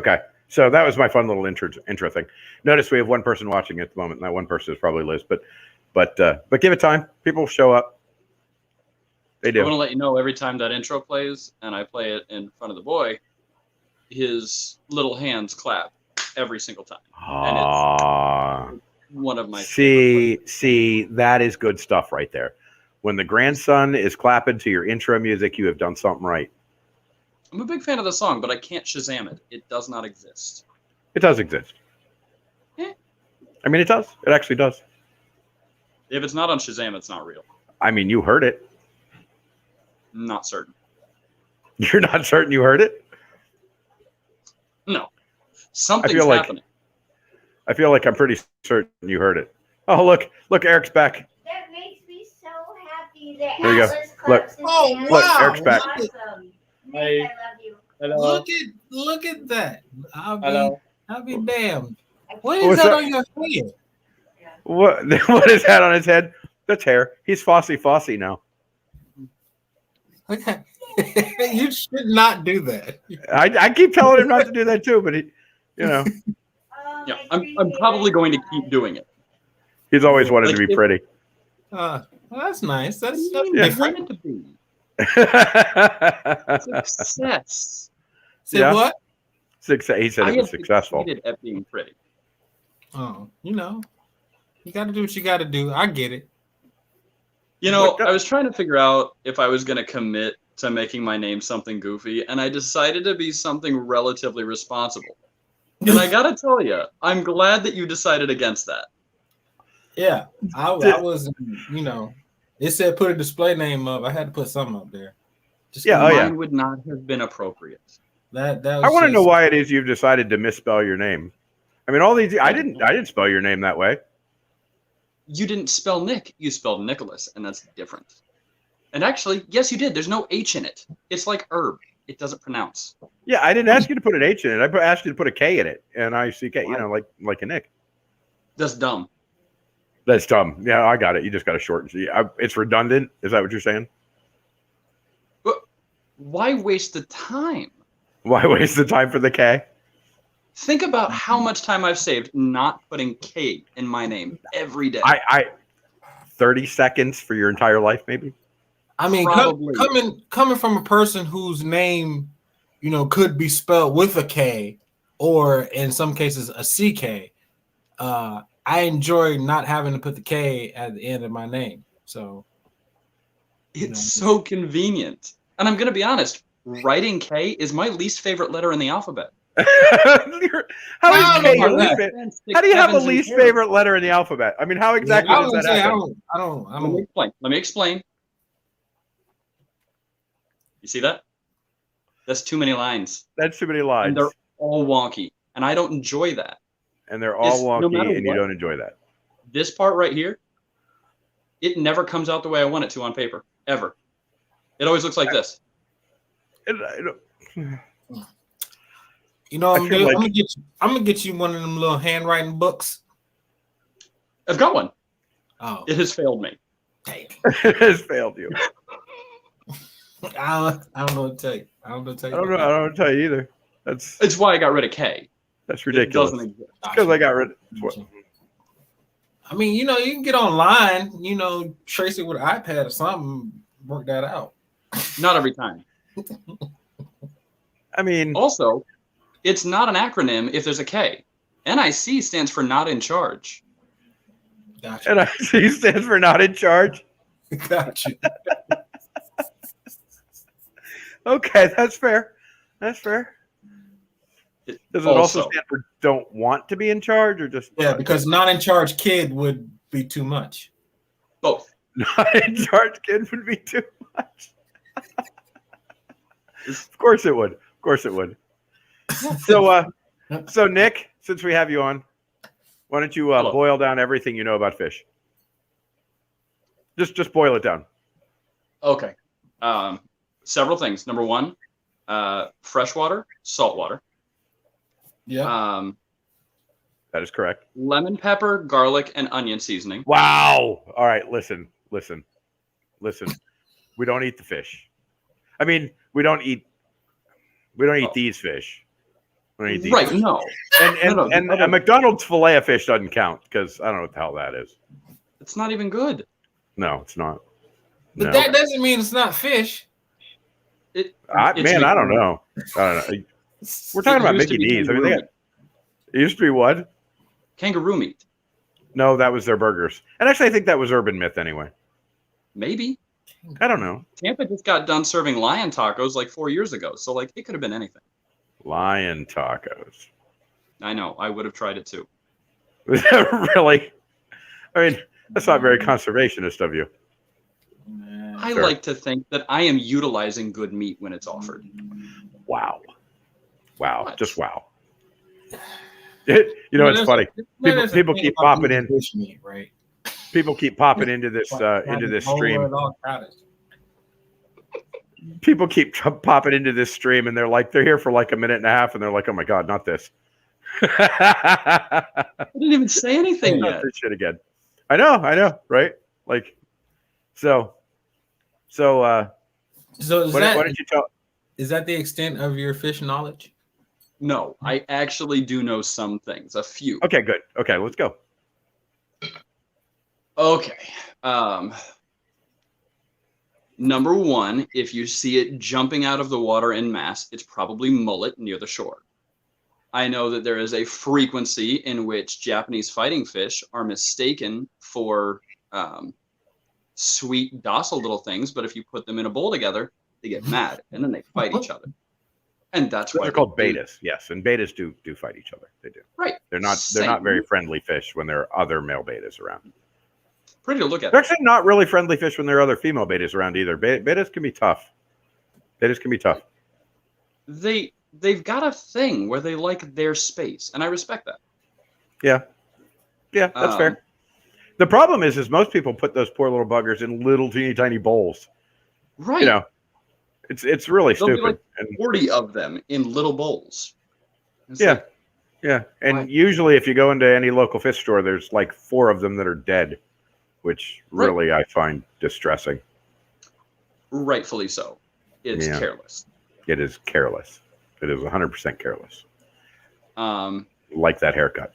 Okay. So that was my fun little intro thing. Notice we have one person watching at the moment, and that one person is probably Liz. But give it time. People show up. They do. I want to let you know every time that intro plays and I play it in front of the boy, his little hands clap every single time. And it's one of my see, that is good stuff right there. When the grandson is clapping to your intro music, you have done something right. I'm a big fan of the song, but I can't Shazam it. It does not exist. It does exist. I mean, it does. It actually does. If it's not on Shazam, it's not real. I mean, you heard it. Not certain. You're not certain you heard it? No. Something's happening. I feel like I'm pretty certain you heard it. Oh, look, Eric's back. That makes me so happy that there you go. Look, Eric's back. Awesome. Hey. I love you. Hello. Look at that. I'll be damned. What is that on your head? What is that on his head? That's hair. He's Fossy now. Okay. You should not do that. I keep telling him not to do that too, but he, Yeah, I'm probably going to keep doing it. He's always wanted to be pretty. Well, that's nice. That's different to be. Success. Say what? Success. He said it was successful. At being pretty. Oh, you got to do what you got to do. I get it. I was trying to figure out if I was going to commit to making my name something goofy, and I decided to be something relatively responsible. And I got to tell you, I'm glad that you decided against that. Yeah, I was, it said put a display name up. I had to put something up there. Mine would not have been appropriate. That was I want to know why it is you've decided to misspell your name. I mean, all these, I didn't spell your name that way. You didn't spell Nick, you spelled Nicholas, and that's different. And actually, yes, you did. There's no H in it. It's like herb. It doesn't pronounce. Yeah, I didn't ask you to put an H in it. I asked you to put a K in it, N-I-C-K, like a Nick. That's dumb. That's dumb. Yeah, I got it. You just got to shorten. It's redundant. Is that what you're saying? But why waste the time? Why waste the time for the K? Think about how much time I've saved not putting K in my name every day. 30 seconds for your entire life, maybe. I mean, coming from a person whose name, could be spelled with a K, or in some cases a CK. I enjoy not having to put the K at the end of my name. So it's so convenient. And I'm going to be honest, writing K is my least favorite letter in the alphabet. How do you have a least favorite letter in the alphabet? I mean, how exactly does that happen? I don't. Let me explain. You see that? That's too many lines. That's too many lines. And they're all wonky. And I don't enjoy that. And they're all wonky, and you don't enjoy that. This part right here, it never comes out the way I want it to on paper, ever. It always looks like this. I'm gonna get you one of them little handwriting books. I've got one. Oh, it has failed me. It has failed you. I don't know what to tell you. I don't know what to tell you either. It's why I got rid of K. That's ridiculous. It doesn't exist. Because I got rid of it. I mean, you can get online, trace it with an iPad or something, work that out. Not every time. I mean, also, it's not an acronym if there's a K. NIC stands for not in charge. Gotcha. NIC stands for not in charge? Gotcha. Okay, that's fair. That's fair. Does it also stand for don't want to be in charge or just? Yeah, because not in charge kid would be too much. Both. Not in charge kid would be too much. Of course it would. Of course it would. So Nick, since we have you on, why don't you boil down everything you know about fish? Just boil it down. Okay. Several things. Number one, freshwater, saltwater. Yeah. That is correct. Lemon pepper, garlic, and onion seasoning. Wow. All right. Listen. We don't eat the fish. I mean, we don't eat these fish. Right? No. And a McDonald's fillet of fish doesn't count because I don't know what the hell that is. It's not even good. No, it's not. But that doesn't mean it's not fish. I don't know. We're talking about Mickey D's. I mean, it used to be what? Kangaroo meat. No, that was their burgers. And actually, I think that was urban myth anyway. Maybe. I don't know. Tampa just got done serving lion tacos like 4 years ago. So, like, it could have been anything. Lion tacos. I know. I would have tried it too. Really? I mean, that's not very conservationist of you. I like to think that I am utilizing good meat when it's offered. Wow. What? Just wow. It's funny. People keep popping in. Meat, right? People keep popping into this stream. People keep popping into this stream, and they're here for like a minute and a half, and they're like, "Oh my god, not this!" I didn't even say anything yet. This shit again. I know, right? Like, so is why don't you tell? Is that the extent of your fish knowledge? No, I actually do know some things, a few. Okay, good. Okay, let's go. Okay. Number one, if you see it jumping out of the water en masse, it's probably mullet near the shore. I know that there is a frequency in which Japanese fighting fish are mistaken for sweet, docile little things, but if you put them in a bowl together, they get mad and then they fight each other. And that's why they're called betas. Yes, and betas do fight each other. They do. Right. They're not very friendly fish when there are other male betas around. Pretty to look at. They're actually not really friendly fish when there are other female betas around either. Betas can be tough. Betas can be tough. They've got a thing where they like their space, and I respect that. Yeah, that's fair. The problem is most people put those poor little buggers in little teeny tiny bowls. Right. It's really There'll stupid. Be like 40 of them in little bowls. Yeah. And usually if you go into any local fish store, there's like 4 of them that are dead, which really I find distressing. Rightfully so. It's careless. It is careless. It is 100% careless. Like that haircut.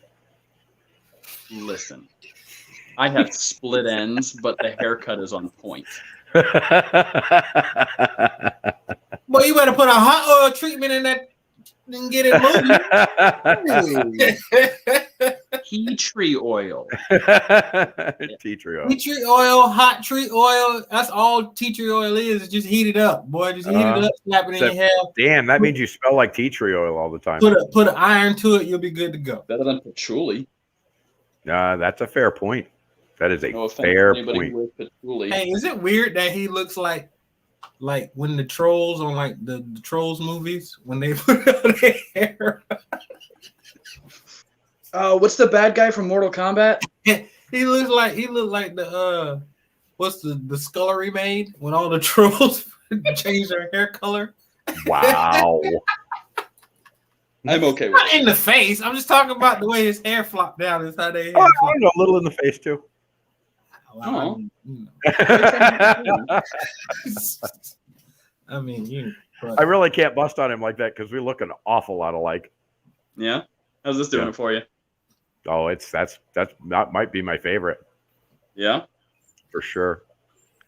Listen, I have split ends, but the haircut is on point. Boy, you better put a hot oil treatment in that and get it moving. Tea tree oil. Tea tree oil. Tea tree oil, hot tree oil. That's all tea tree oil is. Just heat it up, boy. Just heat it up, slap it in your hair. Damn, that means you smell like tea tree oil all the time. Put an iron to it, you'll be good to go. Better than patchouli. That's a fair point. That is a fair point. Hey, is it weird that he looks like when the trolls on like the trolls movies when they put on their hair? What's the bad guy from Mortal Kombat? He looked like the what's the scullery maid when all the trolls change their hair color. Wow. I'm okay with Not in the face. I'm just talking about the way his hair flopped down. Is how they. I know, a little in the face too. I mean, I really can't bust on him like that because we look an awful lot alike. Yeah, how's this doing it for you? Oh, that might be my favorite. Yeah, for sure.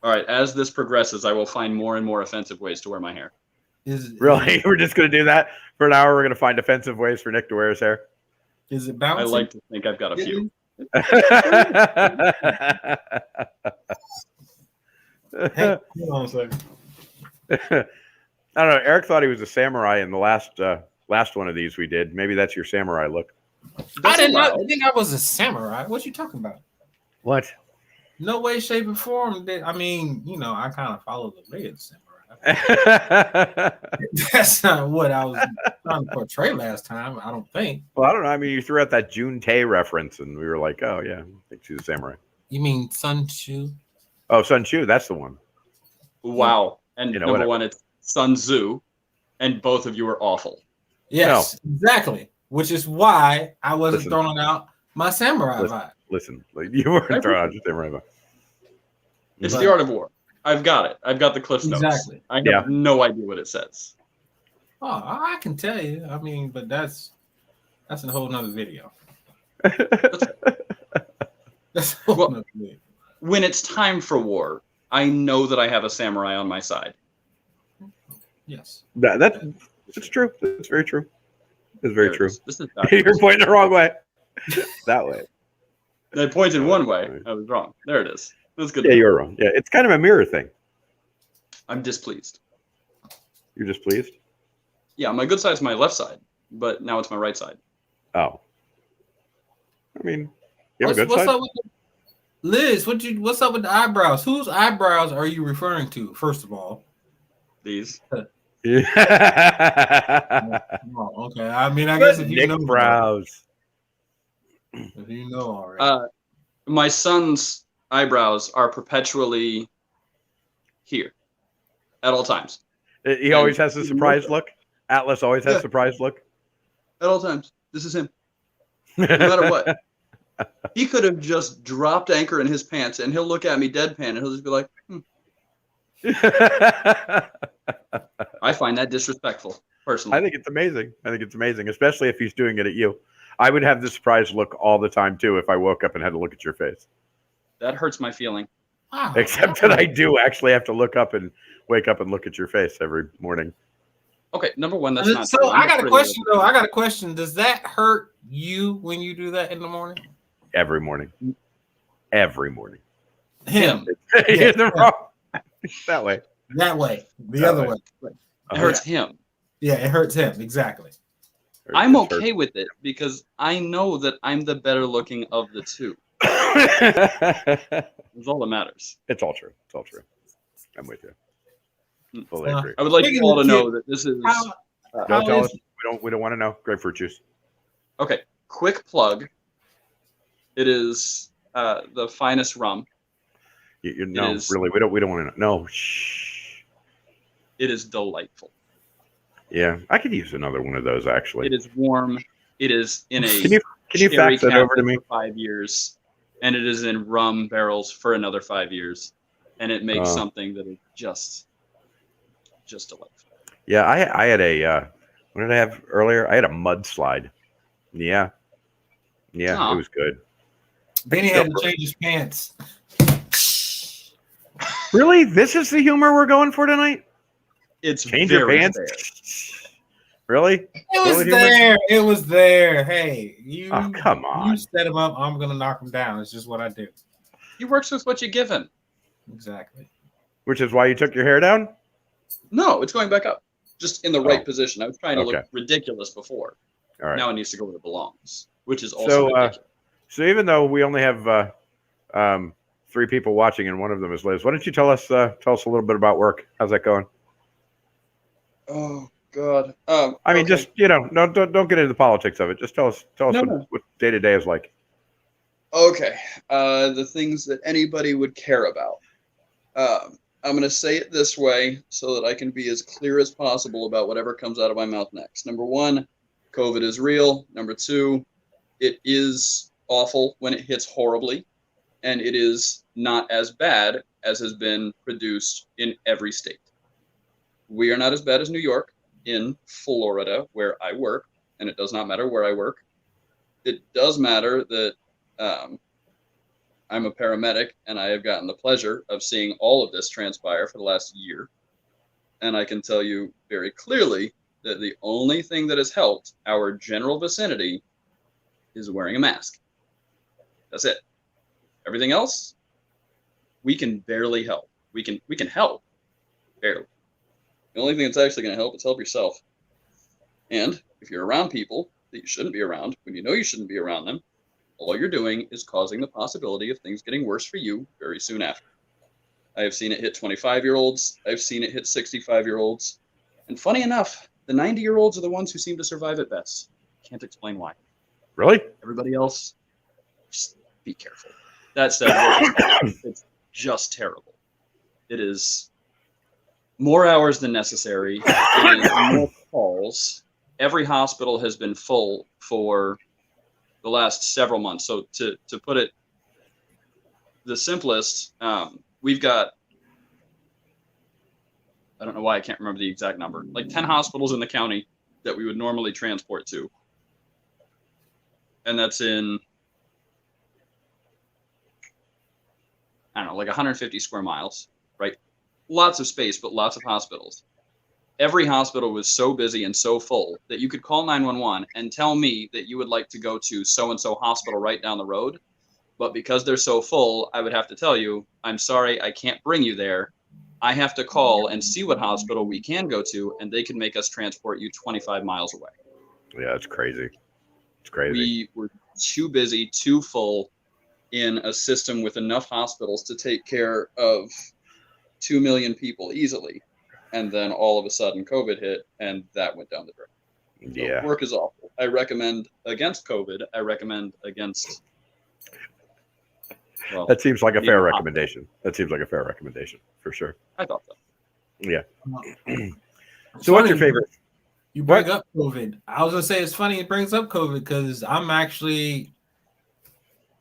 All right, as this progresses, I will find more and more offensive ways to wear my hair. Really? We're just going to do that for an hour? We're going to find offensive ways for Nick to wear his hair? Is it bouncing? I like to think I've got a few. Hey, hold on a second. I don't know. Eric thought he was a samurai in the last one of these we did. Maybe that's your samurai look. I did not think I was a samurai. What you talking about? What? No way, shape, or form. I mean, I kind of follow the way of the samurai. That's not what I was trying to portray last time. I don't think. Well, I don't know. I mean, you threw out that Jun Tae reference, and we were like, "Oh yeah, I think she's a samurai." You mean Sun Tzu? Oh, Sun Tzu. That's the one. Wow. And number one, it's Sun Tzu, and both of you are awful. Yes, exactly. Which is why I wasn't throwing out my samurai vibe. Listen, you weren't throwing out your samurai vibe. It's the art of war. I've got it. I've got the Cliff Notes. Exactly. I have no idea what it says. Oh, I can tell you. I mean, but that's a whole nother video. That's a whole nother video. When it's time for war, I know that I have a samurai on my side. Yes. That's true. That's very true. It's very true. This is You're pointing the wrong way. That way. I pointed one way. I was wrong. There it is. That's good. Yeah, you're wrong. Yeah, it's kind of a mirror thing. I'm displeased. You're displeased? Yeah, my good side's my left side, but now it's my right side. Oh. I mean, you have a good what's side? Up with Liz, what's up with the eyebrows? Whose eyebrows are you referring to, first of all? These. Yeah. Oh, okay. I mean, I guess if you know brows. If you know already. My son's eyebrows are perpetually here at all times. He always has a surprised look. Atlas always has surprised look. At all times. This is him. No matter what. He could have just dropped anchor in his pants and he'll look at me deadpan and he'll just be like, I find that disrespectful, personally. I think it's amazing, especially if he's doing it at you. I would have the surprised look all the time, too, if I woke up and had to look at your face. That hurts my feeling. Except that I do actually have to wake up and look at your face every morning. Okay, number one, that's not so true. I got a question, though. I got a question. Does that hurt you when you do that in the morning? Every morning. Every morning. Him. You're the wrong. That way. That way. The other way. It hurts him. Yeah, it hurts him. Exactly. I'm okay with it because I know that I'm the better looking of the two. It's all that matters. It's all true. It's all true. I'm with you. Fully agree. I would like you all to know that this is. Don't tell us. We don't want to know. Grapefruit juice. Okay. Quick plug. It is the finest rum. No, really, we don't want to know. No. Shh. It is delightful. Yeah, I could use another one of those actually. It is warm. It is in a can you fax that over to me? For 5 years, and it is in rum barrels for another 5 years, and it makes something that is just delightful. Yeah, I had a what did I have earlier? I had a mudslide. Yeah, it was good. Benny had to change his pants. Really? This is the humor we're going for tonight? It's change your pants. Really? It was there. It was there. Hey, you. Oh, come on. You set him up. I'm gonna knock him down. It's just what I do. He works with what you give him. Exactly. Which is why you took your hair down? No, it's going back up, just in the right position. I was trying to look ridiculous before. All right. Now it needs to go where it belongs, which is also ridiculous. So even though we only have 3 people watching, and one of them is Liz, why don't you tell us a little bit about work? How's that going? Oh God. I mean, just don't get into the politics of it. Just tell us what day to day is like. Okay. The things that anybody would care about. I'm going to say it this way so that I can be as clear as possible about whatever comes out of my mouth next. Number 1, COVID is real. Number 2, it is awful when it hits horribly, and it is not as bad as has been produced in every state. We are not as bad as New York, in Florida, where I work, and it does not matter where I work. It does matter that I'm a paramedic, and I have gotten the pleasure of seeing all of this transpire for the last year. And I can tell you very clearly that the only thing that has helped our general vicinity is wearing a mask. That's it. Everything else, we can barely help. We can help, barely. The only thing that's actually going to help is help yourself. And if you're around people that you shouldn't be around, when you know you shouldn't be around them, all you're doing is causing the possibility of things getting worse for you very soon after. I have seen it hit 25-year-olds. I've seen it hit 65-year-olds. And funny enough, the 90-year-olds are the ones who seem to survive it best. Can't explain why. Really? Everybody else, just be careful. That said, it's just terrible. It is more hours than necessary. It is more calls. Every hospital has been full for the last several months. So to put it the simplest, we've got I don't know why I can't remember the exact number. Like 10 hospitals in the county that we would normally transport to. And that's in, I don't know, like 150 square miles, right? Lots of space, but lots of hospitals. Every hospital was so busy and so full that you could call 911 and tell me that you would like to go to so-and-so hospital right down the road. But because they're so full, I would have to tell you, I'm sorry, I can't bring you there. I have to call and see what hospital we can go to, and they can make us transport you 25 miles away. Yeah, it's crazy. It's crazy. We were too busy, too full in a system with enough hospitals to take care of 2 million people easily. And then all of a sudden COVID hit, and that went down the drain. So Yeah. work is awful. I recommend against COVID. I recommend against. Well, That seems like a fair hospital. recommendation. That seems like a fair recommendation for sure. I thought so. Yeah. It's So what's funny your favorite? You bring up COVID. I was gonna say it's funny it brings up COVID because I'm actually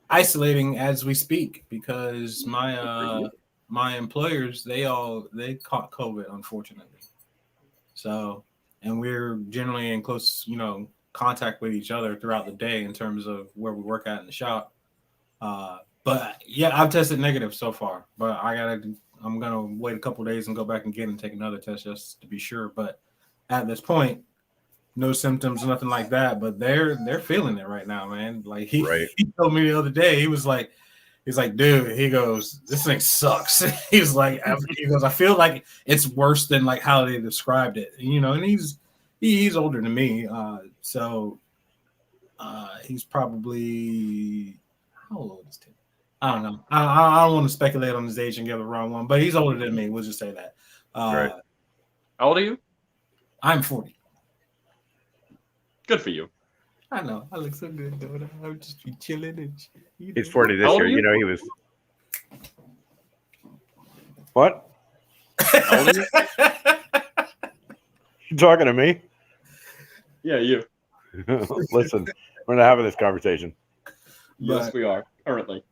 isolating as we speak because my employers they caught COVID, unfortunately. So, and we're generally in close contact with each other throughout the day in terms of where we work at in the shop. But yeah, I've tested negative so far, but I'm gonna wait a couple of days and go back again and take another test just to be sure. But at this point, no symptoms, nothing like that. But they're feeling it right now, man. Like he told me the other day, he's like, dude, he goes, this thing sucks. He goes, I feel like it's worse than like how they described it, and he's older than me. So he's probably, how old is he? I don't know. I don't want to speculate on his age and give the wrong one, but he's older than me. We'll just say that. Right. How old are you? I'm 40. Good for you. I know. I look so good, though. I would just be chilling and shit. He's 40 this How old year. are you? He was. What? How old are you? You talking to me? Yeah, you. Listen, we're not having this conversation. Yes, we are currently.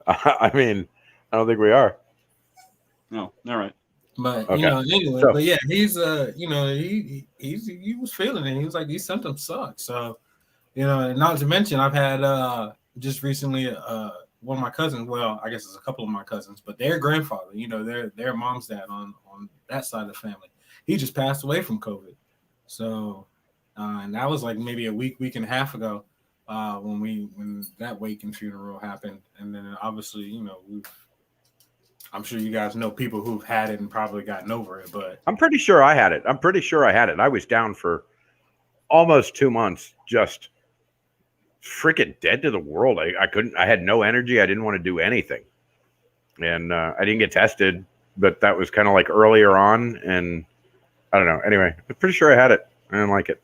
I mean, I don't think we are. No, all right. But Okay. Anyway, So- but yeah, he's he was feeling it. He was like, these symptoms suck. So, and not to mention, I've had just recently one of my cousins. Well, I guess it's a couple of my cousins, but their grandfather, their mom's dad on that side of the family, he just passed away from COVID. So, and that was like maybe a week and a half ago when that wake and funeral happened, and then obviously, I'm sure you guys know people who've had it and probably gotten over it, but I'm pretty sure I had it. I was down for almost 2 months, just freaking dead to the world. I had no energy. I didn't want to do anything. And I didn't get tested, but that was kind of like earlier on. And I don't know. Anyway, I'm pretty sure I had it. I didn't like it.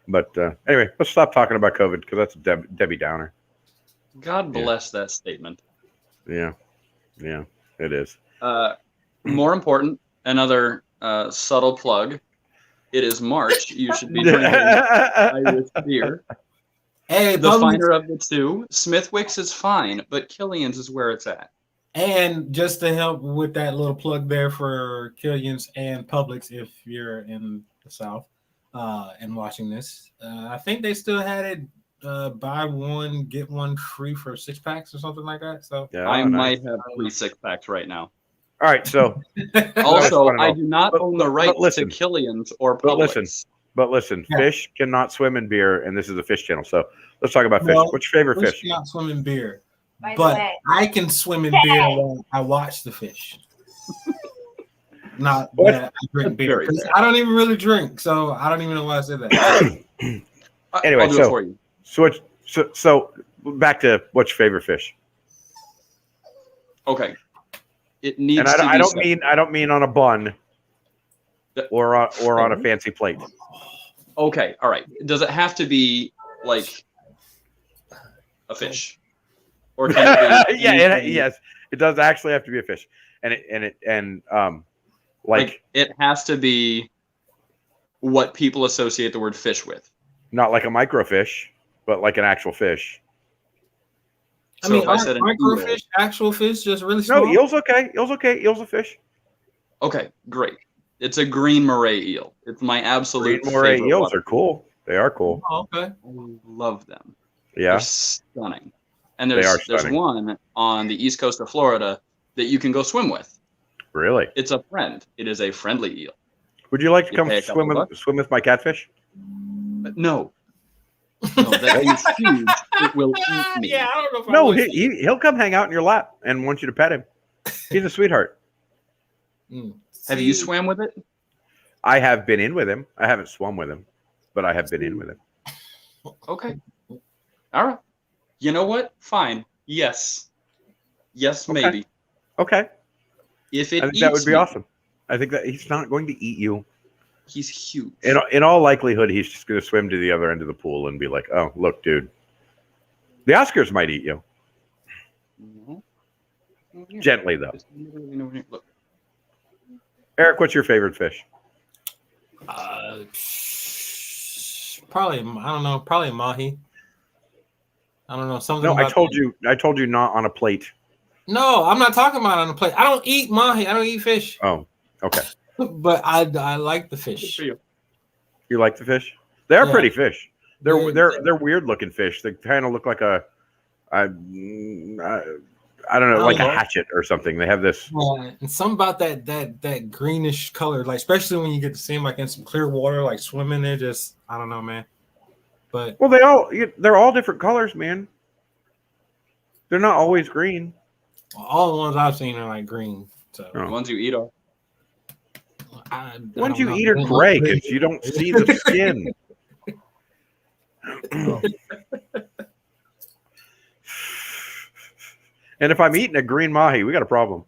But anyway, let's stop talking about COVID because that's a Debbie Downer. God bless that statement. Yeah. Yeah, it is. More important, another subtle plug. It is March. You should be drinking Irish beer. hey, The Publix, finer of the two. Smithwick's is fine, but Killian's is where it's at. and just to help with that little plug there for Killian's and Publix, if you're in the South and watching this, I think they still had it. Buy one get one free for 6 packs or something like that. So Yeah, I nice. might have 3 6-packs right now. All right, so Also, fun and I all. do not own the right listen. to Killian's or But Publix. listen, Yeah. fish cannot swim in beer, and this is a fish channel. So let's talk about fish. No, What's your favorite fish fish? cannot swim in beer, By the but way. I can swim in beer while I watch the fish. Not What? that I drink That's beer very 'cause fair. I don't even really drink, so I don't even know why I said that. Anyway, I'll do so- it for you. So back to what's your favorite fish? Okay. It needs And to be I don't mean on a bun or on a fancy plate. Okay, all right. Does it have to be like a fish? Or can it be anything? Yes, it does actually have to be a fish, and like it has to be what people associate the word fish with. not like a microfish, but like an actual fish. I So mean, if I said an eel, microfish, actual fish, just really small. No, eel's okay. Eel's a fish. Okay, great. It's a green moray eel. It's my absolute Green moray favorite eels water. are cool. They are cool. Oh, okay. I love them. Yeah, They're stunning. And They are there's stunning. one on the east coast of Florida that you can go swim with. really. It's a friend. It is a friendly eel. Would you like to You come pay a couple bucks? swim with my catfish? No. No, that thing's huge. It will eat me. Yeah, I don't know if I No, would. he'll come hang out in your lap and want you to pet him. He's a sweetheart. Have you swam with it? I have been in with him. I haven't swum with him, but I have been in with him. Okay. All right. You know what? Fine. Yes. Yes, Okay. maybe. Okay. If it I think eats that would be me, awesome. I think that he's not going to eat you. he's huge. In all likelihood, he's just going to swim to the other end of the pool and be like, "Oh, look, dude, the Oscars might eat you." Mhm. Gently, though. Look. Eric, what's your favorite fish? Probably, I don't know. Probably mahi. I don't know. Something. No, I about told that. you. I told you not on a plate. No, I'm not talking about on the plate. I don't eat mahi. I don't eat fish. Oh, okay. But I like the Good fish. for you. You like the fish? They are Yeah. pretty fish. They're- They're weird looking fish. They kind of look like I don't know, like a hatchet or something. They have this. Yeah, and something about that greenish color, like especially when you get to see them like in some clear water, like swimming. They're just, I don't know, man. But Well, they're all different colors, man. They're not always green. all the ones I've seen are like green. So Oh. The ones you eat are. I Ones don't you know. eat are gray because you don't see the skin. And if I'm eating a green mahi, we got a problem.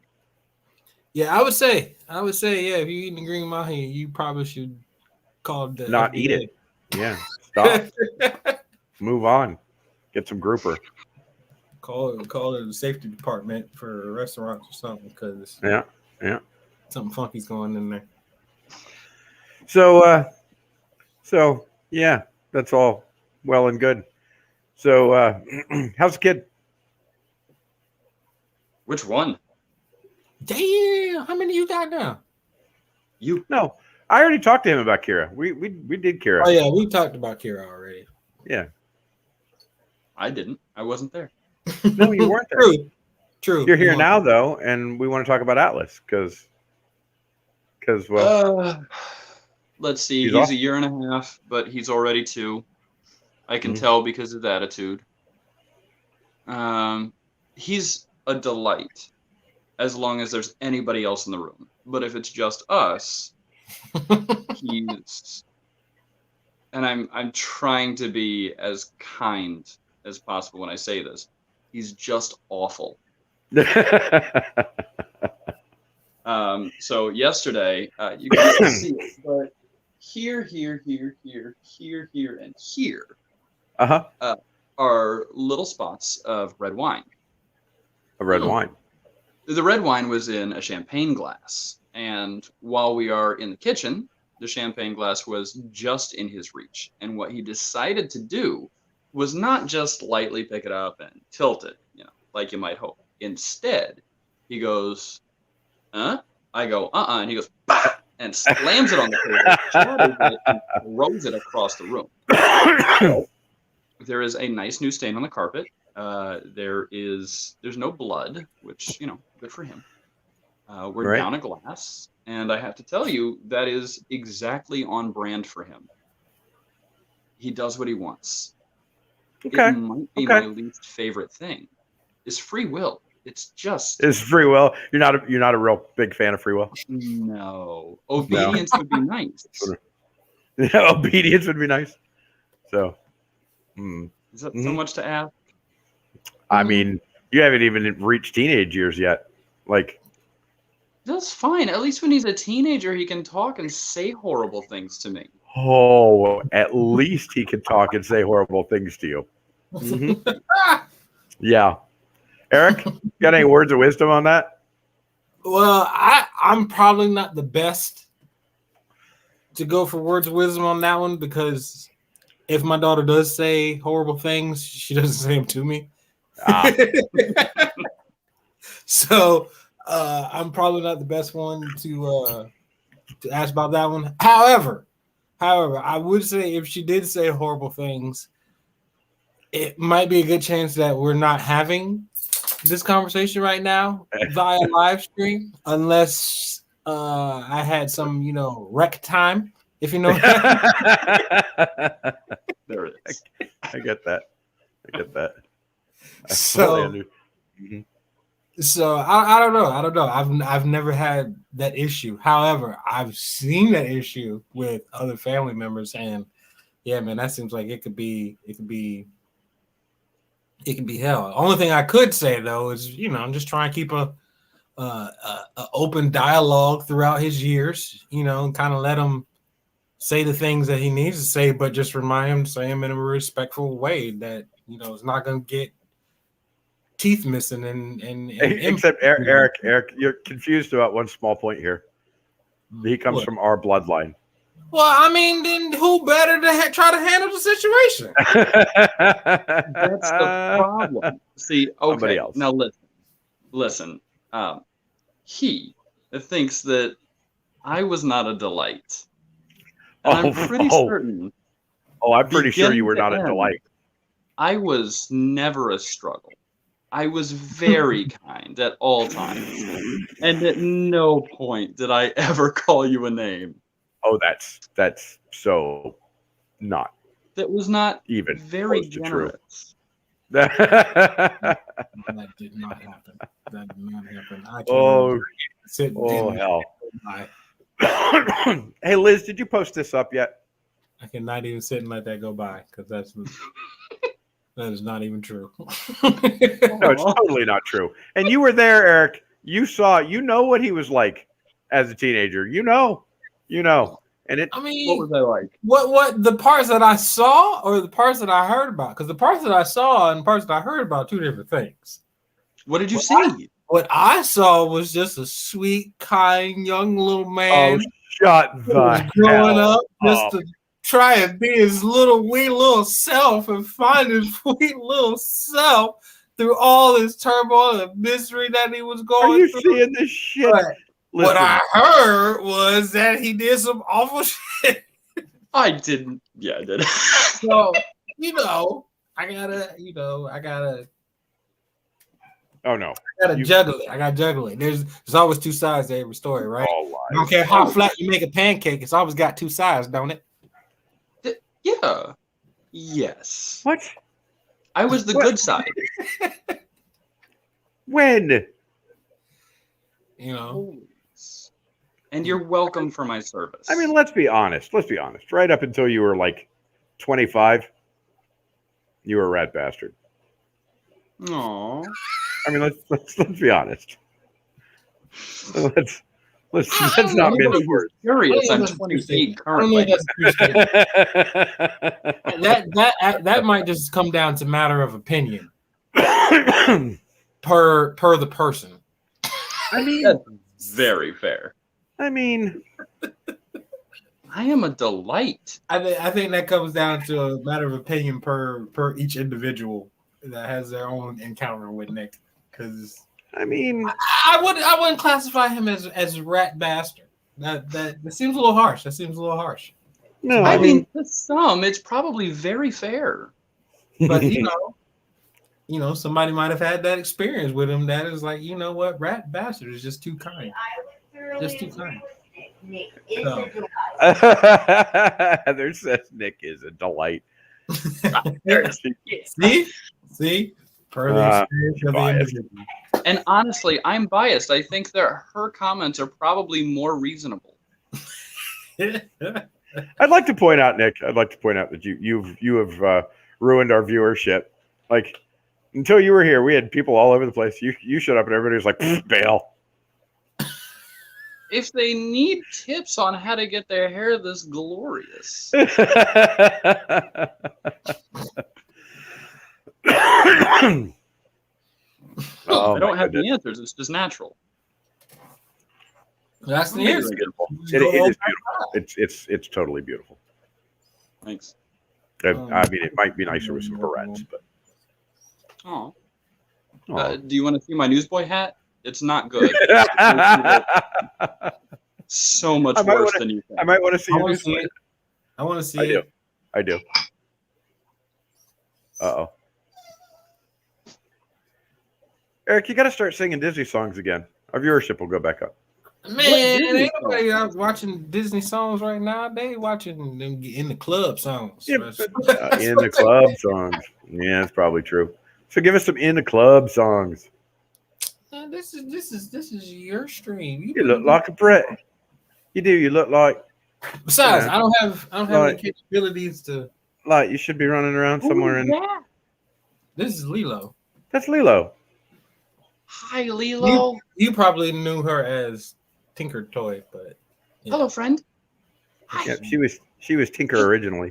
Yeah, I would say, yeah, if you're eating the green mahi, you probably should call the Not FDA. eat it. Yeah, stop. Move on. Get some grouper. Call it the safety department for restaurants or something, because Yeah. something funky's going in there. So yeah, that's all well and good. So how's the kid? Which one? Damn, how many you got now? You. No, I already talked to him about Kira. We did Kira. Oh yeah, we talked about Kira already. Yeah. I didn't. I wasn't there. No, you weren't there. True. You're here now though, and we want to talk about Atlas because well, Let's see. He's He's off? a year and a half, but he's already 2. I can Mhm. tell because of his attitude. He's a delight as long as there's anybody else in the room. But if it's just us, he's and I'm trying to be as kind as possible when I say this. He's just awful. So yesterday, you can't see it, but here, and here uh-huh. are little spots of red wine. A red wine. The red wine was in a champagne glass, and while we are in the kitchen, the champagne glass was just in his reach. And what he decided to do was not just lightly pick it up and tilt it, like you might hope. Instead, he goes, "Huh?" I go, "Uh-uh," and he goes, "Bah!" and slams it on the table, shatters it, and throws it across the room. There is a nice new stain on the carpet. There's no blood, which, good for him. We're Right. down a glass, and I have to tell you, that is exactly on brand for him. He does what he wants. Okay. It might be my least favorite thing. Is free will. It's just It's free will. You're not a real big fan of free will. no. Obedience would be nice. Obedience would be nice. So, Is that so much to ask? I mean, you haven't even reached teenage years yet. Like, That's fine. At least when he's a teenager, he can talk and say horrible things to me. oh, at least he can talk and say horrible things to you. Mhm. Yeah. Eric, got any words of wisdom on that? Well, I'm probably not the best to go for words of wisdom on that one, because if my daughter does say horrible things, she doesn't say them to me. Ah. So I'm probably not the best one to ask about that one. However, I would say if she did say horrible things, it might be a good chance that we're not having this conversation right now via live stream, unless I had some, rec time, if you know. There it is. I get that. So I don't know. I've never had that issue. However, I've seen that issue with other family members, and yeah, man, that seems like it could be hell. The only thing I could say though is, I'm just trying to keep a open dialogue throughout his years, and kind of let him say the things that he needs to say, but just remind him to say them in a respectful way that, it's not going to get teeth missing and except Eric, you're confused about one small point here. He comes from our bloodline. Well, I mean, then who better to try to handle the situation? That's the problem. See, okay, else. Now listen. He thinks that I was not a delight. And I'm pretty certain. Oh, I'm pretty sure you were not a delight. I was never a struggle. I was very kind at all times. And at no point did I ever call you a name. Oh, that's so not. That was not even very close to generous. True. That did not happen. Hell. Hey, Liz, did you post this up yet? I cannot even sit and let that go by because that is not even true. No, it's totally not true. And you were there, Eric. You know what he was like as a teenager. And what was I like? What the parts that I saw or the parts that I heard about? Because the parts that I saw and the parts that I heard about are two different things. What did you see? What I saw was just a sweet, kind, young little man. Oh, shut the growing up just to try and be his wee little self and find his sweet little self through all this turmoil and misery that he was going through. Are you seeing this shit? But what I heard was that he did some awful shit. I didn't. Yeah, I did. So, I gotta. Oh no! I gotta juggle it. There's always two sides to every story, right? I don't care how flat you make a pancake; it's always got two sides, don't it? Yeah. Yes. What? I was the good side. When? And you're welcome for my service. I mean, let's be honest. Right up until you were like 25, you were a rat bastard. Aww. I mean, let's be honest. Let's not mince words. Curious, I'm 28 currently. That might just come down to matter of opinion per the person. I mean, that's very fair. I mean, I am a delight. I think that comes down to a matter of opinion per each individual that has their own encounter with Nick. Because I mean, I wouldn't classify him as rat bastard. That seems a little harsh. No, I mean, to some, it's probably very fair. But somebody might have had that experience with him. That is like, you know what, rat bastard is just too kind. Just too kind. Nick is a delight. Heather says Nick is a delight. See. Per the experience of the individual. And honestly, I'm biased. I think that her comments are probably more reasonable. I'd like to point out, Nick. That you have ruined our viewership. Like, until you were here, we had people all over the place. You showed up and everybody was like, bail. If they need tips on how to get their hair this glorious. I don't have the answers. It's just natural. That's the answer. Beautiful. It is beautiful. It's totally beautiful. Thanks. I mean, it might be nicer with some barrettes, but. Oh. Do you want to see my newsboy hat? It's not good. So much worse than you think. I might want to see I a want new to see spider. it. I want to see I do. it. I do. Uh-oh. Eric, you got to start singing Disney songs again. Our viewership will go back up. Man, Disney ain't nobody out watching Disney songs right now. They watching them in the club songs. Yeah, but, in the club songs. Yeah, that's probably true. So give us some in the club songs. Man, this is your stream. You look like a Brit. You do. You look like Besides, yeah. I don't have any capabilities to. Like you should be running around somewhere in. Yeah. This is Lilo. That's Lilo. Hi, Lilo. You probably knew her as Tinker Toy, but Hello, friend. Hi. Yeah, she was Tinker originally.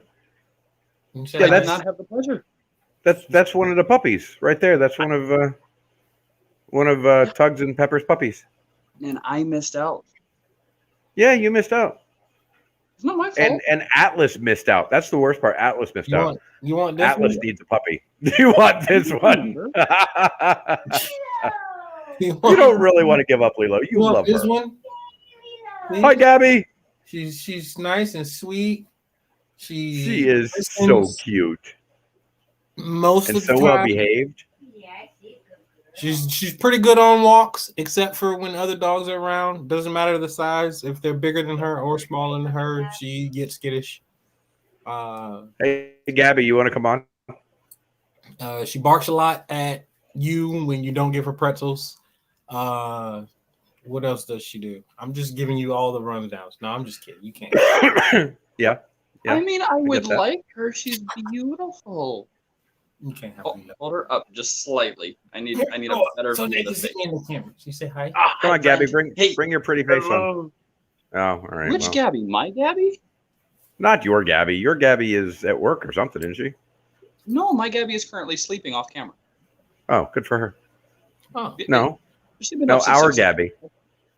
yeah, I did that's- not have the pleasure. That's one of the puppies right there. That's one of Tugs and Pepper's puppies. And I missed out. Yeah, you missed out. It's not my fault. And Atlas missed out. That's the worst part. Atlas missed out. You want this Atlas one? needs a puppy. You want this one? You don't really want to give up Lilo. You want love this her. one? Hi, Gabby. She's nice and sweet. She is so cute most and of the so well time. behaved. She's pretty good on walks, except for when other dogs are around. Doesn't matter the size. If they're bigger than her or smaller than her, she gets skittish. Hey, Gabby, you want to come on? She barks a lot at you when you don't give her pretzels. What else does she do? I'm just giving you all the rundowns. No, I'm just kidding. You can't. Yeah. I mean, I would that. like her. She's beautiful. You can't have me. Hold her up just slightly. I need a better So view they of the can see face. me in the camera. She say hi. Come on, Gabby. Hey. Bring your pretty face on. Oh, all right. Which well. Gabby? My Gabby? Not your Gabby. Your Gabby is at work or something, isn't she? No, my Gabby is currently sleeping off camera. Oh, good for her. Oh, No, She's been no, up since our 6 Gabby.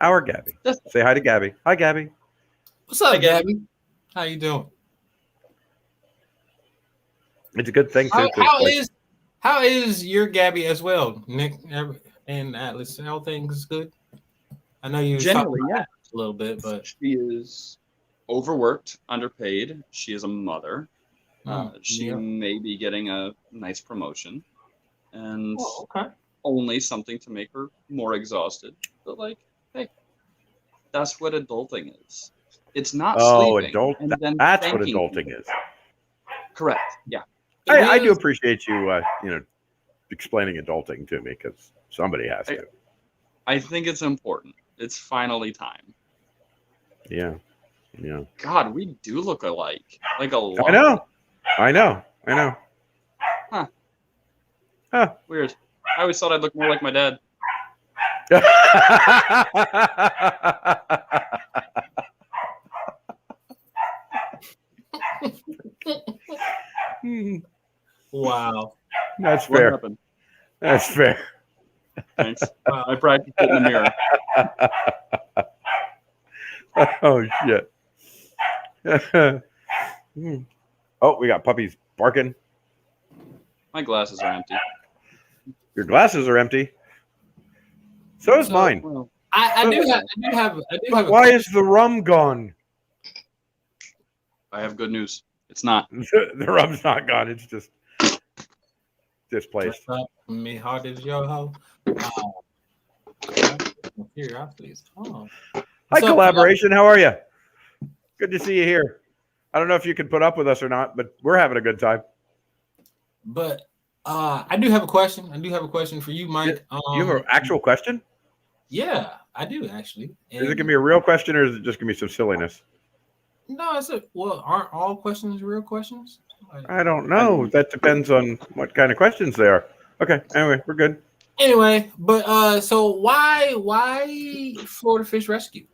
Our Gabby. That's- Say hi to Gabby. Hi, Gabby. what's up, Hi, Gabby. Gabby? How you doing? It's a good thing too. 'cause, How is your Gabby as well, Nick and Atlas? All things good. I know you Generally, talked about yeah. it a little bit, but She is overworked, underpaid. She is a mother. She yeah. may be getting a nice promotion, and Oh, okay. only something to make her more exhausted. But like, hey, that's what adulting is. It's not sleeping. And then That's what thanking adulting people. is. Correct. Yeah. I do appreciate you, explaining adulting to me because somebody has to. I think it's important. It's finally time. Yeah. Yeah. God, we do look alike. Like a lot. I know. Weird. I always thought I'd look more like my dad. Wow. That's What fair. happened? That's fair. Thanks. I practiced it in the mirror. Oh shit. Oh, we got puppies barking. My glasses are empty. Your glasses are empty. So is mine. Well, I do have a Why is the rum gone? I have good news. It's not. The rum's not gone. It's just displaced. Me hard as yo ho. Curiosities. Oh. Hi, What's up, collaboration. How are you? Good to see you here. I don't know if you can put up with us or not, but we're having a good time. But I do have a question. I do have a question for you, Mike. You have an actual question? Yeah, I do actually. Is it gonna be a real question or is it just gonna be some silliness? No, aren't all questions real questions? I don't know. That depends on what kind of questions they are. Okay. Anyway, we're good. Anyway, but so why Florida Fish Rescue?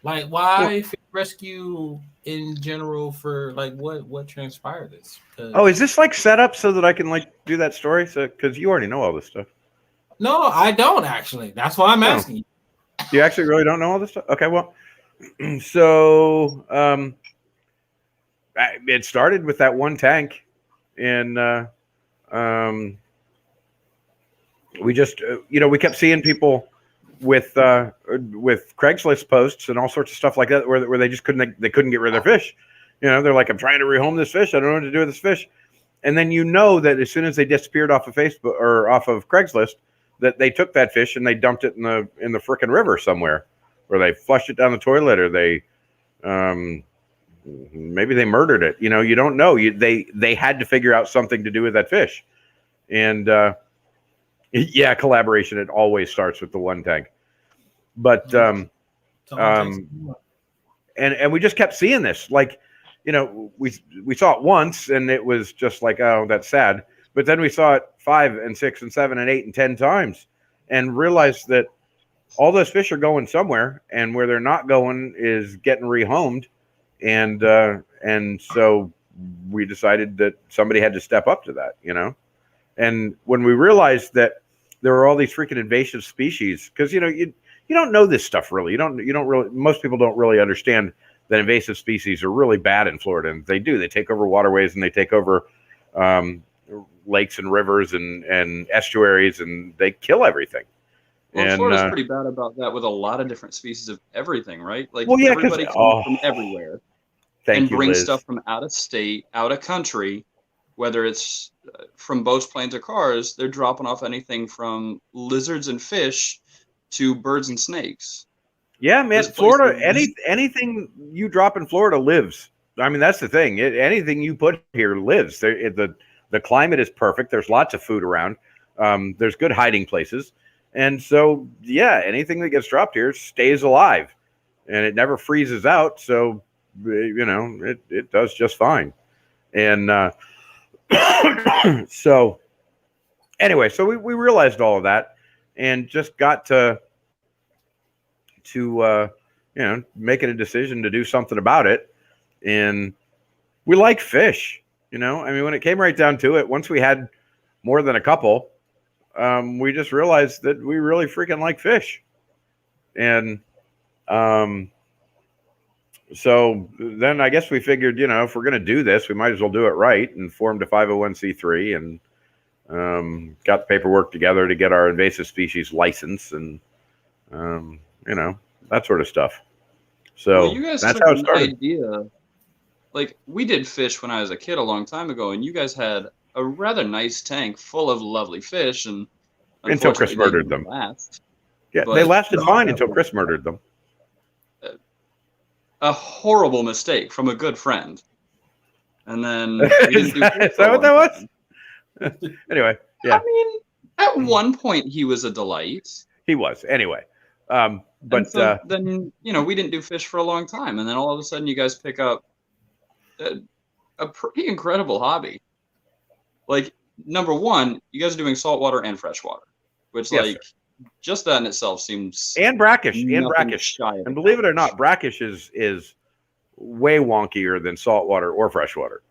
Like why fish rescue in general for like what transpired this? Oh, is this like set up so that I can like do that story? So because you already know all this stuff. No, I don't actually. That's why I'm asking you. You actually really don't know all this stuff? Okay, well, so it started with that one tank, and we just we kept seeing people with Craigslist posts and all sorts of stuff like that, where they just couldn't get rid of their fish. You know, they're like, I'm trying to rehome this fish. I don't know what to do with this fish. And then you know that as soon as they disappeared off of Facebook or off of Craigslist, that they took that fish and they dumped it in the frickin' river somewhere, or they flushed it down the toilet, or they maybe they murdered it. You know, you don't know. They had to figure out something to do with that fish. And yeah, collaboration. It always starts with the one tank. But and we just kept seeing this. Like, you know, we saw it once and it was just like, oh, that's sad. But then we saw it 5 and 6 and 7 and 8 and 10 times, and realized that all those fish are going somewhere, and where they're not going is getting rehomed. And so we decided that somebody had to step up to that, you know. And when we realized that there were all these freaking invasive species, because you know you don't know this stuff really. You don't really. Most people don't really understand that invasive species are really bad in Florida, and they take over waterways and they take over lakes and rivers and estuaries, and they kill everything. Well, and Florida's pretty bad about that with a lot of different species of everything, right? Like, well, yeah, everybody comes from everywhere and brings Liz. stuff from out of state, out of country, whether it's from boats, planes, or cars. They're dropping off anything from lizards and fish to birds and snakes. Yeah, man, Florida, anything you drop in Florida lives. I mean, that's the thing. Anything you put here lives. The climate is perfect. There's lots of food around. There's good hiding places. And so, yeah, anything that gets dropped here stays alive, and it never freezes out. So, you know, it does just fine. And so, anyway, so we realized all of that, and just got to you know, making a decision to do something about it. And we like fish, you know. I mean, when it came right down to it, once we had more than a couple, we just realized that we really freaking like fish. And so then I guess we figured, you know, if we're going to do this, we might as well do it right, and formed a 501c3 and got the paperwork together to get our invasive species license, and you know, that sort of stuff. So well, you guys that's took how it an started. idea. Like, we did fish when I was a kid a long time ago, and you guys had a rather nice tank full of lovely fish, and until Chris murdered them. Yeah, they lasted fine until Chris murdered them. A horrible mistake from a good friend. And then we didn't is that what that was? Anyway, yeah. I mean, at one point he was a delight. He was. Anyway. But so then, you know, we didn't do fish for a long time, and then all of a sudden you guys pick up a pretty incredible hobby. Like, number one, you guys are doing saltwater and freshwater, which, yes, like, sir, just that in itself seems and brackish. And believe it or not, brackish is way wonkier than saltwater or freshwater.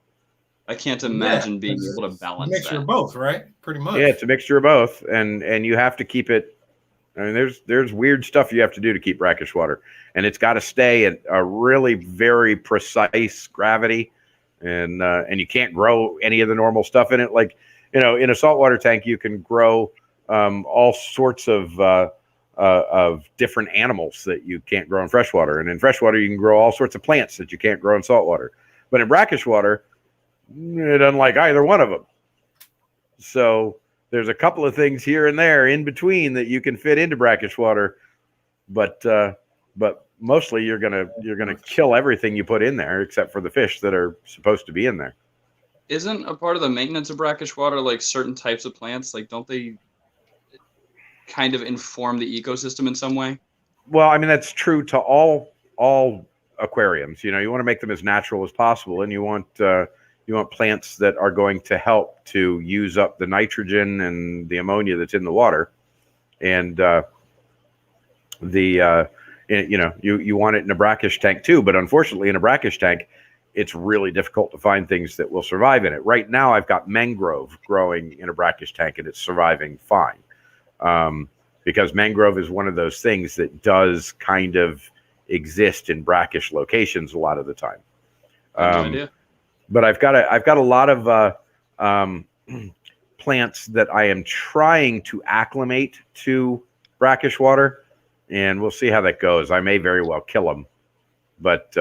I can't imagine being able to balance that. It's a mixture of both, right? Pretty much. Yeah, it's a mixture of both, and you have to keep it. I mean, there's weird stuff you have to do to keep brackish water, and it's got to stay at a really very precise gravity, and you can't grow any of the normal stuff in it. Like, you know, in a saltwater tank, you can grow all sorts of different animals that you can't grow in freshwater, and in freshwater you can grow all sorts of plants that you can't grow in saltwater. But in brackish water, it doesn't like either one of them. So there's a couple of things here and there in between that you can fit into brackish water, but mostly you're gonna kill everything you put in there except for the fish that are supposed to be in there. Isn't a part of the maintenance of brackish water like certain types of plants? Like, don't they kind of inform the ecosystem in some way? Well, I mean, that's true to all aquariums. You know, you want to make them as natural as possible, and you want plants that are going to help to use up the nitrogen and the ammonia that's in the water, and you know, you want it in a brackish tank too. But unfortunately, in a brackish tank, it's really difficult to find things that will survive in it. Right now, I've got mangrove growing in a brackish tank, and it's surviving fine, because mangrove is one of those things that does kind of exist in brackish locations a lot of the time. No idea. But I've got a lot of plants that I am trying to acclimate to brackish water, and we'll see how that goes. I may very well kill them, but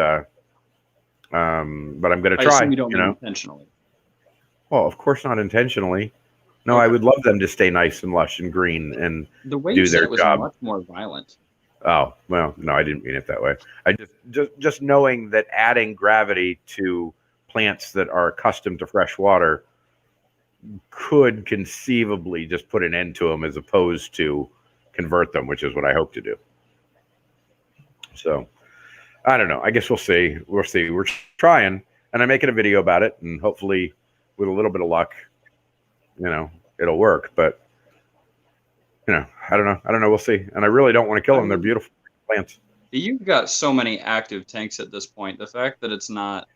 I'm going to I try. assume you don't you mean know, intentionally. well, of course not intentionally. No, I would love them to stay nice and lush and green and The way do you said their it was job. much more violent. Oh, well, no, I didn't mean it that way. I just knowing that adding gravity to plants that are accustomed to fresh water could conceivably just put an end to them as opposed to convert them, which is what I hope to do. So I don't know. I guess we'll see. We'll see. We're trying, and I'm making a video about it, and hopefully with a little bit of luck, it'll work. But I don't know. We'll see. And I really don't want to kill them. They're beautiful plants. You've got so many active tanks at this point. The fact that it's not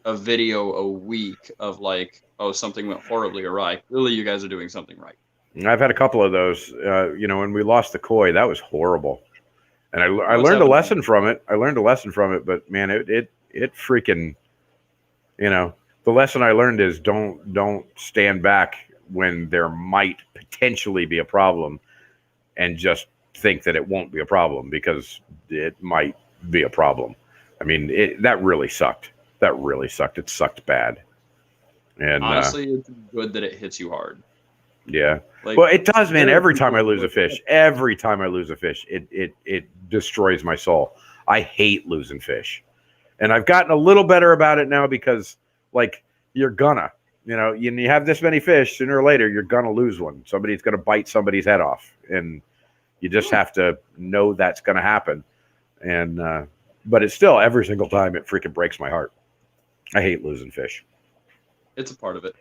a video a week of like, oh, something went horribly awry. Really, you guys are doing something right. I've had a couple of those. When we lost the koi, that was horrible. And I learned a lesson from it. But man, it freaking, the lesson I learned is don't stand back when there might potentially be a problem and just think that it won't be a problem, because it might be a problem. I mean, that really sucked. It sucked bad. And honestly, it's good that it hits you hard. Yeah. Well, it does, man. Every time I lose a fish, it destroys my soul. I hate losing fish. And I've gotten a little better about it now, because like you're gonna, you have this many fish, sooner or later, you're gonna lose one. Somebody's gonna bite somebody's head off, and you just have to know that's gonna happen. And, but it's still, every single time, it freaking breaks my heart. I hate losing fish. It's a part of it.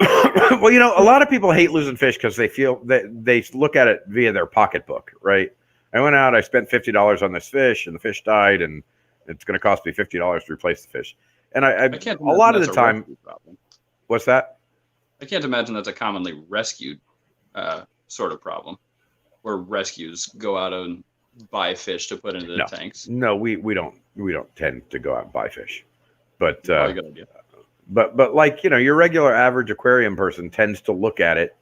Well, a lot of people hate losing fish because they feel that they look at it via their pocketbook, right? I went out, I spent $50 on this fish, and the fish died, and it's going to cost me $50 to replace the fish. And I can't. A lot of the time, what's that? I can't imagine that's a commonly rescued sort of problem, where rescues go out and buy fish to put into the tanks. No, we don't tend to go out and buy fish, but probably a good idea. But like, your regular average aquarium person tends to look at it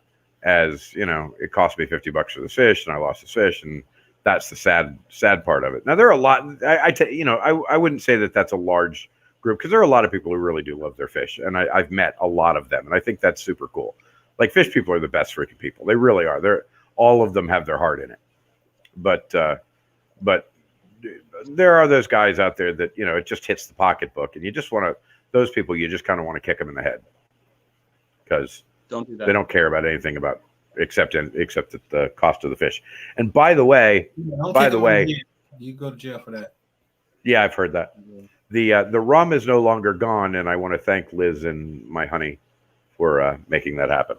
as, it cost me $50 for the fish and I lost the fish, and that's the sad part of it. Now, there are a lot, I wouldn't say that that's a large group, because there are a lot of people who really do love their fish, and I've met a lot of them, and I think that's super cool. Like, fish people are the best freaking people. They really are. All of them have their heart in it. But there are those guys out there that, it just hits the pocketbook, and you just want to, those people, you just kind of want to kick them in the head, because don't do that. They don't care about anything about except the cost of the fish. And by the way, you go to jail for that. Yeah, I've heard that. The rum is no longer gone, and I want to thank Liz and my honey for making that happen.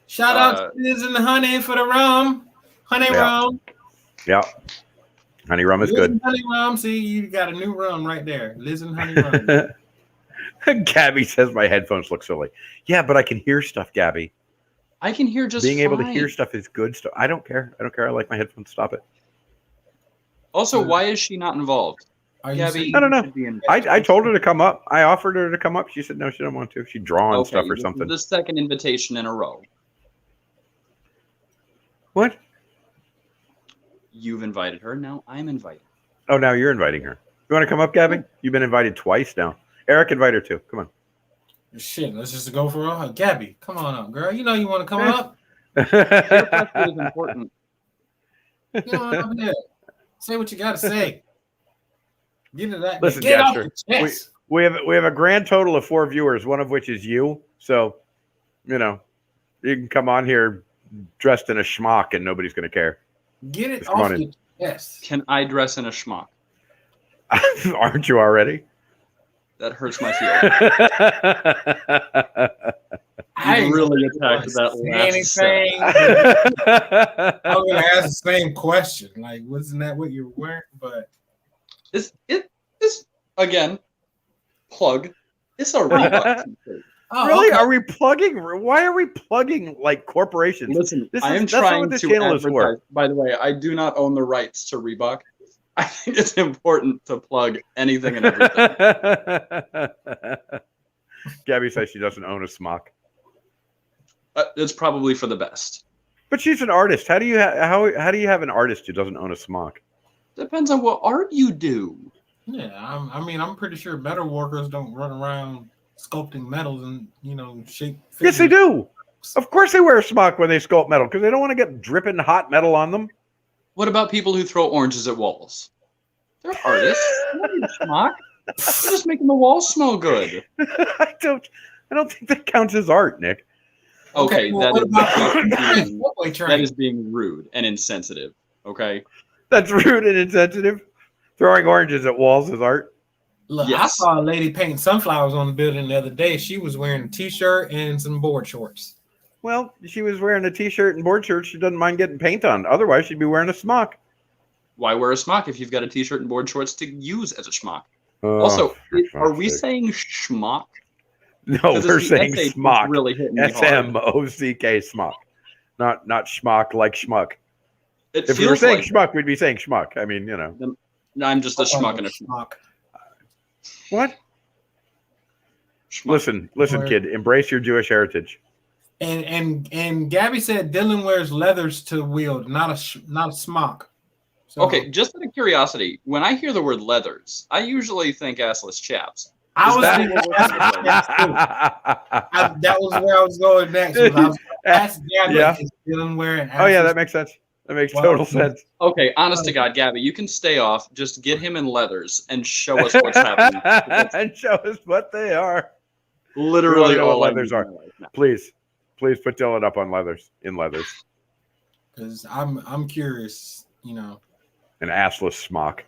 Shout out to Liz and the honey for the rum. Rum. Yeah. Honey rum is Liz good. And honey rum. See, you got a new rum right there. Liz and honey rum. Gabby says my headphones look silly. Yeah, but I can hear stuff, Gabby. I can hear just being able to fine. hear stuff is good stuff. I don't care. I like my headphones. Stop it. Also, why is she not involved? Gabby, I don't know. I told her to come up. I offered her to come up. She said no, she don't want to. She's drawing stuff or something. The second invitation in a row. What? You've invited her. Now I'm inviting. Oh, now you're inviting her. You want to come up, Gabby? You've been invited twice now. Eric, invite her too. Come on. Shit, let's just go for a Gabby. Come on up, girl. You know you want to come up. It is important. Come on up here. Say what you got to say. Get to that. Listen, Get Jasper, we have a grand total of 4 viewers, one of which is you. So, you can come on here dressed in a schmuck and nobody's going to care. Get it off your chest. Can I dress in a schmuck? Aren't you already? That hurts my feelings. I really attacked that last set. I was going to ask the same question. Like, wasn't that what you were wearing? But it's again, plug. It's a Reebok t-shirt. Oh, really? Okay. Are we plugging? Why are we plugging like corporations? Listen, I am trying to advertise. By the way, I do not own the rights to Reebok. I think it's important to plug anything and everything. Gabby says she doesn't own a smock. It's probably for the best. But she's an artist. How do you how do you have an artist who doesn't own a smock? Depends on what art you do. Yeah, I'm pretty sure metal workers don't run around sculpting metals and shape. Yes, they do. Of course, they wear a smock when they sculpt metal because they don't want to get dripping hot metal on them. What about people who throw oranges at walls? They're artists. They don't need a smock. They're just making the walls smell good. I don't think that counts as art, Nick. Okay, well, that is being rude and insensitive. Okay, that's rude and insensitive. Throwing oranges at walls is art. Look, yes. I saw a lady painting sunflowers on the building the other day. She was wearing a t-shirt and some board shorts. Well, she was wearing a t-shirt and board shorts. She doesn't mind getting paint on. Otherwise, she'd be wearing a smock. Why wear a smock if you've got a t-shirt and board shorts to use as a schmock? Also, are we saying schmock? No, we're saying smock. Really hitting me S-M-O-C-K, smock. Not schmuck like schmuck. If we were saying schmuck, we'd be saying schmuck. I mean, No, I'm just a schmuck and a schmuck. What? Schmuck. Listen, kid. Embrace your Jewish heritage. And Gabby said Dylan wears leathers to wield, not a smock. So, okay, just out of curiosity, when I hear the word leathers, I usually think assless chaps. That was where I was going next. Ask Gabby is Dylan wearing assless. Oh yeah, that makes sense. That makes total sense. Okay, honest to God, Gabby, you can stay off. Just get him in leathers and show us what's happening. And show us what they are. Literally all leathers are. Please put Dylan up on leathers. Because I'm curious, An assless smock.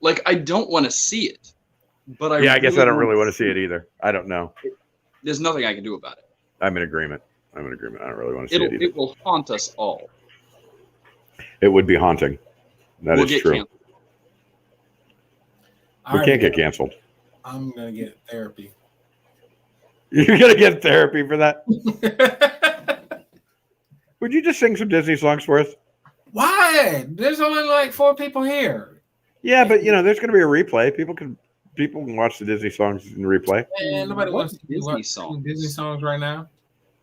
Like, I don't want to see it, but I guess I don't really want to see it either. I don't know. There's nothing I can do about it. I'm in agreement. I don't really want to see it either. It will haunt us all. It would be haunting. That is true. Canceled. We can't get canceled. I'm going to get therapy. You're going to get therapy for that? Would you just sing some Disney songs for us? Why? There's only like 4 people here. Yeah, but there's going to be a replay. People can watch the Disney songs in replay. And nobody wants to Disney songs. Disney songs right now.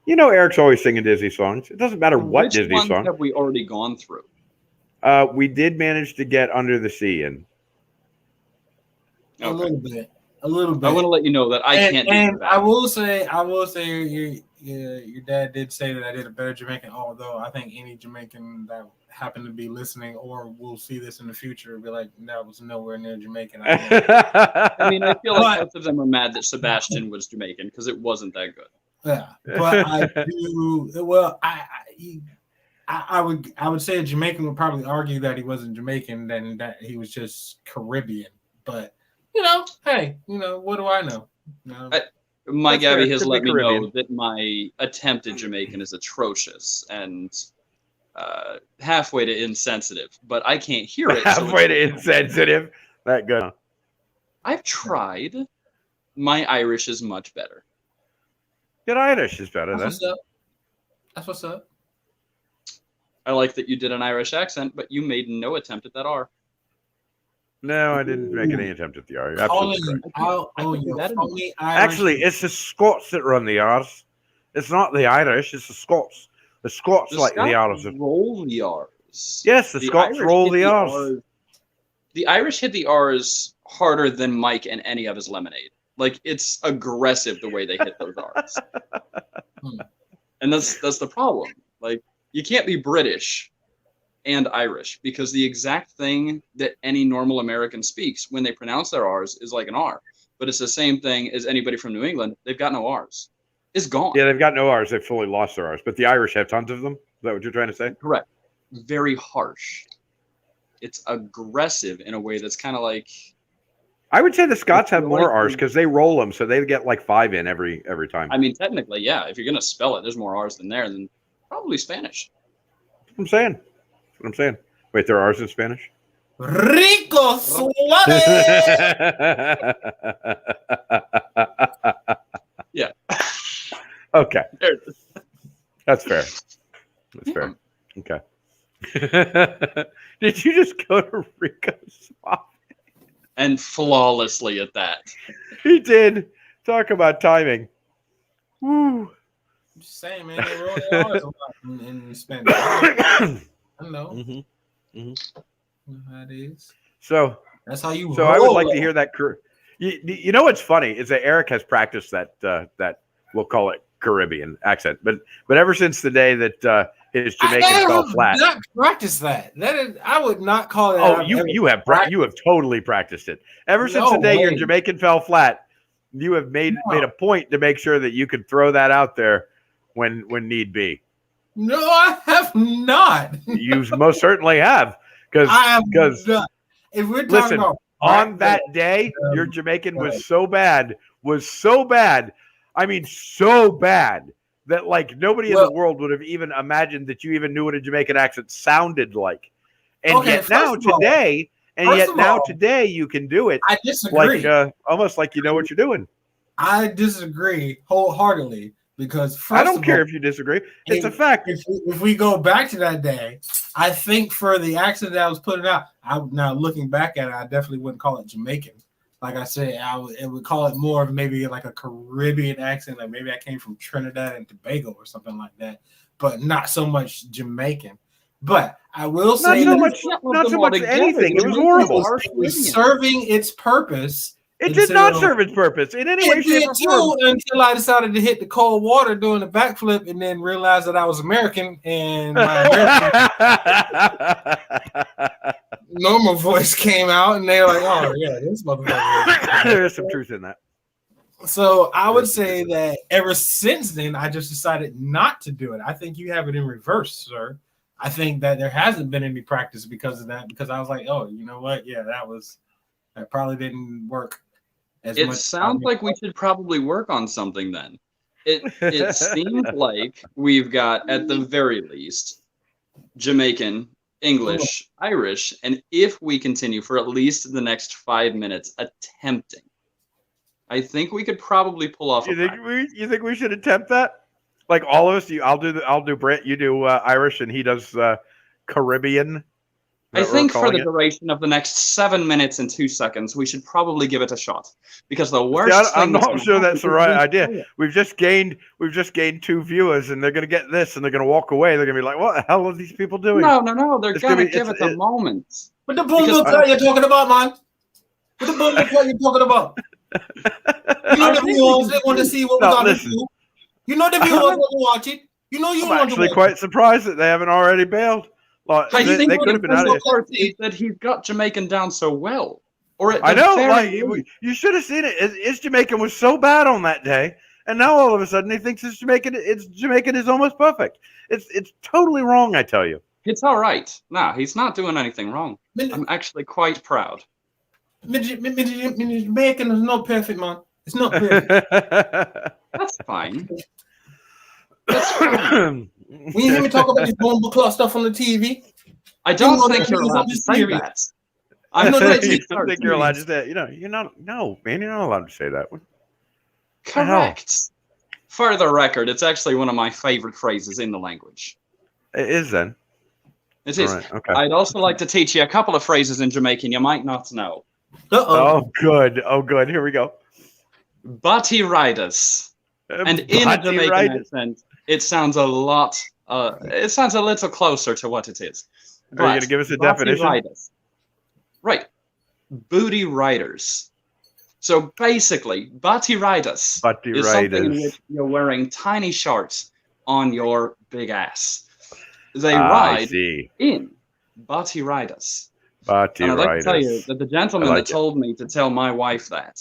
Eric's always singing Disney songs. It doesn't matter what Disney song. Which ones have we already gone through? We did manage to get Under the Sea in. Okay. A little bit. I want to let you know that I can't. And I will say, your dad did say that I did a better Jamaican. Although I think any Jamaican that happened to be listening or will see this in the future will be like, that was nowhere near Jamaican. I mean, I feel like both of them are mad that Sebastian was Jamaican because it wasn't that good. Yeah, but I do. Well, I would say a Jamaican would probably argue that he wasn't Jamaican, than that he was just Caribbean. But hey, what do I know? My Gabby has let me know that my attempt at Jamaican is atrocious and halfway to insensitive, but I can't hear it. Halfway to insensitive. That good. I've tried. My Irish is much better. Your Irish is better then. That's what's up. I like that you did an Irish accent, but you made no attempt at that R. No, I didn't make any attempt at the R. Actually, it's the Scots that run the R's. It's not the Irish, it's the Scots. The Scots like the R's. Roll the R's. Yes, the Scots roll the R's. The Irish hit the R's harder than Mike and any of his lemonade. Like, it's aggressive the way they hit those R's. And that's the problem. Like, you can't be British and Irish because the exact thing that any normal American speaks when they pronounce their R's is like an R. But it's the same thing as anybody from New England. They've got no R's. It's gone. Yeah, they've got no R's. They've fully lost their R's. But the Irish have tons of them. Is that what you're trying to say? Correct. Very harsh. It's aggressive in a way that's kind of like... I would say the Scots have more R's because they roll them, so they get like 5 in every time. I mean, technically, yeah. If you're going to spell it, there's more R's than there, than probably Spanish. That's what I'm saying. Wait, there are R's in Spanish? Rico suave! Yeah. Okay. That's fair. Fair. Okay. Did you just go to Rico suave? And flawlessly at that. He did. Talk about timing. Woo. Just saying, man, they roll their R's a lot in Spanish. I know. Mm-hmm. You know how it is. So that's how you. So I would like to hear that. You know what's funny is that Eric has practiced that we'll call it Caribbean accent, but ever since the day that his Jamaican fell flat, not practice that. That is, I would not call that. Oh, you have totally practiced it. Ever since the day your Jamaican fell flat, you have made a point to make sure that you could throw that out there when need be. No, I have not. You most certainly have, because if we're talking about on that day, your Jamaican was so bad. I mean, so bad that like nobody in the world would have even imagined that you even knew what a Jamaican accent sounded like. And yet now today you can do it. I disagree. Like almost like you know what you're doing. I disagree wholeheartedly because I don't care if you disagree. It's a fact. If we go back to that day, I think for the accent that I was putting out, now looking back at it, I definitely wouldn't call it Jamaican. Like I said, I would call it more of maybe like a Caribbean accent. Like maybe I came from Trinidad and Tobago or something like that, but not so much Jamaican. But I will say not so much anything. It was horrible. It was serving its purpose. It did not serve its purpose in any way, shape, or form. Until I decided to hit the cold water doing a backflip and then realized that I was American and my American normal voice came out and they were like, oh, yeah, this motherfucker. There is some truth in that. So I would say that ever since then, I just decided not to do it. I think you have it in reverse, sir. I think that there hasn't been any practice because of that, because I was like, oh, you know what? Yeah, that probably didn't work. It sounds like we should probably work on something then. It seems like we've got, at the very least, Jamaican, English, Irish, and if we continue for at least the next 5 minutes attempting, I think we could probably pull off. You think we should attempt that? Like all of us? I'll do Brit. You do Irish, and he does Caribbean. I think for the duration of the next 7 minutes and 2 seconds, we should probably give it a shot. Because the worst I'm not sure that's the right idea. We've just gained 2 viewers, and they're going to get this, and they're going to walk away. They're going to be like, "What the hell are these people doing?" No. They're going to give it a moment. What the bullshit are you talking about, man? What the bullshit are you talking about? You know the viewers they want to see what we're going to do. You know the viewers want to watch it. You know you want to watch it. I'm actually quite surprised that they haven't already bailed. Like, I think they could have been out of it. That he's got Jamaican down so well. Or I know, like you should have seen it. His Jamaican was so bad on that day, and now all of a sudden he thinks his Jamaican is almost perfect. It's totally wrong, I tell you. It's all right. No, he's not doing anything wrong. I'm actually quite proud. Jamaican is not perfect, man. It's not perfect. That's fine. That's fine. When you hear me talk about this bomba clock stuff on the TV, I don't think you're allowed to say that. I don't think you're allowed to say. You're not. No, man, you're not allowed to say that one. Correct. For the record, it's actually one of my favorite phrases in the language. It is then. It is. Right, okay. I'd also like to teach you a couple of phrases in Jamaican you might not know. Oh, good. Oh, good. Here we go. Bati riders. And in a Jamaican accent, it sounds a lot. It sounds a little closer to what it is. Are you going to give us a definition? Riders. Right. Booty riders. So basically, bati riders is something in which you're wearing tiny shorts on your big ass. They ride in bati riders. Bati and I'd like riders. to tell you that the gentleman that told me to tell my wife that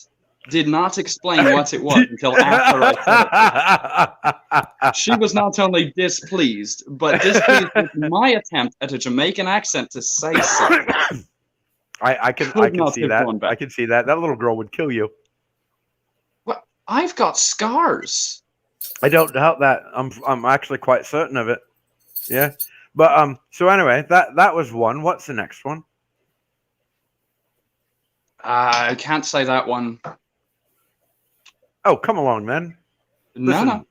did not explain what it was until after I said it. She was not only displeased, but displeased with my attempt at a Jamaican accent to say so. I can see that. I can see that. That little girl would kill you. Well, I've got scars. I don't doubt that. I'm actually quite certain of it. Yeah. But so anyway, that was one. What's the next one? I can't say that one. Oh, come along, man. No.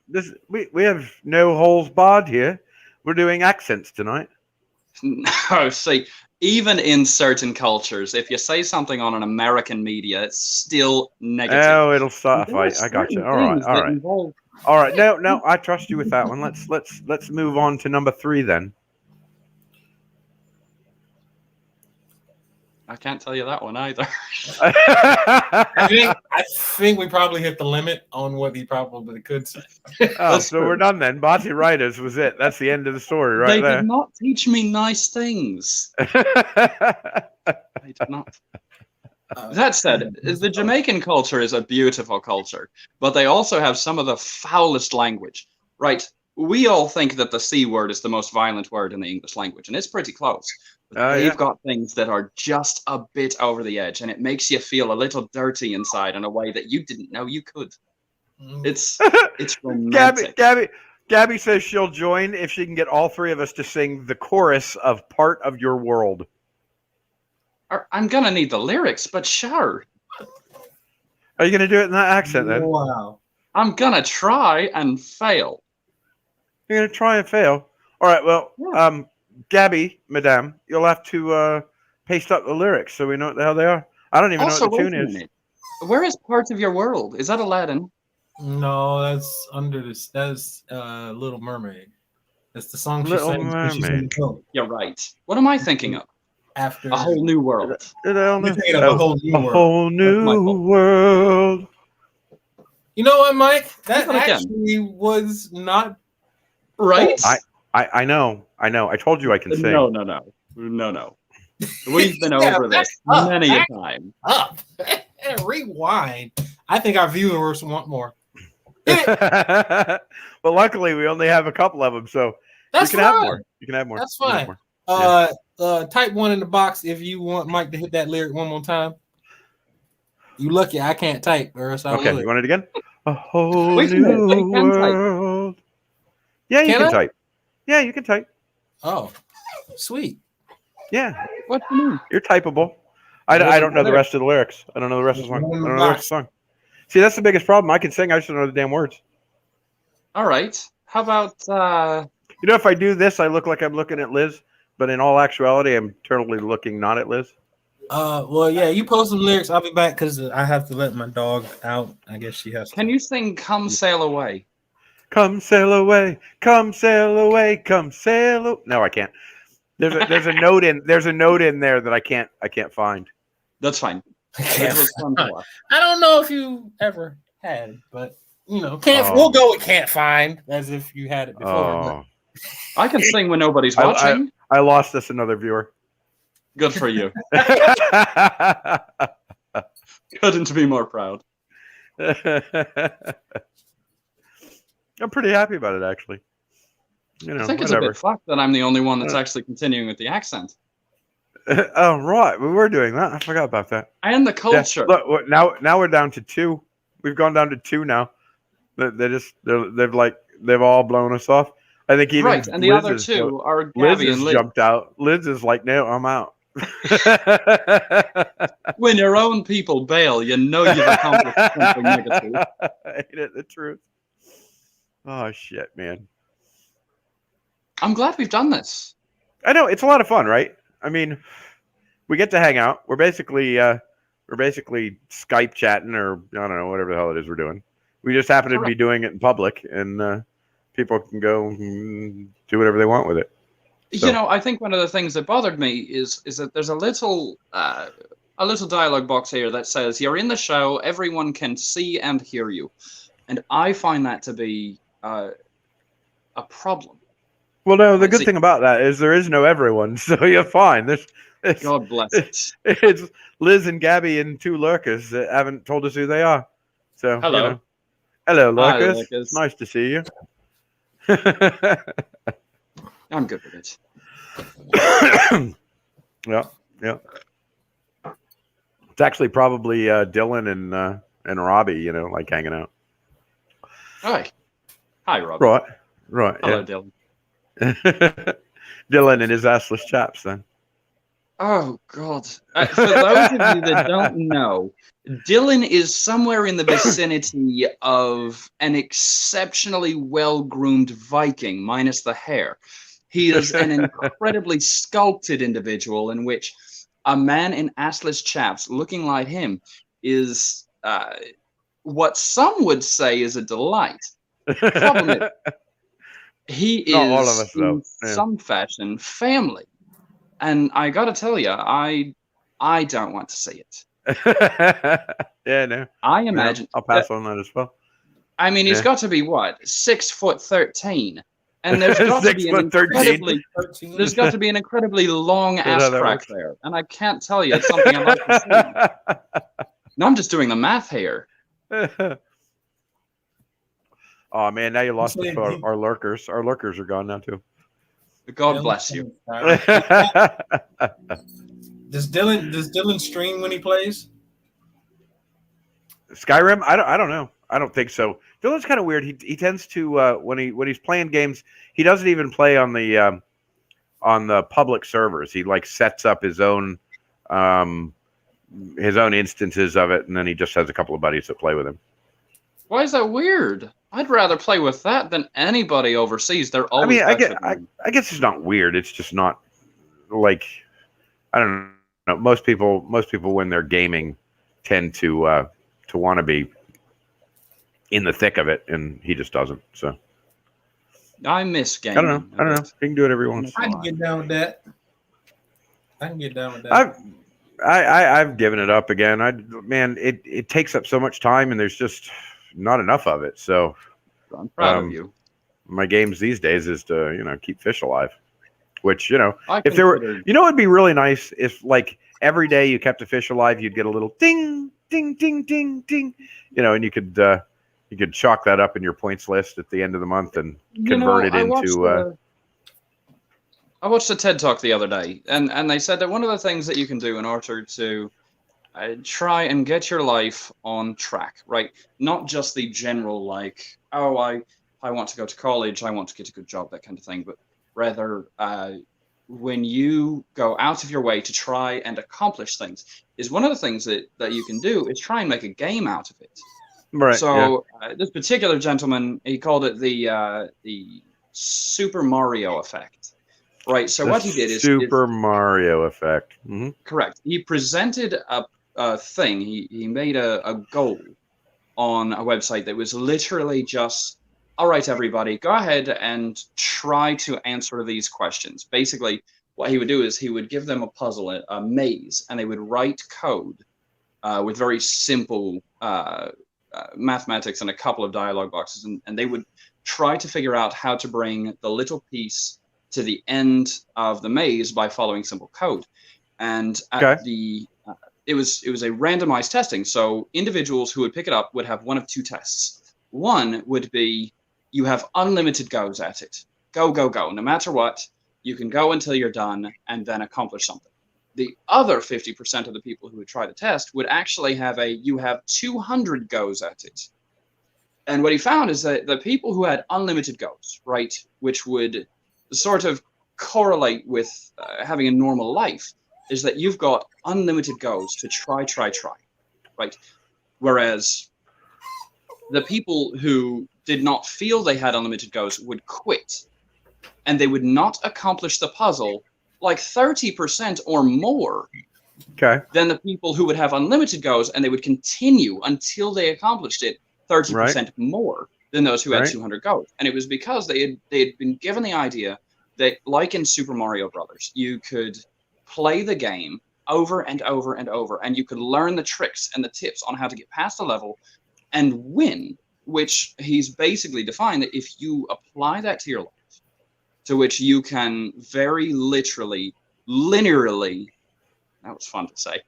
We have no holes barred here. We're doing accents tonight. No, see, even in certain cultures, if you say something on an American media, it's still negative. Oh, it'll start a fight. I got you. All right. All right, no, I trust you with that one. Let's move on to number 3 then. I can't tell you that one either. I think we probably hit the limit on what he probably could say. Oh, so we're done then. Bocce Writers was it. That's the end of the story right They there. did not teach me nice things. They did not. That said, the Jamaican culture is a beautiful culture, but they also have some of the foulest language. Right? We all think that the C word is the most violent word in the English language, and it's pretty close. But they've got things that are just a bit over the edge, and it makes you feel a little dirty inside in a way that you didn't know you could. It's romantic. Gabby says she'll join if she can get all 3 of us to sing the chorus of Part of Your World. I'm gonna need the lyrics, but sure. Are you gonna do it in that accent then? Wow. I'm gonna try and fail. You're gonna try and fail. All right. Well, Yeah. Gabby, Madame, you'll have to paste up the lyrics so we know what the hell they are. I don't even know what the tune is. Where is Part of Your World? Is that Aladdin? No, that's under this. That's Little Mermaid. That's the song she Little sang when she's in the Mermaid. boat. You're right. What am I thinking of? After A Whole New World. You're thinking of a whole new world. Whole new world. You know what, Mike? That Listen again. actually was not Right? I know. I told you I can sing. No. We've been over this up. many a time. up. Rewind. I think our viewers want more. Well, luckily we only have a couple of them, so That's you can have fine. more. You can have more. That's You can have fine. more. Type 1 in the box if you want Mike to hit that lyric one more time. You lucky I can't type, or else I Okay, would. you want it again? A whole Wait a minute, new you can type. world. Yeah, you Can can I? type. Yeah, you can type. Oh, sweet. Yeah, What do you mean? you're typeable. I don't know the rest of the lyrics. I don't know the rest of the song. I don't know the rest of the song. See, that's the biggest problem. I can sing. I just don't know the damn words. All right. How about You know, if I do this, I look like I'm looking at Liz, but in all actuality, I'm totally looking not at Liz. Well, yeah, you post some lyrics. I'll be back because I have to let my dog out. I guess she has to. can you sing Come Sail Away? Come sail away, come sail away, come sail. No, I can't. There's a note in there that I can't find. That's fine. I It was fun to watch. don't know if you ever had, but you know, can't. Oh. We'll go with can't find as if you had it before. Oh, I can sing when nobody's watching. I lost us another viewer. Good for you. Couldn't be more proud. I'm pretty happy about it, actually. You know, I think it's whatever. a bit fucked that I'm the only one that's actually continuing with the accent. Oh, right. We were doing that. I forgot about that. And the Yeah. culture. Look, now we're down to 2. We've gone down to 2 now. They've all blown us off. I think even Right, and the Liz other is- 2 are Liz Gabby has and Liz. jumped out. Liz is like, no, I'm out. When your own people bail, you know you've accomplished something negative. Ain't it the truth? Oh shit, man. I'm glad we've done this. I know it's a lot of fun, right? I mean, we get to hang out. We're basically Skype chatting, or I don't know, whatever the hell it is we're doing. We just happen to be doing it in public, and people can go and do whatever they want with it. So. You know, I think one of the things that bothered me is that there's a little dialogue box here that says you're in the show, everyone can see and hear you, and I find that to be a problem. Well, no, the good thing about that is there is no everyone, so you're fine. God bless it. It's Liz and Gabby and 2 lurkers that haven't told us who they are. So Hello. you know. Hello, Hi, lurkers. lurkers. Nice to see you. I'm good with it. Yeah. It's actually probably Dylan and Robbie, you know, like hanging out. Hi, Rob. Right. Hello, Yeah. Dylan. Dylan and his assless chaps, then. Oh, God. For those of you that don't know, Dylan is somewhere in the vicinity of an exceptionally well-groomed Viking, minus the hair. He is an incredibly sculpted individual in which a man in assless chaps looking like him is what some would say is a delight. Problem is, he is Not all of us, in though. Yeah. some fashion family, and I gotta tell you, I don't want to see it. Yeah, no. I imagine. I'll pass on that as well. I mean, he's Yeah. got to be what, 6'13", and there's got to be an 6'13". there's got to be an incredibly long Is that ass how that crack works? there, and I can't tell you, it's something I'd like to see. No, I'm just doing the math here. Oh man, now you lost saying us, he- our lurkers. Our lurkers are gone now too. God bless you. Does Dylan stream when he plays? Skyrim? I don't know. I don't think so. Dylan's kind of weird. He tends to when he's playing games, he doesn't even play on the public servers. He like sets up his own instances of it, and then he just has a couple of buddies that play with him. Why is that weird? I'd rather play with that than anybody overseas. They're always. I guess it's not weird. It's just not like, I don't know. Most people when they're gaming tend to want to be in the thick of it, and he just doesn't. So I miss gaming. I don't know. He can do it every once. I can get down with that. I've given it up again. Man, it takes up so much time, and there's just not enough of it. So I'm proud of you. My games these days is to keep fish alive. Which I if there were, considered- it'd be really nice if like every day you kept a fish alive, you'd get a little ding, ding, ding, ding, ding. And you could chalk that up in your points list at the end of the month and convert it into. I watched a TED Talk the other day, and they said that one of the things that you can do in order to try and get your life on track, right? Not just the general like, oh, I want to go to college, I want to get a good job, that kind of thing, but rather when you go out of your way to try and accomplish things, is one of the things that you can do is try and make a game out of it. Right. So this particular gentleman, he called it the Super Mario effect. Right. So what he did is Super Mario effect. Mm-hmm. Correct. He presented a thing. He made a goal on a website that was literally just, all right, everybody, go ahead and try to answer these questions. Basically, what he would do is he would give them a puzzle, a maze, and they would write code with very simple mathematics and a couple of dialogue boxes, and they would try to figure out how to bring the little piece to the end of the maze by following simple code. And it was a randomized testing. So individuals who would pick it up would have one of two tests. One would be you have unlimited goes at it. Go, go, go. No matter what, you can go until you're done and then accomplish something. The other 50% of the people who would try the test would actually have you have 200 goes at it. And what he found is that the people who had unlimited goes, right, which would sort of correlate with having a normal life, is that you've got unlimited goes to try, right? Whereas the people who did not feel they had unlimited goes would quit, and they would not accomplish the puzzle like 30% or more than the people who would have unlimited goes, and they would continue until they accomplished it 30% more than those who had 200 goes. And it was because they had been given the idea that, like in Super Mario Brothers, you could play the game over and over and over, and you could learn the tricks and the tips on how to get past the level and win, which he's basically defined that if you apply that to your life, to which you can very linearly, that was fun to say,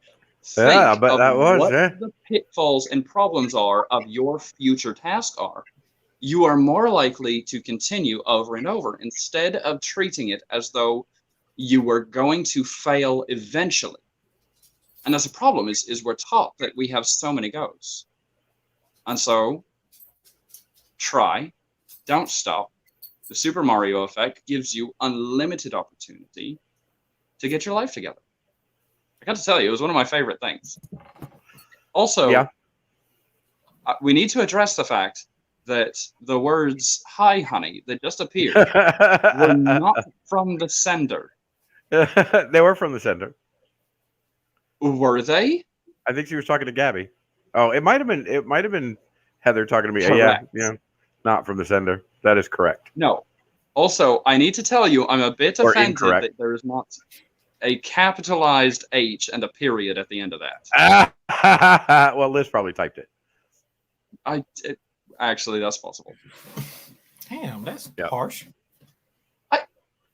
but that was what the pitfalls and problems are of your future task are, you are more likely to continue over and over instead of treating it as though you were going to fail eventually. And that's a problem is we're taught that we have so many goes. And so try, don't stop. The Super Mario effect gives you unlimited opportunity to get your life together. I got to tell you, it was one of my favorite things. Also, we need to address the fact that the words "Hi, honey" that just appeared were not from the sender. They were from the sender. Were they? I think she was talking to Gabby. Oh, it might have been Heather talking to me. Correct. Yeah. not from the sender. That is correct. No. Also, I need to tell you, I'm a bit Or offended incorrect. that there is not a capitalized H and a period at the end of that. Well, Liz probably typed it. Actually, that's possible. Damn, that's Yep. harsh. I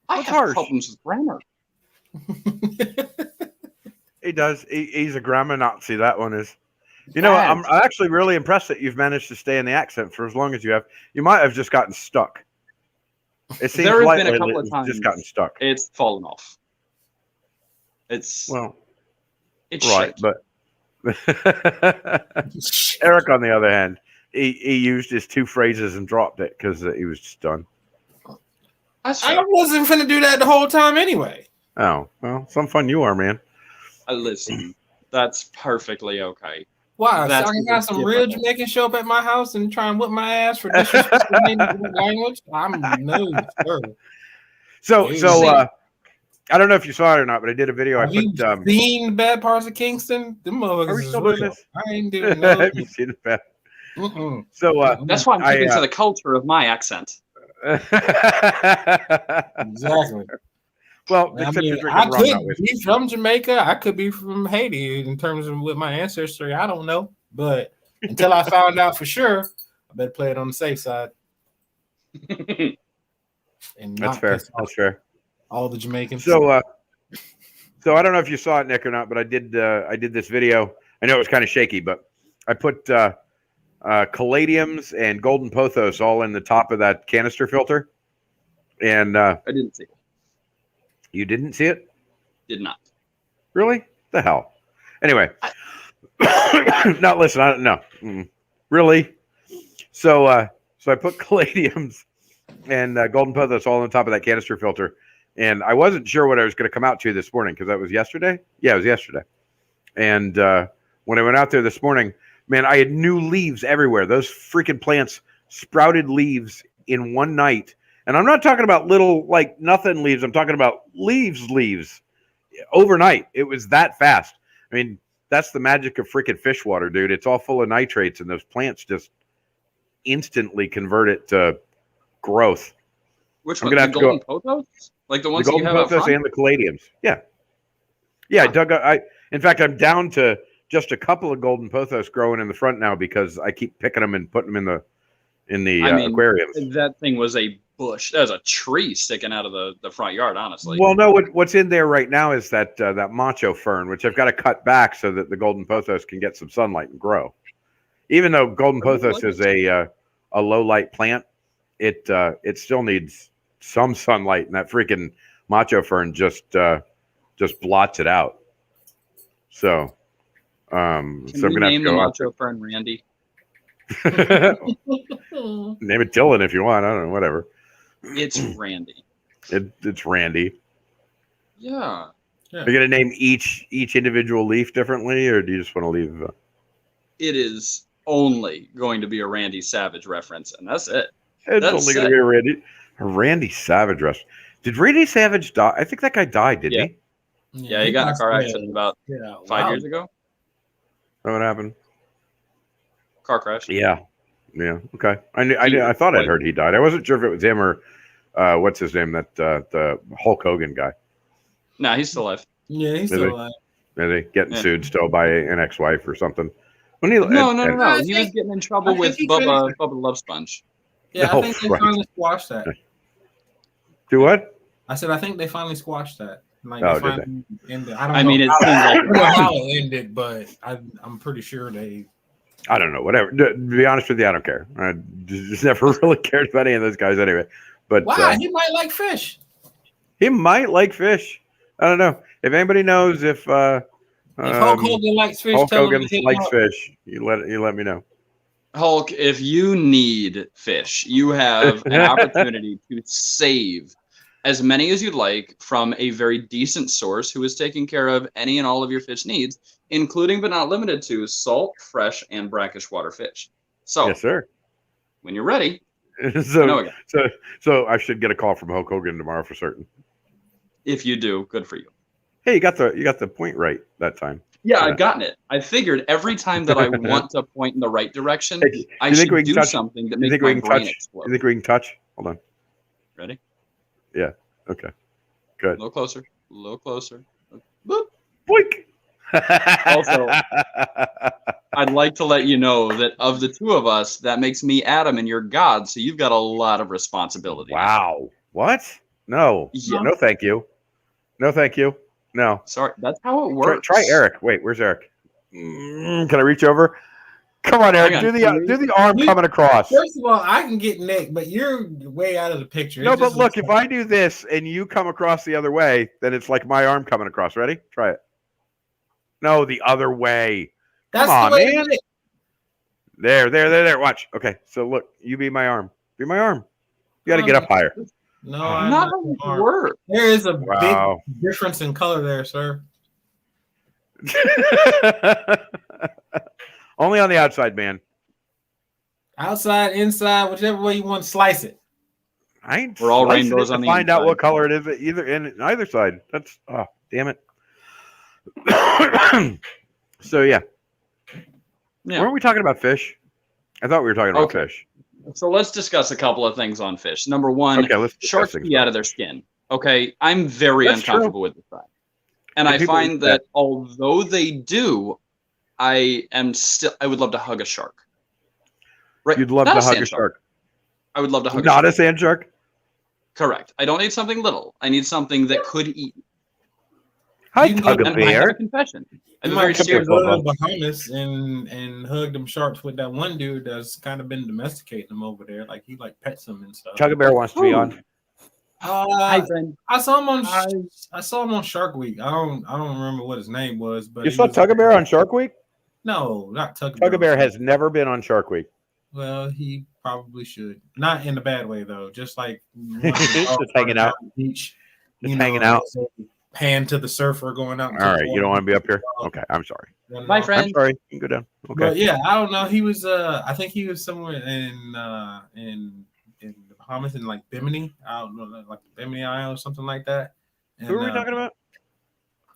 What's have harsh? problems with grammar. He does. He's a grammar Nazi. That one is. You know, I'm actually really impressed that you've managed to stay in the accent for as long as you have. You might have just gotten stuck. It seems There have like been a couple of times just gotten stuck. it's fallen off. It's Well, it's right, shaky. but Eric, on the other hand, he used his 2 phrases and dropped it because he was just done. That's I fair. wasn't finna do that the whole time anyway. Oh, well, some fun you are, man. Listen, that's perfectly okay. Why? That's So I can have some real difficult. Jamaicans show up at my house and try and whip my ass for disrespecting language? I'm no, sir. So Hey. I don't know if you saw it or not, but I did a video. Have you seen bad parts of Kingston? Them motherfuckers Are we is still doing real. this? I ain't doing no. Have you seen it? Mm-mm. So That's why I'm keeping to the culture of my accent. Exactly. Well, I except mean, you're drinking I rum, could not whiskey. be from Jamaica. I could be from Haiti in terms of with my ancestry. I don't know. But until I found out for sure, I better play it on the safe side. And That's not fair. piss off That's fair. all the Jamaicans. So I don't know if you saw it, Nick, or not, but I did this video. I know it was kind of shaky, but I put caladiums and golden pothos all in the top of that canister filter. And I didn't see it. you didn't see it? Did not. Really? The hell? Anyway. No, listen, I don't know. Really? So I put caladiums and golden pothos all on top of that canister filter. And I wasn't sure what I was going to come out to this morning because that was yesterday. Yeah, it was yesterday. And when I went out there this morning, man, I had new leaves everywhere. Those freaking plants sprouted leaves in one night. And I'm not talking about little, like, nothing leaves. I'm talking about leaves overnight. It was that fast. I mean, that's the magic of freaking fish water, dude. It's all full of nitrates, and those plants just instantly convert it to growth. Which I'm one? gonna The have to golden pothos? Like the ones the that you golden have out pothos front? and the caladiums. Yeah. I dug up. In fact, I'm down to just a couple of golden pothos growing in the front now because I keep picking them and putting them in the aquariums. That thing was a bush. That was a tree sticking out of the front yard, honestly. Well, no, what's in there right now is that macho fern, which I've got to cut back so that the golden pothos can get some sunlight and grow. Even though golden pothos is a low light plant, it still needs some sunlight, and that freaking macho fern just blots it out. So, so I'm gonna name have to the go macho fern Randy. Name it Dylan if you want. I don't know, whatever. It's Randy. It's Randy. Yeah. Are you gonna name each individual leaf differently, or do you just want to leave? It is only going to be a Randy Savage reference, and that's it. It's only going to be a Randy Savage rest. Did Randy Savage die? I think that guy died, didn't he? Yeah, he got in a car accident about 5 years ago. What happened? Car crash. Yeah. Okay. I thought I'd heard he died. I wasn't sure if it was him or what's his name? That the Hulk Hogan guy. Nah, he's still alive. Yeah, he's still alive. Is he getting sued still by an ex-wife or something? No. He was getting in trouble with Bubba Love Sponge. Yeah, I think they finally squashed that. Do what? I said I think they finally squashed that. Like, did they? Ended. I mean, it seems I like don't know how it ended, but I'm pretty sure they. I don't know. Whatever. To be honest with you, I don't care. I just never really cared about any of those guys anyway. But why? He might like fish. He might like fish. I don't know. If anybody knows if Hulk Hogan likes fish, Hulk tell Hogan him to likes fish, you let me know. Hulk, if you need fish, you have an opportunity to save as many as you'd like from a very decent source who is taking care of any and all of your fish needs, including but not limited to salt, fresh, and brackish water fish. So, yes, sir. When you're ready, so I should get a call from Hulk Hogan tomorrow for certain. If you do, good for you. Hey, you got the point right that time. Yeah, I've gotten it. I figured every time that I want to point in the right direction, Hey, I should do something that makes my brain explode. You think we can touch? Hold on. Ready? Yeah. Okay. Good. A little closer. A little closer. Boop. Boink. Also, I'd like to let you know that of the two of us, that makes me Adam and you're God, so you've got a lot of responsibility. Wow. What? No. Yeah. No, thank you. No, thank you. No. Sorry, that's how it works. Try Eric. Wait, where's Eric? Can I reach over? Come on, Eric. Do the arm coming across. First of all, I can get Nick, but you're way out of the picture. No, but look, if I do this and you come across the other way, then it's like my arm coming across. Ready? Try it. No, the other way. That's Come on, the way man. There. Watch. Okay, so look, you be my arm. Be my arm. You got to get up higher. No, not how it works. There is a big difference in color there, sir. Only on the outside, man. Outside, inside, whichever way you want to slice it. We're all rainbows on the find inside. out what color it is either side. That's damn it. So yeah. Weren't we talking about fish? I thought we were talking about fish. So let's discuss a couple of things on fish. Number one, sharks pee out of their skin. Okay, I'm very uncomfortable with the fact. And I find that although they do, I would love to hug a shark. Right? You'd love to hug a shark. I would love to hug Not a sand shark? Correct. I don't need something little. I need something that could eat. Hi, hug a bear. I have a confession. You might go to the Bahamas and hug them sharks with that one dude that's kind of been domesticating them over there. Like he pets them and stuff. Chug a bear wants to be on. Hi, friend. I saw him on Shark Week. I don't remember what his name was, but you saw Tug a Bear on Shark Week? No, not Tug a Bear. Tug a Bear has never been on Shark Week. Well, he probably should. Not in a bad way though. Just like just hanging out. Beach, hanging out. Pan to the surfer going out. All right, you don't want to be up here? Okay, I'm sorry. Bye, friend. I'm sorry. You can go down. Okay. But yeah, I don't know. He was. I think he was somewhere in the Bahamas in like Bimini. I don't know, like Bimini Isle or something like that. And, who are we talking about?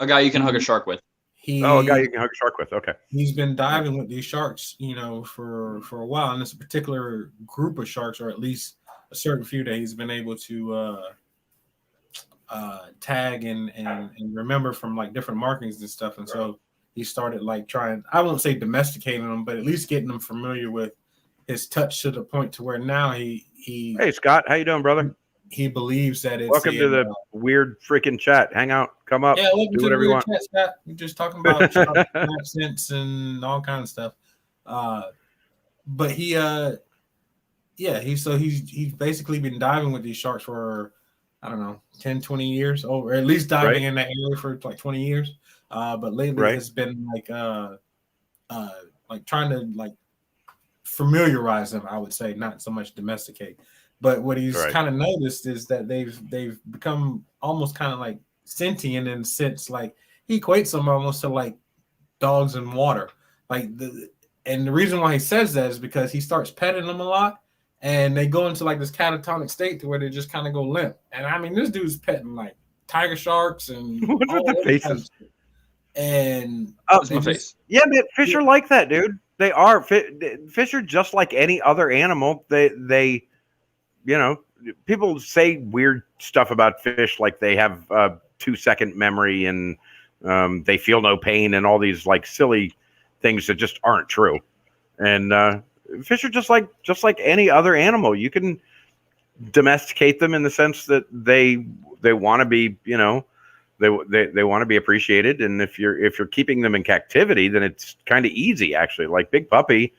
A guy you can hug a shark with. A guy you can hug a shark with. Okay. He's been diving with these sharks, for a while, and it's a particular group of sharks, or at least a certain few that he's been able to tag and remember from like different markings and stuff. And so he started like trying, I won't say domesticating them, but at least getting them familiar with his touch to the point to where now he Hey Scott, how you doing, brother? He believes that it's welcome to the weird freaking chat. Hang out, come up. Yeah, welcome do to whatever the you weird want. chat, Scott. We're just talking about accents and all kinds of stuff. But he's basically been diving with these sharks for I don't know 10, 20 years, or at least diving in that area for like 20 years. But lately it's been like trying to like familiarize them, I would say, not so much domesticate. But what he's kind of noticed is that they've become almost kind of like sentient in a sense, like he equates them almost to like dogs in water. And the reason why he says that is because he starts petting them a lot, and they go into like this catatonic state to where they just kind of go limp. And I mean, this dude's petting like tiger sharks and what's with the faces? And my face. Yeah, but fish are like that, dude. They are. Fish are just like any other animal. They people say weird stuff about fish, like they have 2-second memory and they feel no pain and all these like silly things that just aren't true. And fish are just like any other animal. You can domesticate them in the sense that they want to be, they want to be appreciated. And if you're keeping them in captivity, then it's kind of easy, actually. Like Big Puppy,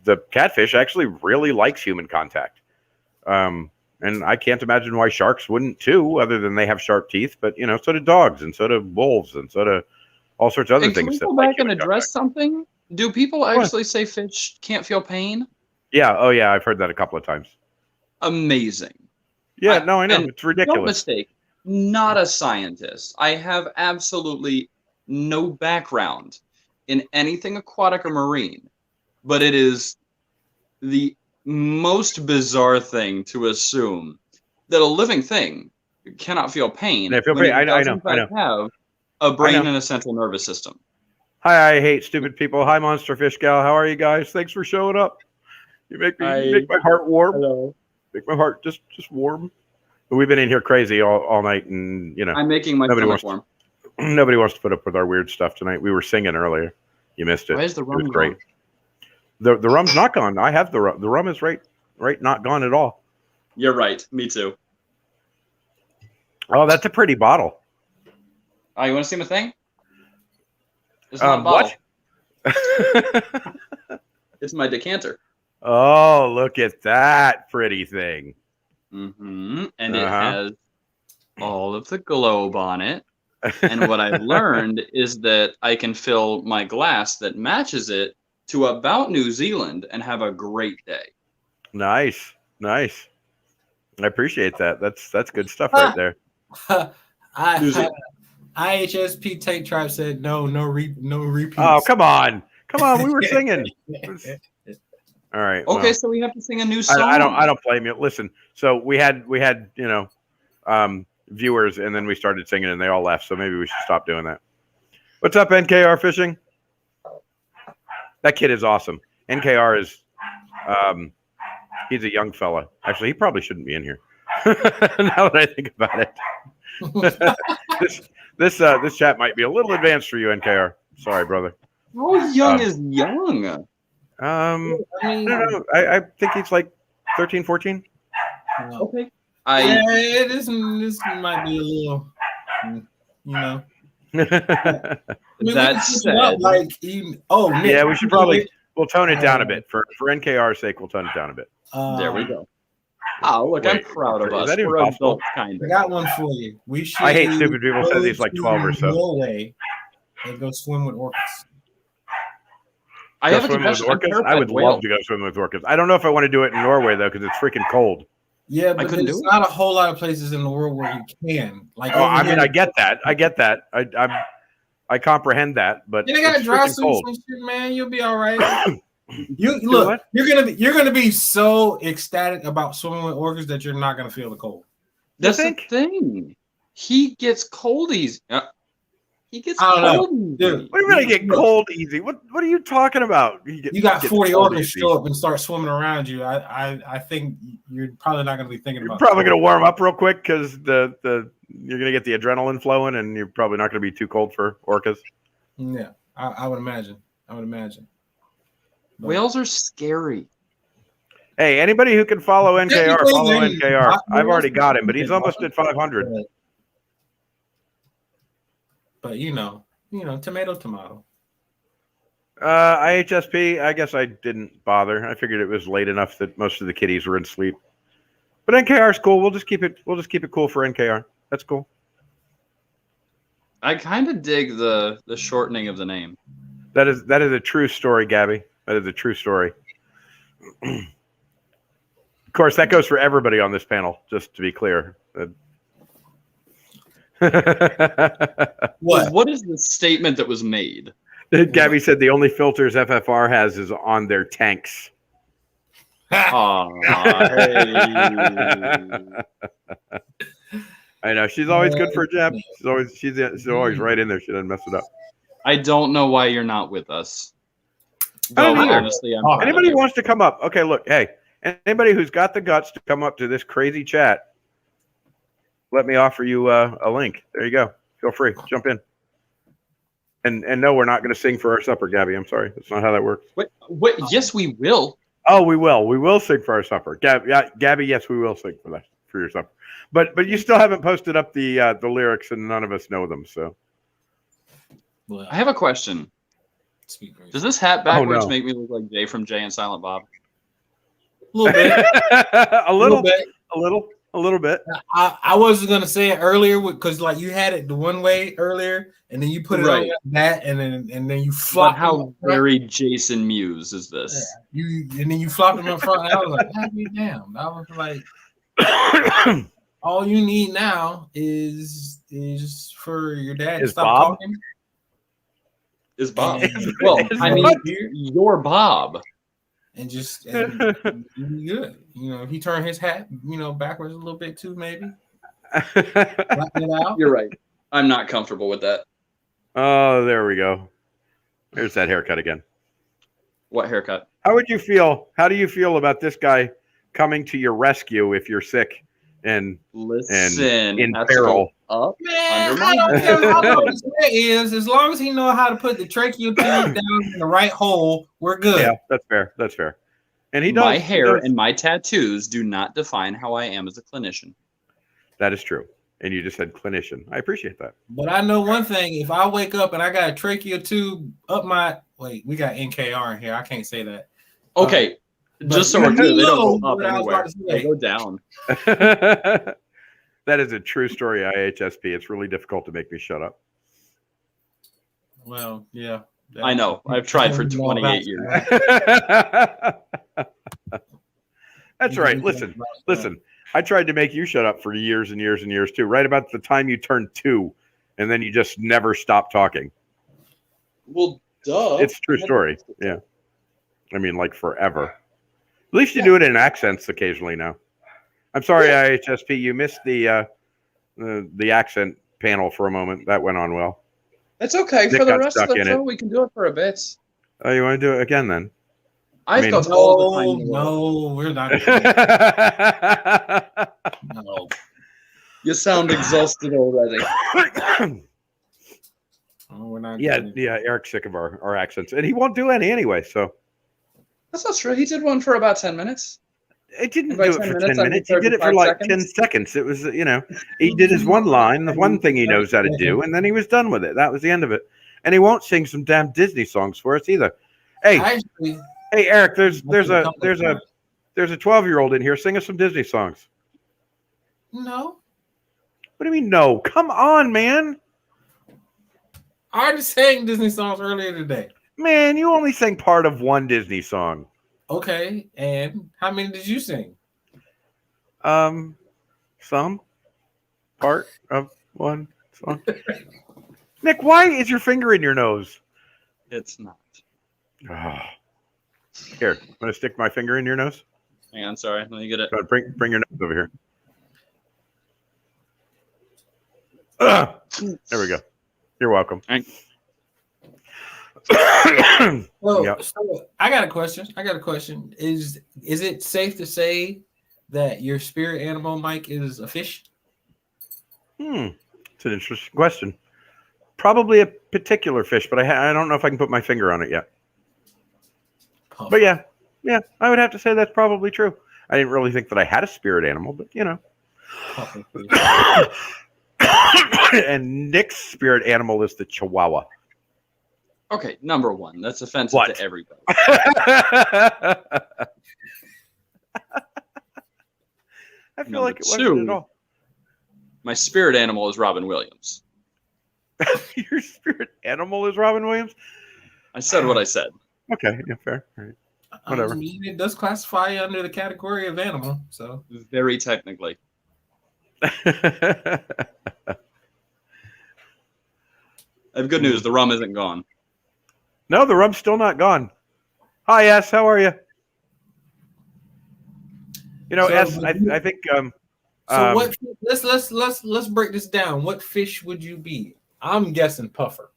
the catfish actually really likes human contact. And I can't imagine why sharks wouldn't too, other than they have sharp teeth. But so do dogs, and so do wolves, and so do all sorts of other things. Can we go back and address something? Do people actually say fish can't feel pain? Yeah. Oh, yeah. I've heard that a couple of times. Amazing. Yeah. I know. It's ridiculous. Don't mistake. Not a scientist. I have absolutely no background in anything aquatic or marine, but it is the most bizarre thing to assume that a living thing cannot feel pain. They feel pain. I know. Have a brain and a central nervous system. Hi, I hate stupid people. Hi, Monster Fish Gal. How are you guys? Thanks for showing up. You make my heart warm. Hello. Make my heart just warm. But we've been in here crazy all night, and I'm making my stomach warm. Nobody wants to put up with our weird stuff tonight. We were singing earlier. You missed it. Why is the rum It was great. The rum's not gone. I have the rum. The rum is right, not gone at all. You're right. Me too. Oh, that's a pretty bottle. Oh, you want to see my thing? It's not a bottle. What? It's my decanter. Oh, look at that pretty thing. Mm-hmm. And it has all of the globe on it. And what I've learned is that I can fill my glass that matches it to about New Zealand and have a great day. Nice. I appreciate that. That's good stuff right there. IHSP Tank Tribe said no repeats. Oh, come on. We were singing. All right. Okay, well, so we have to sing a new song. I don't blame you. Listen, so we had viewers, and then we started singing, and they all left. So maybe we should stop doing that. What's up, NKR Fishing? That kid is awesome. NKR is, he's a young fella. Actually, he probably shouldn't be in here. Now that I think about it, this chat might be a little advanced for you, NKR. Sorry, brother. How young is young? I don't know. I think he's like 13, 14. Okay. This might be a little, That said, yeah, we should probably we'll tone it down a bit for NKR's sake. We'll tone it down a bit. There we go. Oh, look, I'm proud of us. Is that even We're possible? adult, kind I of. got one for you. We should. I hate stupid people. Says he's like 12 or so. Norway and go swim with orcas. I have a confession. I would love to go swim with orcas. I don't know if I want to do it in Norway though, because it's freaking cold. Yeah, but there's not a whole lot of places in the world where you can. Like, I mean, I get that. I comprehend that, but you got dry suits and shit, man. You'll be all right. You're gonna be so ecstatic about swimming with orcas that you're not gonna feel the cold. That's the thing. He gets cold easy. He gets cold. Dude, what do you mean I get cold easy? What are you talking about? You got 40 orcas show up and start swimming around you. I think you're probably not going to be thinking about. You're probably going to warm up real quick because you're going to get the adrenaline flowing, and you're probably not going to be too cold for orcas. Yeah, I would imagine. But whales are scary. Hey, anybody who can follow NKR, follow NKR. I've already got him, but he's almost at 500. But tomato. IHSP, I guess I didn't bother. I figured it was late enough that most of the kiddies were in sleep. But NKR is cool. We'll just keep it cool for NKR. That's cool. I kind of dig the shortening of the name. That is a true story, Gabby. That is a true story. Of course, that goes for everybody on this panel, just to be clear. What is the statement that was made? Gabby said the only filters FFR has is on their tanks. Hey. I know she's always good for a jab. She's always right in there. She doesn't mess it up. I don't know why you're not with us. Honestly, anybody who wants to come up? Okay, look, hey, anybody who's got the guts to come up to this crazy chat. Let me offer you a link. There you go. Feel free. Jump in. And no, we're not going to sing for our supper, Gabby. I'm sorry. That's not how that works. What? Yes, we will. Oh, we will. We will sing for our supper. Gabby, yes, we will sing for your supper. But you still haven't posted up the lyrics, and none of us know them. So I have a question. Does this hat backwards make me look like Jay from Jay and Silent Bob? A little bit. A little bit. I wasn't gonna say it earlier because like you had it the one way earlier, and then you put it on that, and then you flop. How very Jason Mewes is this? Yeah. And then you flopped them up front. And I was like, damn. I was like, all you need now is for your dad to stop talking. Is Bob? Well, I mean, you're Bob. And good. If he turned his hat, backwards a little bit too, maybe. You're right. I'm not comfortable with that. Oh, there we go. There's that haircut again. What haircut? How would you feel? How do you feel about this guy coming to your rescue if you're sick and in peril? Up. Man, I don't care how long his hair is. As long as he know how to put the trachea tube down in the right hole, we're good. Yeah, that's fair. That's fair. And he does. My hair and my tattoos do not define how I am as a clinician. That is true. And you just said clinician. I appreciate that. But I know one thing: if I wake up and I got a trachea tube up my we got NKR in here. I can't say that. Okay, just so we're clear, they don't go up anywhere. They go down. That is a true story, IHSP. It's really difficult to make me shut up. Well, yeah. I know. I've tried for 28 years. That's right. Listen. I tried to make you shut up for years and years and years too. Right about the time you turned 2, and then you just never stopped talking. Well, duh. It's a true story. Yeah. I mean, like forever. At least you do it in accents occasionally now. I'm sorry, IHSP. You missed the accent panel for a moment. That went on well. It's okay. Nick for the rest of the show, it. we can do it for a bit. Oh, you want to do it again then? I've got all the time. No, we're not. No. You sound exhausted already. Oh, we're not. Yeah. Eric's sick of our accents, and he won't do any anyway. So that's not true. He did one for about 10 minutes. It didn't do it for 10 minutes. He did it for like 10 seconds. It was, he did his one line, the one thing he knows how to do, and then he was done with it. That was the end of it. And he won't sing some damn Disney songs for us either. Hey, Eric, there's a 12-year-old in here. Sing us some Disney songs. No. What do you mean no? Come on, man. I already sang Disney songs earlier today. Man, you only sang part of one Disney song. Okay, and how many did you sing? Some part of one song. Nick, why is your finger in your nose? It's not. Oh. Here, I'm gonna stick my finger in your nose. Hang on, sorry. Let me get it. Bring your nose over here. There we go. You're welcome. Well, Yep. so I got a question. Is it safe to say that your spirit animal, Mike, is a fish? It's an interesting question. Probably a particular fish, but I don't know if I can put my finger on it yet. Puff. But yeah, I would have to say that's probably true. I didn't really think that I had a spirit animal, but And Nick's spirit animal is the Chihuahua. Okay, number one. That's offensive to everybody. I feel like it wasn't at all. My spirit animal is Robin Williams. Your spirit animal is Robin Williams? I said what I said. Okay, yeah, fair. All right. Whatever. I mean, it does classify under the category of animal, so. Very technically. I have good news. The rum isn't gone. No, the rum's still not gone. Hi, S. How are you? S. I think. So what? Let's break this down. What fish would you be? I'm guessing puffer.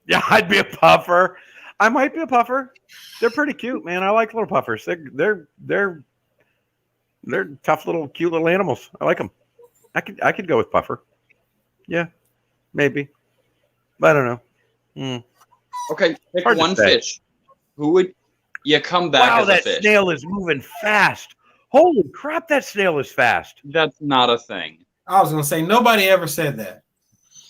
Yeah, I'd be a puffer. I might be a puffer. They're pretty cute, man. I like little puffers. They're tough little, cute little animals. I like them. I could go with puffer. Yeah, maybe. I don't know. Okay, pick one fish. Who would you come back as a fish? That snail is moving fast. Holy crap, that snail is fast. That's not a thing. I was gonna say nobody ever said that.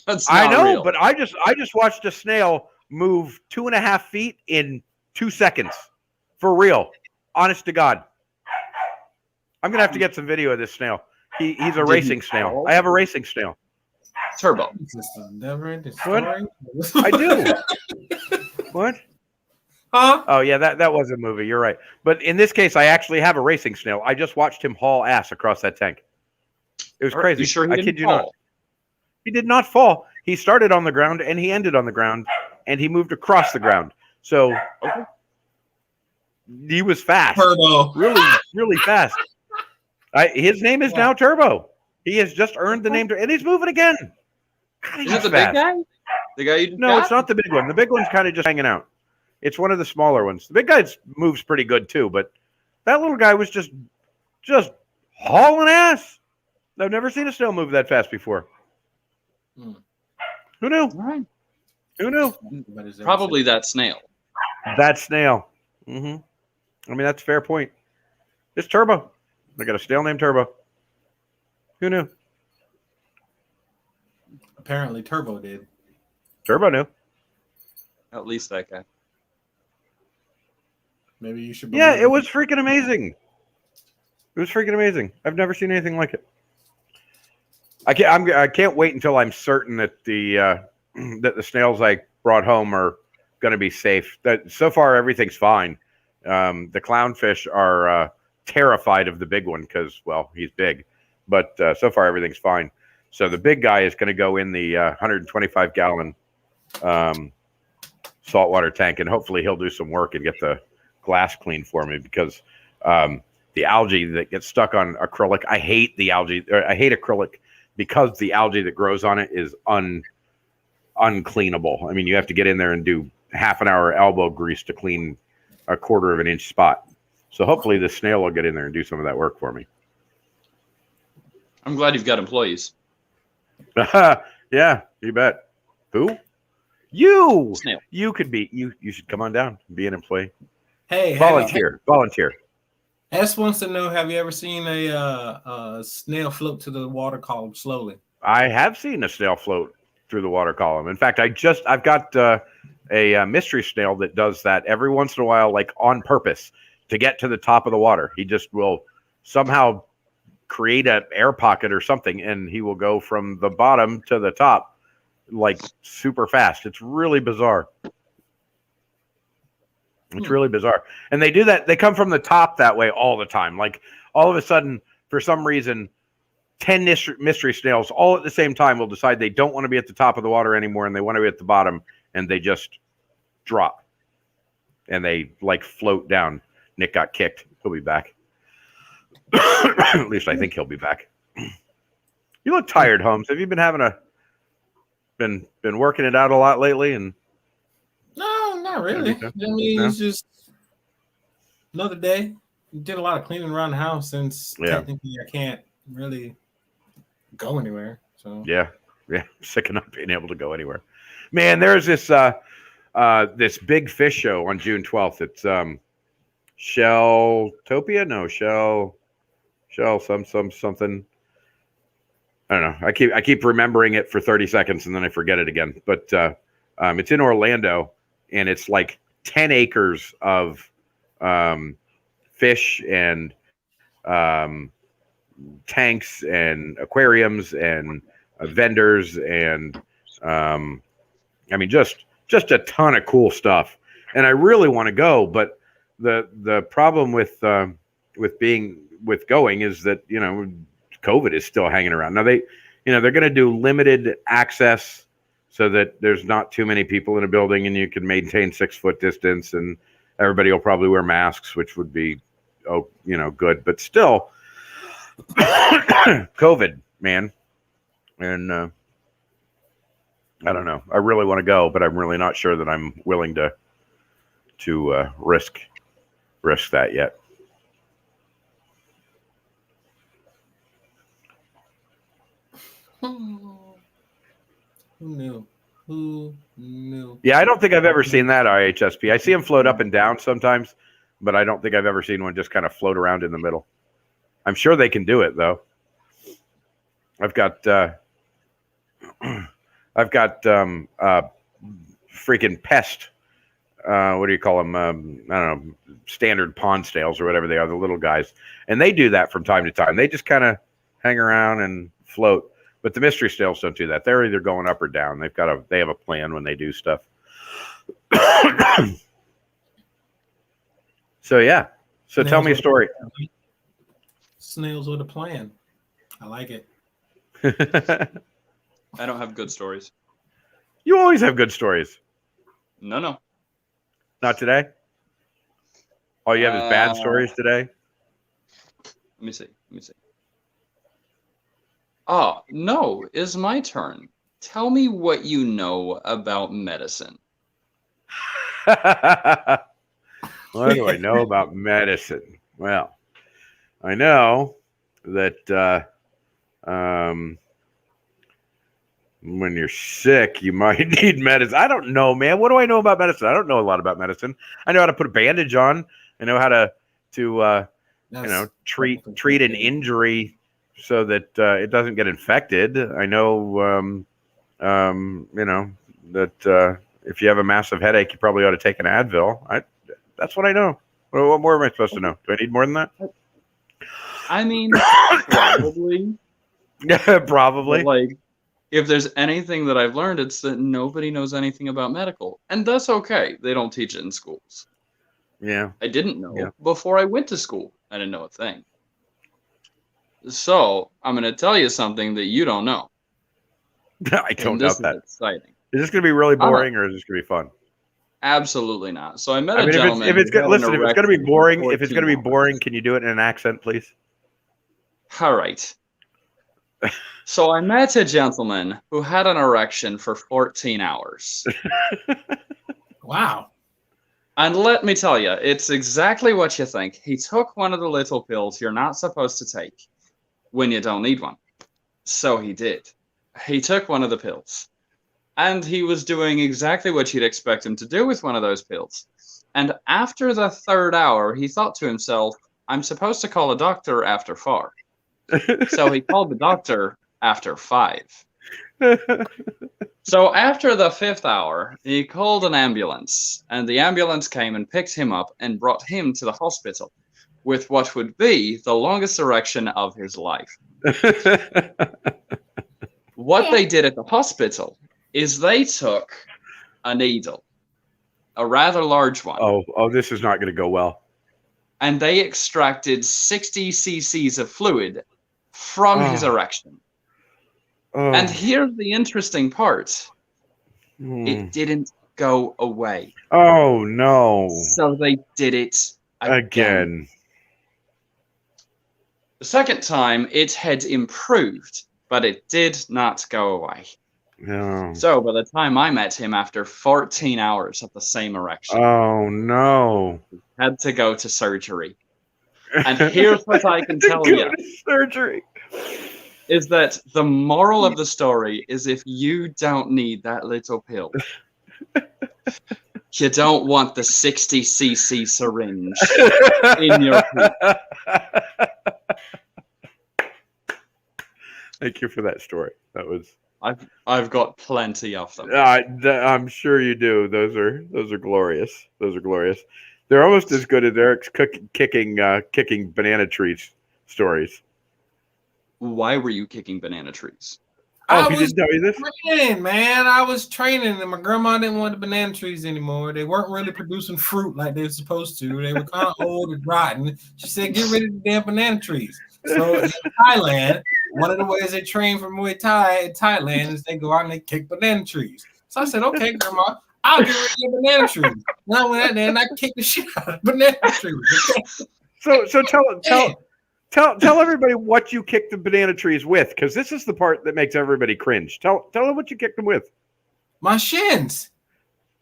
That's not I know, real. but I just watched a snail move 2.5 feet in 2 seconds. For real. Honest to God. I'm gonna have to get some video of this snail. He's a racing snail. I have a racing snail. Turbo. What? I do. What? Huh? Oh yeah, that was a movie. You're right. But in this case, I actually have a racing snail. I just watched him haul ass across that tank. It was crazy. You sure he didn't kid you fall? not. He did not fall. He started on the ground and he ended on the ground and he moved across the ground. So he was fast. Turbo. Really, really fast. His name is now Turbo. He has just earned the name, and he's moving again. God, Is it the big guy? The guy you just No, got? it's not the big one. The big one's kind of just hanging out. It's one of the smaller ones. The big guy moves pretty good too, but that little guy was just hauling ass. I've never seen a snail move that fast before. Who knew? All right. Who knew? Probably that snail. That snail. I mean, that's a fair point. It's Turbo. I got a snail named Turbo. Who knew? Apparently, Turbo did. Turbo knew. At least that guy. Maybe you should. Yeah, it was freaking amazing. It was freaking amazing. I've never seen anything like it. I can't wait until I'm certain that the snails I brought home are going to be safe. That so far everything's fine. The clownfish are terrified of the big one because, well, he's big. But so far everything's fine. So the big guy is going to go in the 125-gallon saltwater tank, and hopefully he'll do some work and get the glass clean for me because the algae that gets stuck on acrylic, I hate the algae. I hate acrylic because the algae that grows on it is uncleanable. I mean, you have to get in there and do half an hour elbow grease to clean a 1/4 of an inch spot. So hopefully the snail will get in there and do some of that work for me. I'm glad you've got employees. Yeah, you bet. Who? You. Snail. You could be. You should come on down and be an employee. Hey, Volunteer. S wants to know: have you ever seen a snail float to the water column slowly? I have seen a snail float through the water column. In fact, I've got a mystery snail that does that every once in a while, like on purpose to get to the top of the water. He just will somehow create an air pocket or something, and he will go from the bottom to the top like super fast. It's really bizarre. It's really bizarre. And they do that. They come from the top that way all the time. Like all of a sudden, for some reason, 10 mystery snails all at the same time will decide they don't want to be at the top of the water anymore and they want to be at the bottom, and they just drop and they like float down. Nick got kicked. He'll be back. At least I think he'll be back. You look tired, Holmes. Have you been having been working it out a lot lately? And no, not really. I mean, it's just another day. Did a lot of cleaning around the house since technically I can't really go anywhere. So yeah, sick of not being able to go anywhere. Man, there's this this big fish show on June 12th. It's Shelltopia? No, Shell something. I don't know. I keep remembering it for 30 seconds and then I forget it again. But it's in Orlando, and it's like 10 acres of fish and tanks and aquariums and vendors and I mean just a ton of cool stuff. And I really want to go, but the problem with going is that, you know, COVID is still hanging around. Now they're going to do limited access so that there's not too many people in a building and you can maintain 6-foot distance, and everybody will probably wear masks, which would be, good, but still COVID, man. And I don't know. I really want to go, but I'm really not sure that I'm willing to risk that yet. Who knew? Yeah, I don't think I've ever seen that IHSP. I see them float up and down sometimes, but I don't think I've ever seen one just kind of float around in the middle. I'm sure they can do it though. I've got freaking pest. What do you call them? I don't know, standard pond snails or whatever they are, the little guys. And they do that from time to time. They just kind of hang around and float. But the mystery snails don't do that. They're either going up or down. They have a plan when they do stuff. So yeah. So tell me a story. Snails with a plan. I like it. I don't have good stories. You always have good stories. No. Not today? All you have is bad stories today? Let me see. Oh, no, it's my turn. Tell me what you know about medicine. What do I know about medicine? Well, I know that when you're sick, you might need medicine. I don't know, man. What do I know about medicine? I don't know a lot about medicine. I know how to put a bandage on. I know how to treat an injury so that it doesn't get infected. I know that if you have a massive headache, you probably ought to take an Advil. That's what I know. What more am I supposed to know? Do I need more than that? I mean, probably. Probably. But, like, if there's anything that I've learned, it's that nobody knows anything about medical. And that's okay. They don't teach it in schools. Yeah. I didn't know before I went to school. I didn't know a thing. So I'm going to tell you something that you don't know. I don't doubt that. This is exciting. Is this going to be really boring or is this going to be fun? Absolutely not. So I met a gentleman. If it's going to be boring, can you do it in an accent, please? All right. So I met a gentleman who had an erection for 14 hours. Wow. And let me tell you, it's exactly what you think. He took one of the little pills you're not supposed to take when you don't need one. So he did. He took one of the pills. And he was doing exactly what you'd expect him to do with one of those pills. And after the 3rd hour, he thought to himself, I'm supposed to call a doctor after 4. So he called the doctor after 5. So after the 5th hour, he called an ambulance. And the ambulance came and picked him up and brought him to the hospital with what would be the longest erection of his life. What they did at the hospital is they took a needle, a rather large one. Oh, this is not going to go well. And they extracted 60 cc's of fluid from his erection. And here's the interesting part. It didn't go away. Oh, no. So they did it again. The second time, it had improved, but it did not go away. No. So by the time I met him after 14 hours of the same erection, oh no, had to go to surgery. And here's what I can tell you: surgery is that the moral of the story is if you don't need that little pill, you don't want the 60 cc syringe in your poop. Thank you for that story. That was. I've got plenty of them. I'm sure you do. Those are glorious. Those are glorious. They're almost as good as Eric's kicking banana trees stories. Why were you kicking banana trees? Oh, he didn't tell you this? Training, man. I was training, and my grandma didn't want the banana trees anymore. They weren't really producing fruit like they were supposed to. They were kind of old and rotten. She said, "Get rid of the damn banana trees." So in Thailand, one of the ways they train for Muay Thai in Thailand is they go out and they kick banana trees. So I said, "Okay, grandma, I'll get rid of the banana trees." And I went out there and I kicked the shit out of banana trees. So tell everybody what you kicked the banana trees with, because this is the part that makes everybody cringe. Tell them what you kicked them with. My shins.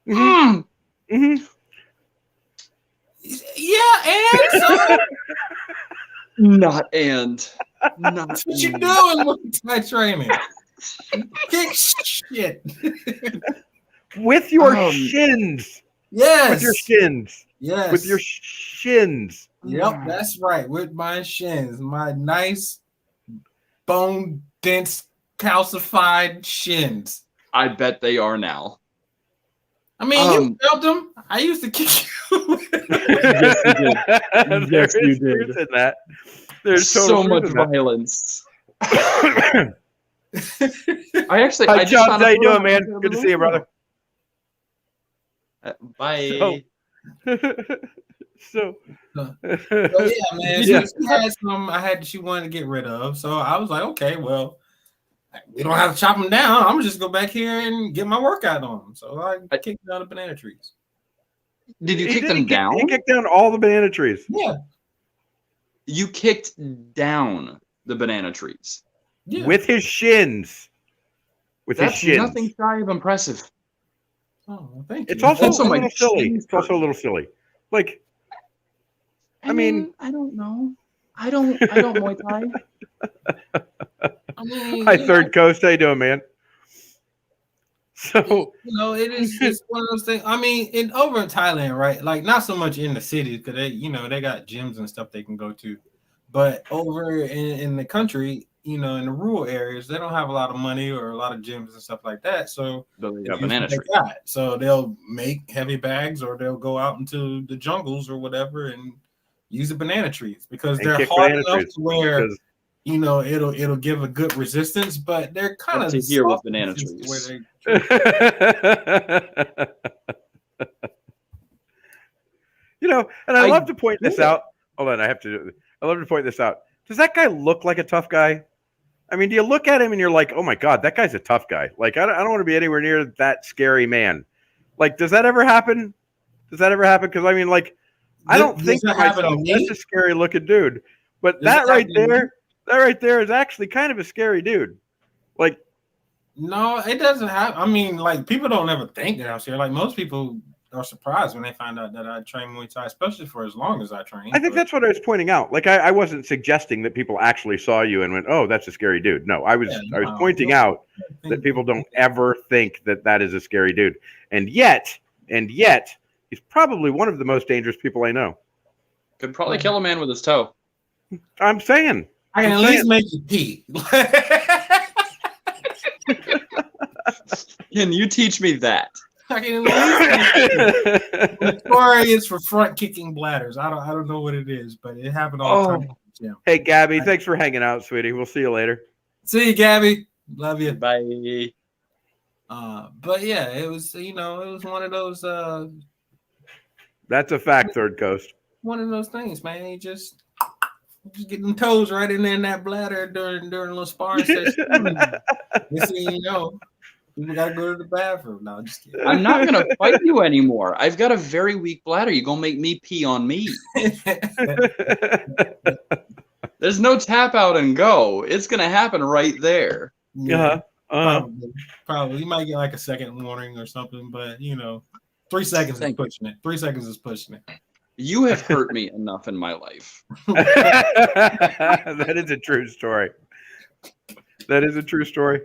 Mm-hmm. Mm-hmm. Yeah, and so not that's what you doing with my training. Kick shit. With your shins. Yes. With your shins. Yes. With your shins. Yep, that's right. With my shins. My nice bone dense calcified shins. I bet they are now. I mean, you felt them. I used to kick you. Yes, you did. Yes, you did. In that. There's so much violence. I just John, how you doing, man? Good to see you, brother. Bye. So yeah, man. She had some she wanted to get rid of. So I was like, okay, well, we don't have to chop them down. I'm just go back here and get my workout on them. So I kicked down the banana trees. Did you kick them down? He kicked down all the banana trees. Yeah. You kicked down the banana trees. Yeah. With his shins. with his That's shins. nothing shy of impressive. Oh, well, thank you. It's also Also a my little silly. shins It's also a hurt. little silly. Like, I mean, I don't know. I don't Muay Thai. I mean, hi, Third Coast. How you doing, man? So it's one of those things. I mean, over in Thailand, right? Like, not so much in the cities because they got gyms and stuff they can go to, but over in the country, in the rural areas, they don't have a lot of money or a lot of gyms and stuff like that. So They they got use banana what they trees. got. So they'll make heavy bags, or they'll go out into the jungles or whatever and use the banana trees because And they're kick hard banana enough trees, to where because- it'll give a good resistance, but they're kind What of to hear with soft banana resistance where trees. And I I love to point this get it. out. Hold on, I love to point this out. Does that guy look like a tough guy? I mean, do you look at him and you're like, oh my God, that guy's a tough guy. Like, I don't want to be anywhere near that scary man. Like, does that ever happen? Does that ever happen? Because I mean, like, I don't think to myself, that's a scary looking dude. But that right there is actually kind of a scary dude. Like, no, it doesn't happen. I mean, like, people don't ever think that I'm scared. Like, most people are surprised when they find out that I train Muay Thai, especially for as long as I train. I think that's what I was pointing out. Like, I wasn't suggesting that people actually saw you and went, "Oh, that's a scary dude." No, I was pointing out that people don't ever think that is a scary dude, and yet, he's probably one of the most dangerous people I know. Could probably kill a man with his toe. I'm saying. I can at least make you pee. Can you teach me that? I can at least notorious for front kicking bladders. I don't know what it is, but it happened all the time. Yeah. Hey, Gabby, thanks for hanging out, sweetie. We'll see you later. See you, Gabby. Love you. Bye. But yeah, it was it was one of those That's a fact, Third Coast. one of those things, man. You just get them toes right in there in that bladder during a little sparring session. Next thing you know, you gotta go to the bathroom. No, I'm just kidding. I'm not gonna fight you anymore. I've got a very weak bladder. You're gonna make me pee on me. There's no tap out and go. It's gonna happen right there. Yeah, probably. You might get like a second warning or something, but 3 seconds is pushing it. 3 seconds is pushing it. You have hurt me enough in my life. That is a true story. That is a true story.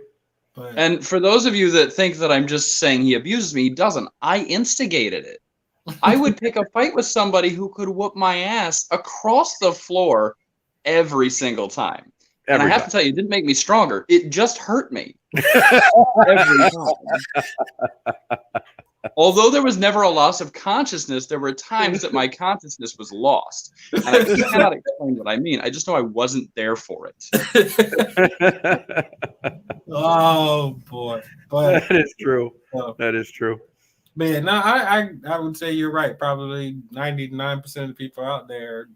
And for those of you that think that I'm just saying he abuses me, he doesn't. I instigated it. I would pick a fight with somebody who could whoop my ass across the floor every single time. And I have to tell you, it didn't make me stronger. It just hurt me every time. Although there was never a loss of consciousness, there were times that my consciousness was lost. And I cannot explain what I mean. I just know I wasn't there for it. Oh boy, but that is true. That is true. Man, no, I would say you're right. Probably 99% of the people out there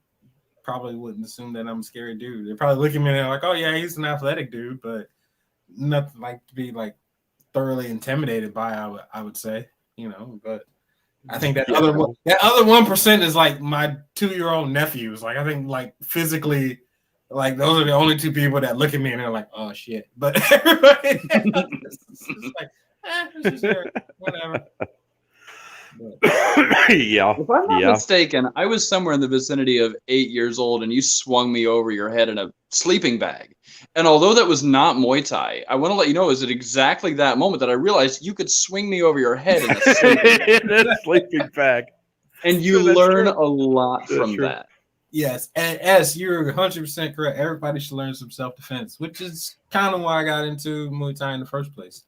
probably wouldn't assume that I'm a scary dude. They're probably looking at me and they're like, "Oh yeah, he's an athletic dude," but nothing like to be like thoroughly intimidated by. I would say, but I think that other 1% is like my 2-year-old nephews. Like, I think like physically. Like, those are the only 2 people that look at me and they're like, "Oh shit!" But everybody it's like, it's just whatever. Yeah. If I'm not mistaken, I was somewhere in the vicinity of 8 years old, and you swung me over your head in a sleeping bag. And although that was not Muay Thai, I want to let you know, is at exactly that moment that I realized you could swing me over your head in a sleeping bag. And you learn a lot from that. Yes, and as you're 100% correct, everybody should learn some self-defense, which is kind of why I got into Muay Thai in the first place.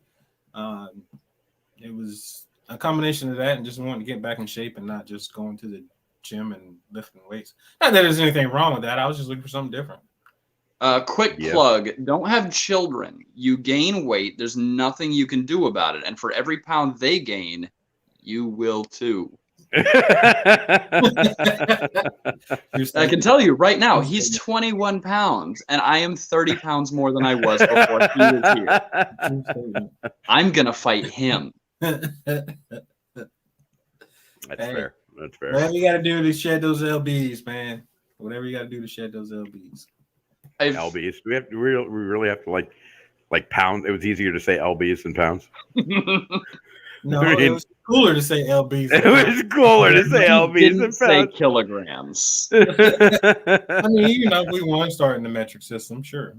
It was a combination of that and just wanting to get back in shape and not just going to the gym and lifting weights. Not that there's anything wrong with that. I was just looking for something different. Quick plug, don't have children. You gain weight. There's nothing you can do about it. And for every pound they gain, you will too. I can tell you right now, he's 21 pounds, and I am 30 pounds more than I was before he was here. I'm going to fight him. That's fair. That's fair. Whatever you got to do to shed those LBs, man. Whatever you got to do to shed those LBs. LBs. We really have to like Like pounds. It was easier to say lbs than pounds. No, I mean, it was cooler to say lbs. It was cooler to say lbs Didn't than say pounds. kilograms. I mean, if we want to start in the metric system, sure.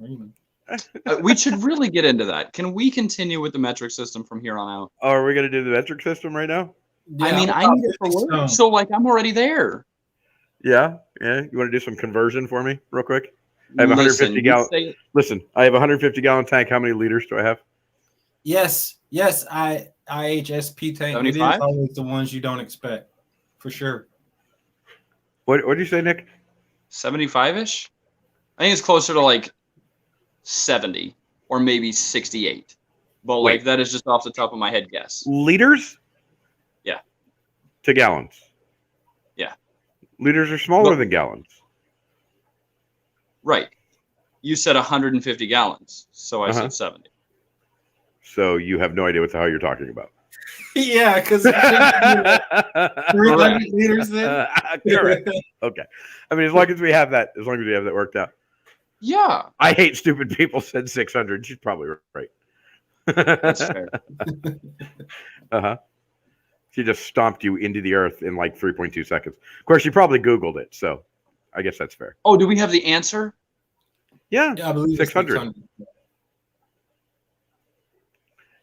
We should really get into that. Can we continue with the metric system from here on out? Oh, are we gonna do the metric system right now? Yeah, I mean, I need it for work, so like I'm already there. Yeah. You want to do some conversion for me, real quick? I have Listen, 150 gallon. Listen, I have a 150 gallon tank. How many liters do I have? Yes. IHSP tank. 75? It is always the ones you don't expect, for sure. What did you say, Nick? 75-ish? I think it's closer to like 70 or maybe 68. But like that is just off the top of my head guess. Liters? Yeah. To gallons. Yeah. Liters are smaller than gallons. Right. You said 150 gallons, so I said 70. So you have no idea what the hell you're talking about. Yeah, because 300 liters then. Correct. Okay. I mean, as long as we have that worked out. Yeah. I hate stupid people said 600. She's probably right. That's fair. She just stomped you into the earth in like 3.2 seconds. Of course, she probably Googled it, so I guess that's fair. Oh, do we have the answer? Yeah, I believe 600.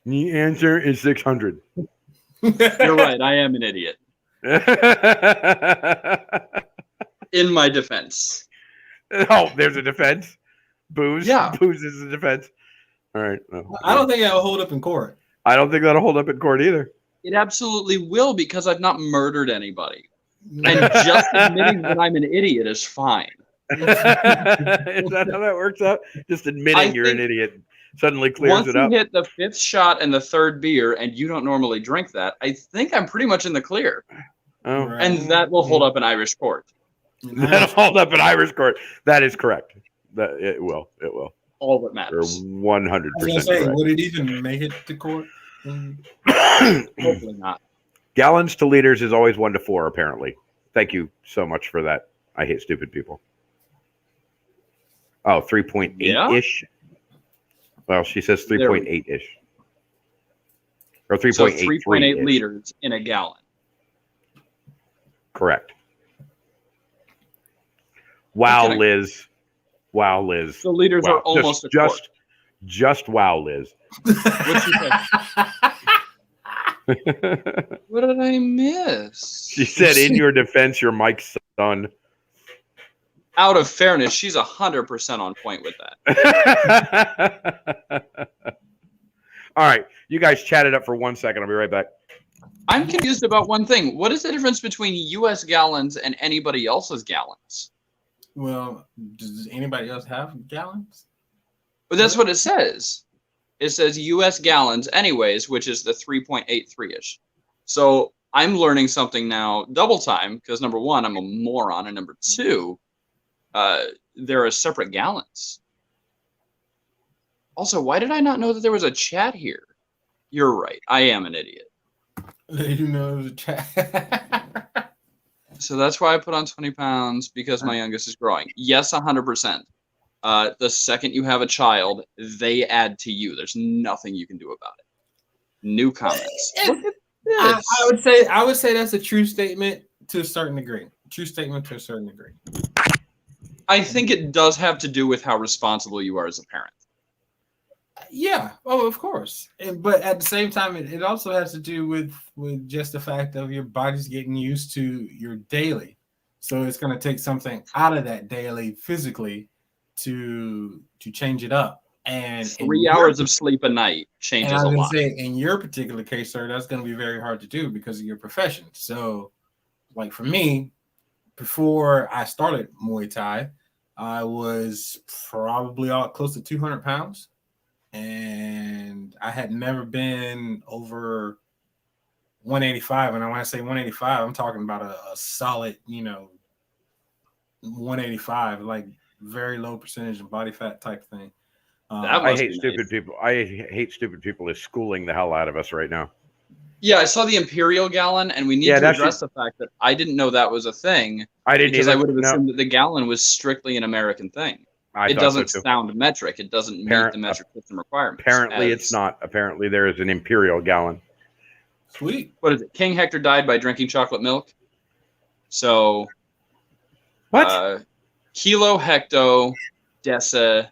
The answer is 600. You're right. I am an idiot. In my defense. Oh, there's a defense. Booze. Yeah. Booze is a defense. All right. No. I don't think that'll hold up in court. I don't think that'll hold up in court either. It absolutely will because I've not murdered anybody. And just admitting that I'm an idiot is fine. Is that how that works out? Just admitting you're an idiot suddenly clears it up. Once you hit the 5th shot and the 3rd beer, and you don't normally drink that, I think I'm pretty much in the clear. Oh. Right. And that will hold up in Irish court. That'll hold up in Irish court. That is correct. That it will. It will. All that You're matters. 100% correct. Would it even make it to court? Hopefully not. Gallons to liters is always 1 to 4, apparently. Thank you so much for that. I hate stupid people. Oh, 3.8-ish. Well, she says 3.8-ish. Or 3.8. So 3.8 liters in a gallon. Correct. Wow, Okay. Liz. Wow, Liz. So liters Wow. are almost a quart. Just wow, Liz. What'd she say? What did I miss? She said, in your defense, you're Mike's son. Out of fairness, she's 100% on point with that. All right. You guys chat it up for 1 second. I'll be right back. I'm confused about one thing. What is the difference between U.S. gallons and anybody else's gallons? Well, does anybody else have gallons? But that's what it says. It says U.S. gallons anyways, which is the 3.83-ish. So I'm learning something now double time because, number one, I'm a moron, and number two, there are separate gallons. Also, why did I not know that there was a chat here? You're right. I am an idiot. You know, it was a chat. So that's why I put on 20 pounds, because my youngest is growing. Yes, 100%. The second you have a child, they add to you. There's nothing you can do about it. New comments. Look at this. I would say that's a true statement to a certain degree. True statement to a certain degree. I think it does have to do with how responsible you are as a parent. Yeah. Oh, of course. But at the same time, it also has to do with just the fact of your body's getting used to your daily. So it's going to take something out of that daily physically to change it up. And 3 hours of sleep a night changes a lot. Say, in your particular case, sir, that's going to be very hard to do because of your profession. So, like for me, before I started Muay Thai, I was probably close to 200 pounds. And I had never been over 185. And when I say 185, I'm talking about a solid, 185, like very low percentage of body fat type thing. I hate stupid people. I hate stupid people is schooling the hell out of us right now. Yeah, I saw the imperial gallon, and we need to address the fact that I didn't know that was a thing. I didn't because either. I would have assumed that the gallon was strictly an American thing. It doesn't sound metric. It doesn't meet the metric system requirements. Apparently, it's not. Apparently, there is an imperial gallon. Sweet. What is it? King Hector died by drinking chocolate milk. So, What? kilo, hecto, deci,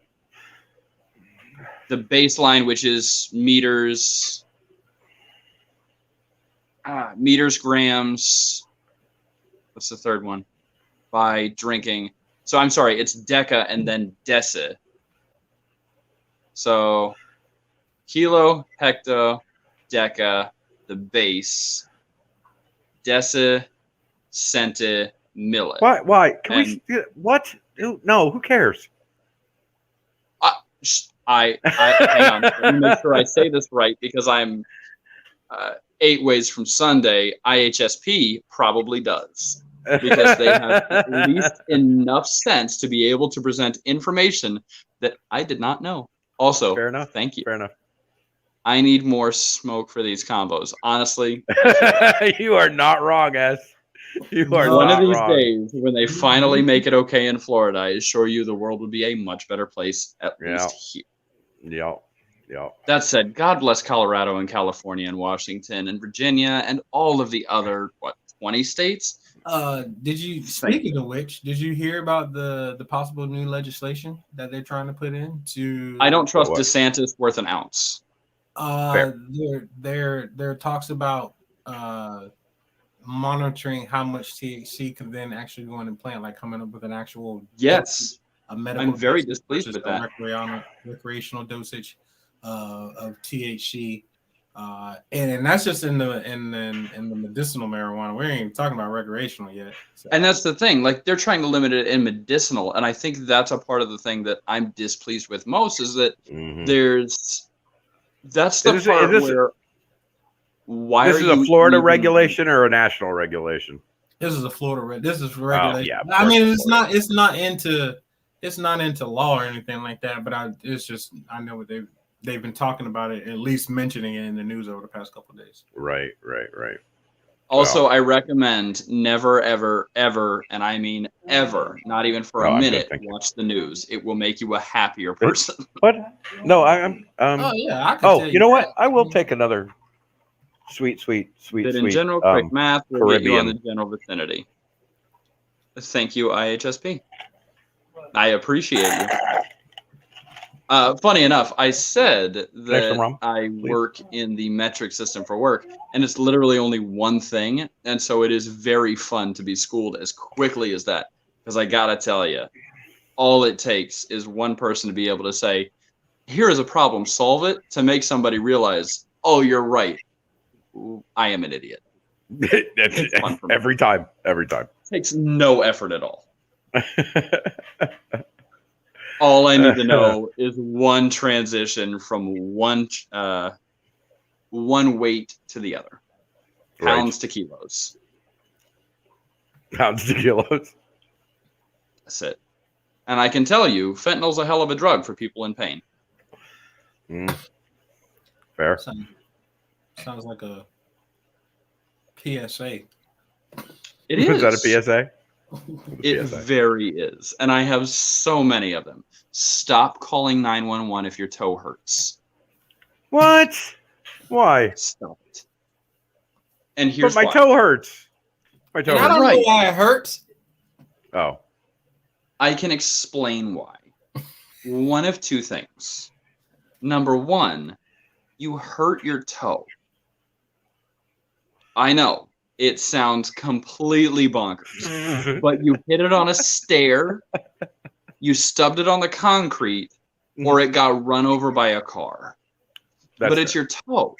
the baseline, which is meters, meters, grams. What's the third one? By drinking. So I'm sorry, it's deca and then deci. So kilo, hecto, deca, the base, deci, centi, milli. Why? Can we? What? No, who cares? Hang on. Let me make sure I say this right because I'm 8 ways from Sunday. IHSP probably does. Because they have at least enough sense to be able to present information that I did not know. Also, fair enough. Thank you. Fair enough. I need more smoke for these combos. Honestly, you are not wrong, S. You are one not of these wrong. days when they finally make it okay in Florida, I assure you the world would be a much better place, at least here. Yeah. That said, God bless Colorado and California and Washington and Virginia and all of the other 20 states. Speaking of which, did you hear about the possible new legislation that they're trying to put in to? I don't trust DeSantis worth an ounce. There talks about monitoring how much THC can then actually go in and plant, like coming up with an actual a medical. I'm very displeased with that recreational dosage of THC. And that's just in the medicinal marijuana. We ain't even talking about recreational yet. So. And that's the thing. Like they're trying to limit it in medicinal, and I think that's a part of the thing that I'm displeased with most is that that's the part where. Why this is a Florida regulation or a national regulation? This is a Florida. This is regulation. Yeah, I mean, it's not into law or anything like that. But I know what they've been talking about it, at least mentioning it in the news over the past couple of days. Right. Also, I recommend never, ever, ever, and I mean ever, not even for a minute, watch the news. It will make you a happier person. What? No, I'm. You know what? I will take another sweet. That in general, quick math will get you on the general vicinity. Thank you, IHSP. I appreciate you. Funny enough, I said that I work in the metric system for work, and it's literally only one thing, and so it is very fun to be schooled as quickly as that, because I gotta tell you, all it takes is one person to be able to say, here is a problem, solve it, to make somebody realize, oh, you're right, I am an idiot. It's fun for me. Every time. It takes no effort at all. All I need to know is one transition from one weight to the other. Pounds to kilos. Pounds to kilos. That's it. And I can tell you, fentanyl's a hell of a drug for people in pain. Fair. Sounds like a PSA. It is. Is that a PSA? It very is. And I have so many of them. Stop calling 911 if your toe hurts. What? Why? Stop it. And here's why. Toe hurts. My toe hurts. I don't know why it hurts. Oh. I can explain why. One of two things. Number one, you hurt your toe. I know. It sounds completely bonkers, but you hit it on a stair, you stubbed it on the concrete, or it got run over by a car. But it's your toe.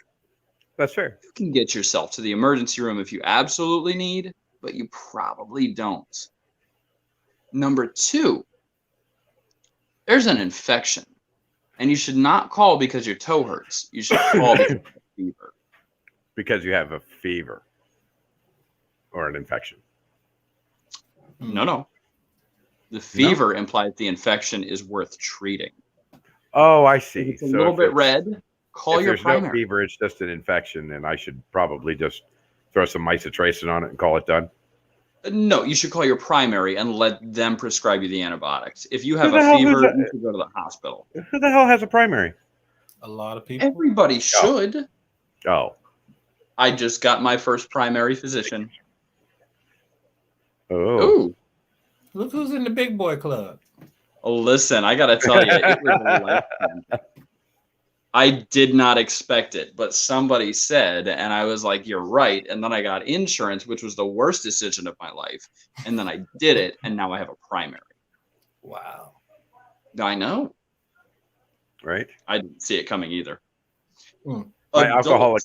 That's fair. You can get yourself to the emergency room if you absolutely need, but you probably don't. Number two, there's an infection, and you should not call because your toe hurts. You should call because you have a fever. Because you have a fever. Or an infection. No. The fever implies the infection is worth treating. Oh, I see. If it's a little bit red, call your primary. If there's no fever, it's just an infection, and I should probably just throw some misotracin on it and call it done. No, you should call your primary and let them prescribe you the antibiotics. If you have Who the a hell fever, does that? you should go to the hospital. Who the hell has a primary? A lot of people. Everybody should. Oh. I just got my first primary physician. Oh. Ooh. Look who's in the big boy club. Listen, I gotta tell you, it was a lifetime. I did not expect it, but somebody said, and I was like, you're right. And then I got insurance, which was the worst decision of my life. And then I did it, and now I have a primary. Wow. I know. Right. I didn't see it coming either. Hmm. My alcoholic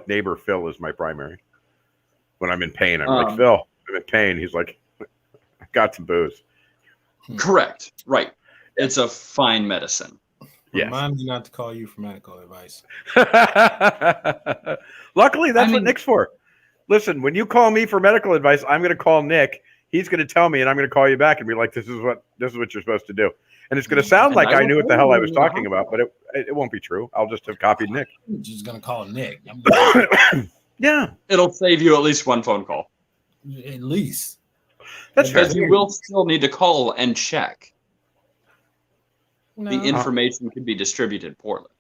neighbor Phil is my primary. When I'm in pain, I'm like, Phil, I'm in pain. He's like, I got some booze. Correct. Right. It's a fine medicine. Yes. Remind me not to call you for medical advice. Luckily, that's what Nick's for. Listen, when you call me for medical advice, I'm going to call Nick. He's going to tell me, and I'm going to call you back and be like, "This is what you're supposed to do." And it's going to sound like I knew what the hell I was talking about, but it won't be true. I'll just have copied Nick. I'm just going to call Nick. Yeah, it'll save you at least one phone call. At least. That's fair. Because you will still need to call and check. No. The information could be distributed poorly.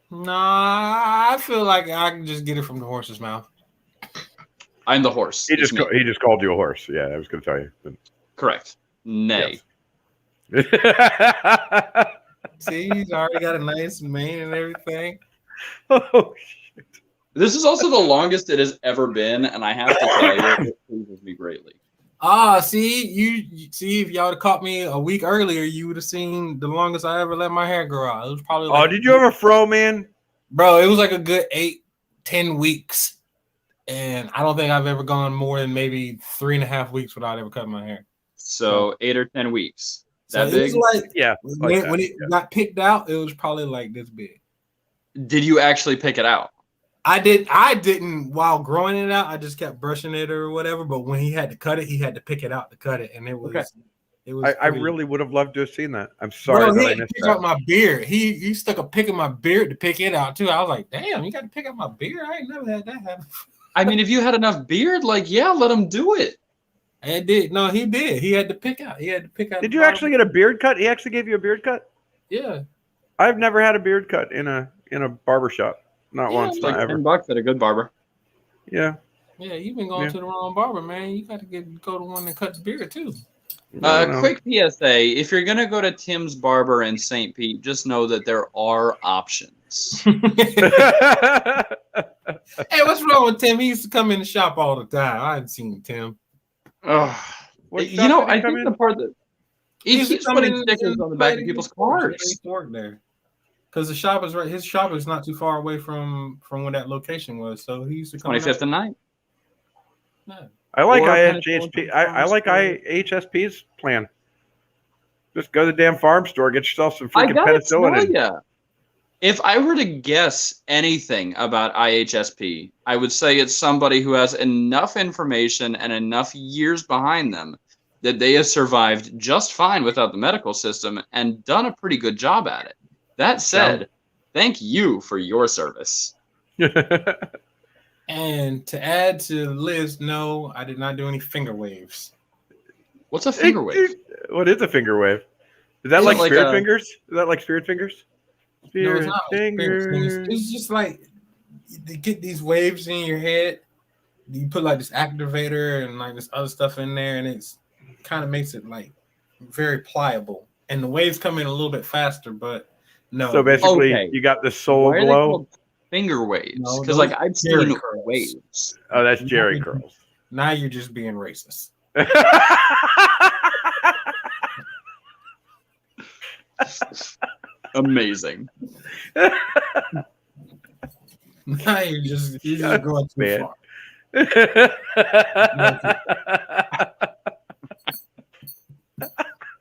Nah, I feel like I can just get it from the horse's mouth. I'm the horse. He just called you a horse. Yeah, I was going to tell you. Correct. Nay. Yes. See, he's already got a nice mane and everything. Oh, shit. This is also the longest it has ever been, and I have to tell you, it pleases me greatly. See, you see, if y'all had caught me a week earlier, you would have seen the longest I ever let my hair grow out. It was probably like, did you have a fro, man? Bro, it was like a good 8-10 weeks. And I don't think I've ever gone more than maybe 3.5 weeks without ever cutting my hair. So 8 or 10 weeks. That so big? It was like, yeah. When it got picked out, it was probably like this big. Did you actually pick it out? I didn't while growing it out. I just kept brushing it or whatever. But when he had to cut it, he had to pick it out to cut it, and it was. Okay. It was. I really would have loved to have seen that. I'm sorry. Bro, that he I had to missed pick that. out my beard. He stuck a pick in my beard to pick it out too. I was like, damn, you got to pick out my beard. I ain't never had that happen. I mean, if you had enough beard, like, yeah, let him do it. And did no, he did. He had to pick out. Did you actually get a beard cut? He actually gave you a beard cut? Yeah. I've never had a beard cut in a barber shop. Not once, It's not like ever. $10 at a good barber. Yeah. Yeah, you've been going to the wrong barber, man. You got to go to one that cuts beard too. Quick PSA: if you're gonna go to Tim's Barber in St. Pete, just know that there are options. Hey, what's wrong with Tim? He used to come in the shop all the time. I hadn't seen Tim. I think the part that he keeps putting stickers on the back of people's cars. He used to work there because the shop is right. His shop is not too far away from where that location was, so he used to come. 25th and 9th. Yeah. I like Or IHSP. I like IHSP's plan. Just go to the damn farm store, get yourself some freaking penicillin. Yeah. If I were to guess anything about IHSP, I would say it's somebody who has enough information and enough years behind them that they have survived just fine without the medical system and done a pretty good job at it. That said, thank you for your service. And to add to the list, no, I did not do any finger waves. What's a finger wave? What is a finger wave? Is that like spirit fingers? Is that like spirit fingers? No, it's not like spirit fingers. It's just like you get these waves in your head. You put like this activator and like this other stuff in there, and it's kind of makes it like very pliable. And the waves come in a little bit faster, but no. So basically, you got the soul glow. Finger waves, because like I've seen waves. Oh, that's Jerry curls. Now you're just being racist. Amazing. Now you're just going too far.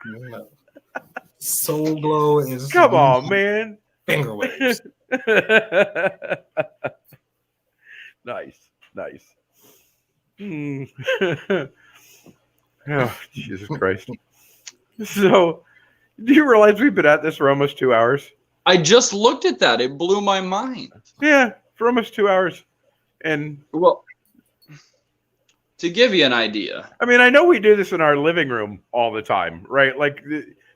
No. Soul glow is come on, man. Finger waves. Nice. Oh, Jesus Christ. So, do you realize we've been at this for almost 2 hours? I just looked at that. It blew my mind. Yeah, for almost 2 hours. And well, to give you an idea. I mean, I know we do this in our living room all the time, right? Like,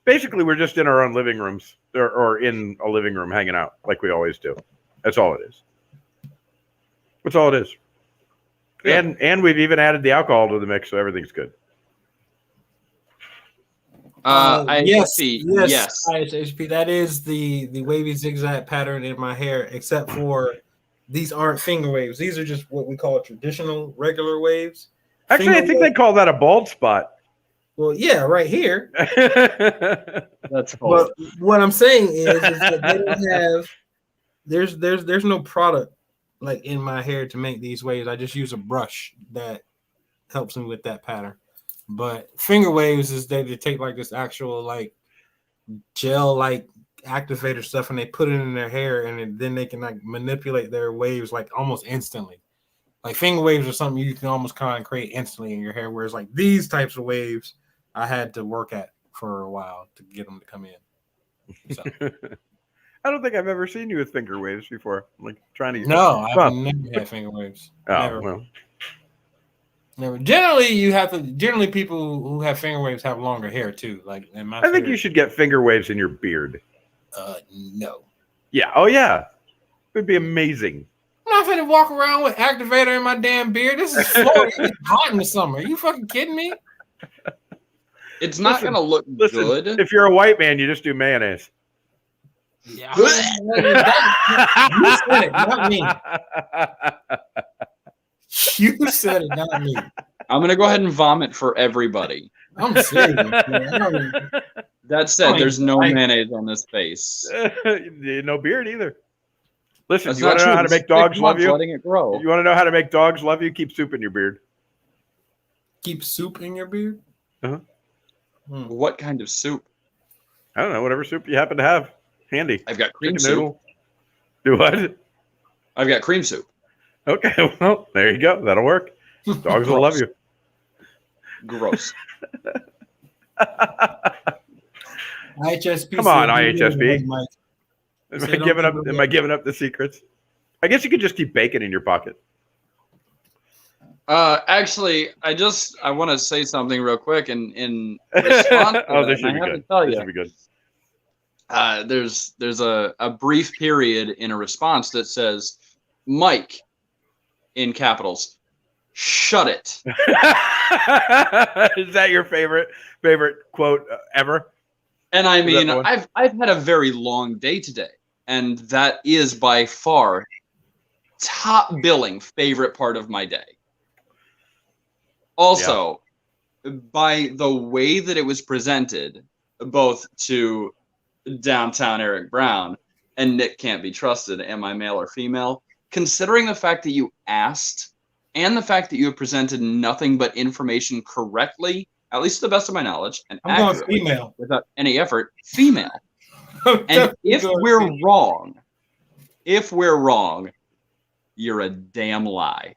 basically, we're just in our own living rooms or in a living room hanging out like we always do. That's all it is. That's all it is. Yeah. And we've even added the alcohol to the mix, so everything's good. Yes. IHP. That is the wavy zigzag pattern in my hair, except for these aren't finger waves. These are just what we call traditional regular waves. Actually, I think they call that a bald spot. Well, yeah, right here. That's cool. But what I'm saying is that they don't have. There's no product like in my hair to make these waves. I just use a brush that helps me with that pattern. But finger waves is they take like this actual like gel like activator stuff and they put it in their hair and then they can like manipulate their waves like almost instantly. Like finger waves are something you can almost kind of create instantly in your hair, whereas like these types of waves I had to work at for a while to get them to come in. So. I don't think I've ever seen you with finger waves before. I'm like trying to. No, I've never had finger waves. Oh, never. Well. Never. Generally, people who have finger waves have longer hair too. Like in my I think you should get finger waves in your beard. No. Yeah. Oh, yeah. It would be amazing. I'm not finna walk around with activator in my damn beard. This is Florida. It's hot in the summer. Are you fucking kidding me? It's not gonna look good. If you're a white man, you just do mayonnaise. Yeah. You said it, not me. You said it, not me. I'm gonna go ahead and vomit for everybody. I'm serious. Man. That said, there's no mayonnaise on this face. No beard either. Listen, That's you want to know how to make dogs love you? Letting it grow. You want to know how to make dogs love you? Keep soup in your beard. Keep soup in your beard? Uh-huh. What kind of soup? I don't know. Whatever soup you happen to have handy. I've got cream Chicken soup. Noodle. Do what? I've got cream soup. Okay, well, there you go. That'll work. Dogs will love you. Gross. IHSP. Come on, IHSP. Am I giving up the secrets? I guess you could just keep bacon in your pocket. Actually, I want to say something real quick in response to this should be good. Tell you, this should be good. There's a brief period in a response that says, Mike, in capitals, shut it. Is that your favorite quote ever? And I mean, I've had a very long day today, and that is by far top billing favorite part of my day. Also, by the way that it was presented, both to Downtown Eric Brown and Nick Can't Be Trusted, am I male or female? Considering the fact that you asked and the fact that you have presented nothing but information correctly, at least to the best of my knowledge, and I'm going accurately, female without any effort, female. And if we're wrong, you're a damn lie.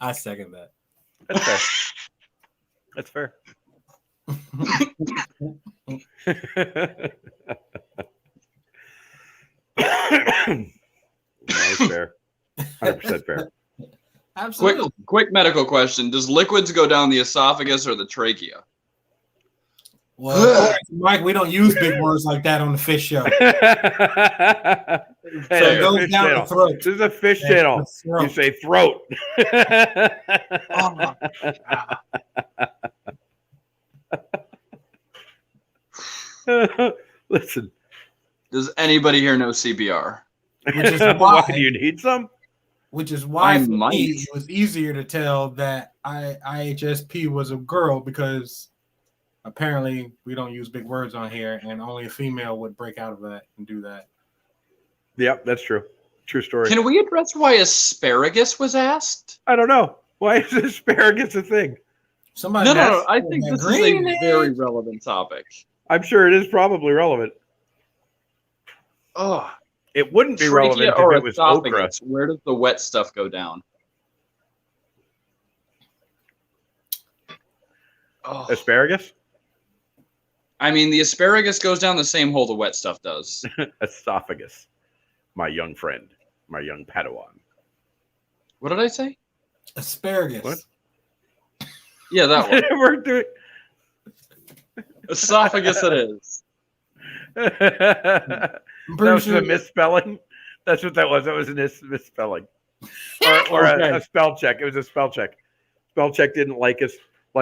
I second that. That's fair. That's fair. 100% fair. Absolutely. Quick medical question. Does liquids go down the esophagus or the trachea? Well, Mike, we don't use big words like that on the fish show. So it goes down the throat. This is a fish channel. You say throat. Listen. Does anybody here know CPR? Which is why do you need some? Which is why for me it was easier to tell that IHSP was a girl, because apparently we don't use big words on here, and only a female would break out of that and do that. Yep, that's true. True story. Can we address why asparagus was asked? I don't know. Why is asparagus a thing? Somebody No. I think this is a very relevant topic. I'm sure it is probably relevant. Oh, it wouldn't be relevant if it was okra. Where does the wet stuff go down? Oh. Asparagus? I mean, the asparagus goes down the same hole the wet stuff does. Esophagus. My young friend. My young Padawan. What did I say? Asparagus. What? Yeah, that one. We're doing. Esophagus it is. That was a misspelling. That's what that was. That was a misspelling, or Okay. a spell check. It was a spell check. Spell check didn't like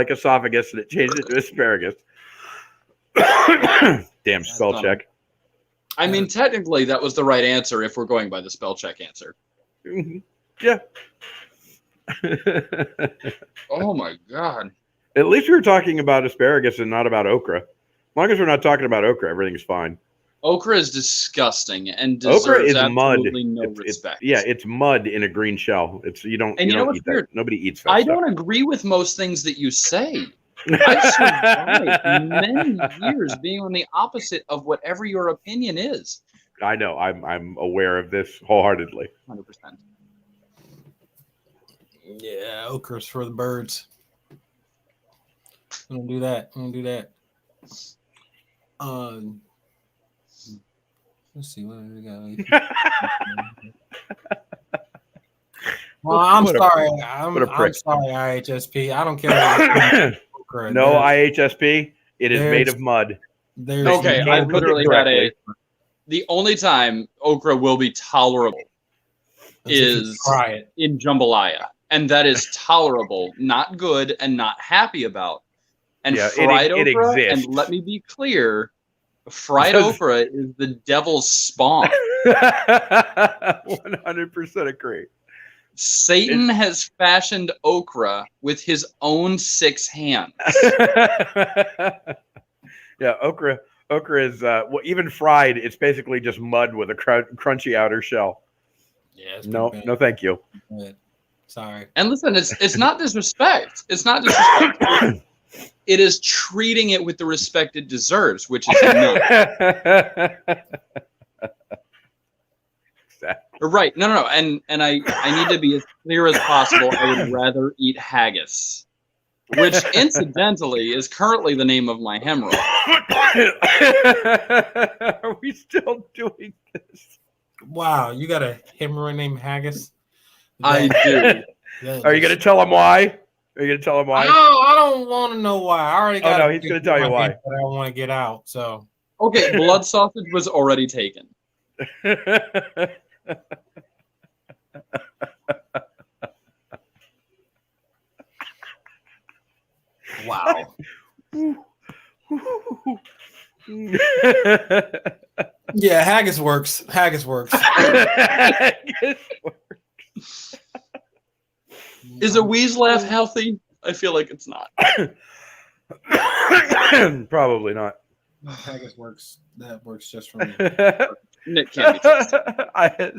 esophagus, and it changed it to asparagus. Damn spell check. I mean, technically, that was the right answer if we're going by the spell check answer. Yeah. Oh my god. At least we were talking about asparagus and not about okra. As long as we're not talking about okra, everything's fine. Okra is disgusting and deserves Okra is mud. absolutely no respect. It's mud in a green shell. You don't what's eat weird? that. Nobody eats that. I stuff. don't agree with most things that you say. I've survived many years being on the opposite of whatever your opinion is. I know. I'm aware of this wholeheartedly. 100%. Yeah, okra's for the birds. I'm gonna do that. Let's see what we got. Well, I'm sorry. I'm sorry, IHSP. I don't care. Okra. No IHSP. It is made of mud. Okay, I literally had the only time okra will be tolerable is in jambalaya. And that is tolerable, not good, and not happy about. And fried okra, and let me be clear, fried okra is the devil's spawn. 100% agree. Satan has fashioned okra with his own 6 hands. Yeah, okra is even fried. It's basically just mud with a crunchy outer shell. Yeah. No, thank you. Sorry. And listen, it's not disrespect. It's not disrespect. It is treating it with the respect it deserves, which is none. Right. No. And I need to be as clear as possible. I would rather eat haggis, which incidentally is currently the name of my hemorrhoid. Are we still doing this? Wow, you got a hemorrhoid named Haggis? I do. Are you going to tell him why? Are you going to tell him why? No, I don't want to know why. I already got. Oh no, he's going to tell you why. But I want to get out. So okay, blood sausage was already taken. Wow. Yeah, haggis works. Haggis works. Is a wheeze laugh healthy? I feel like it's not. Probably not. Haggis works. That works just for me. Nick can't be trusted. I had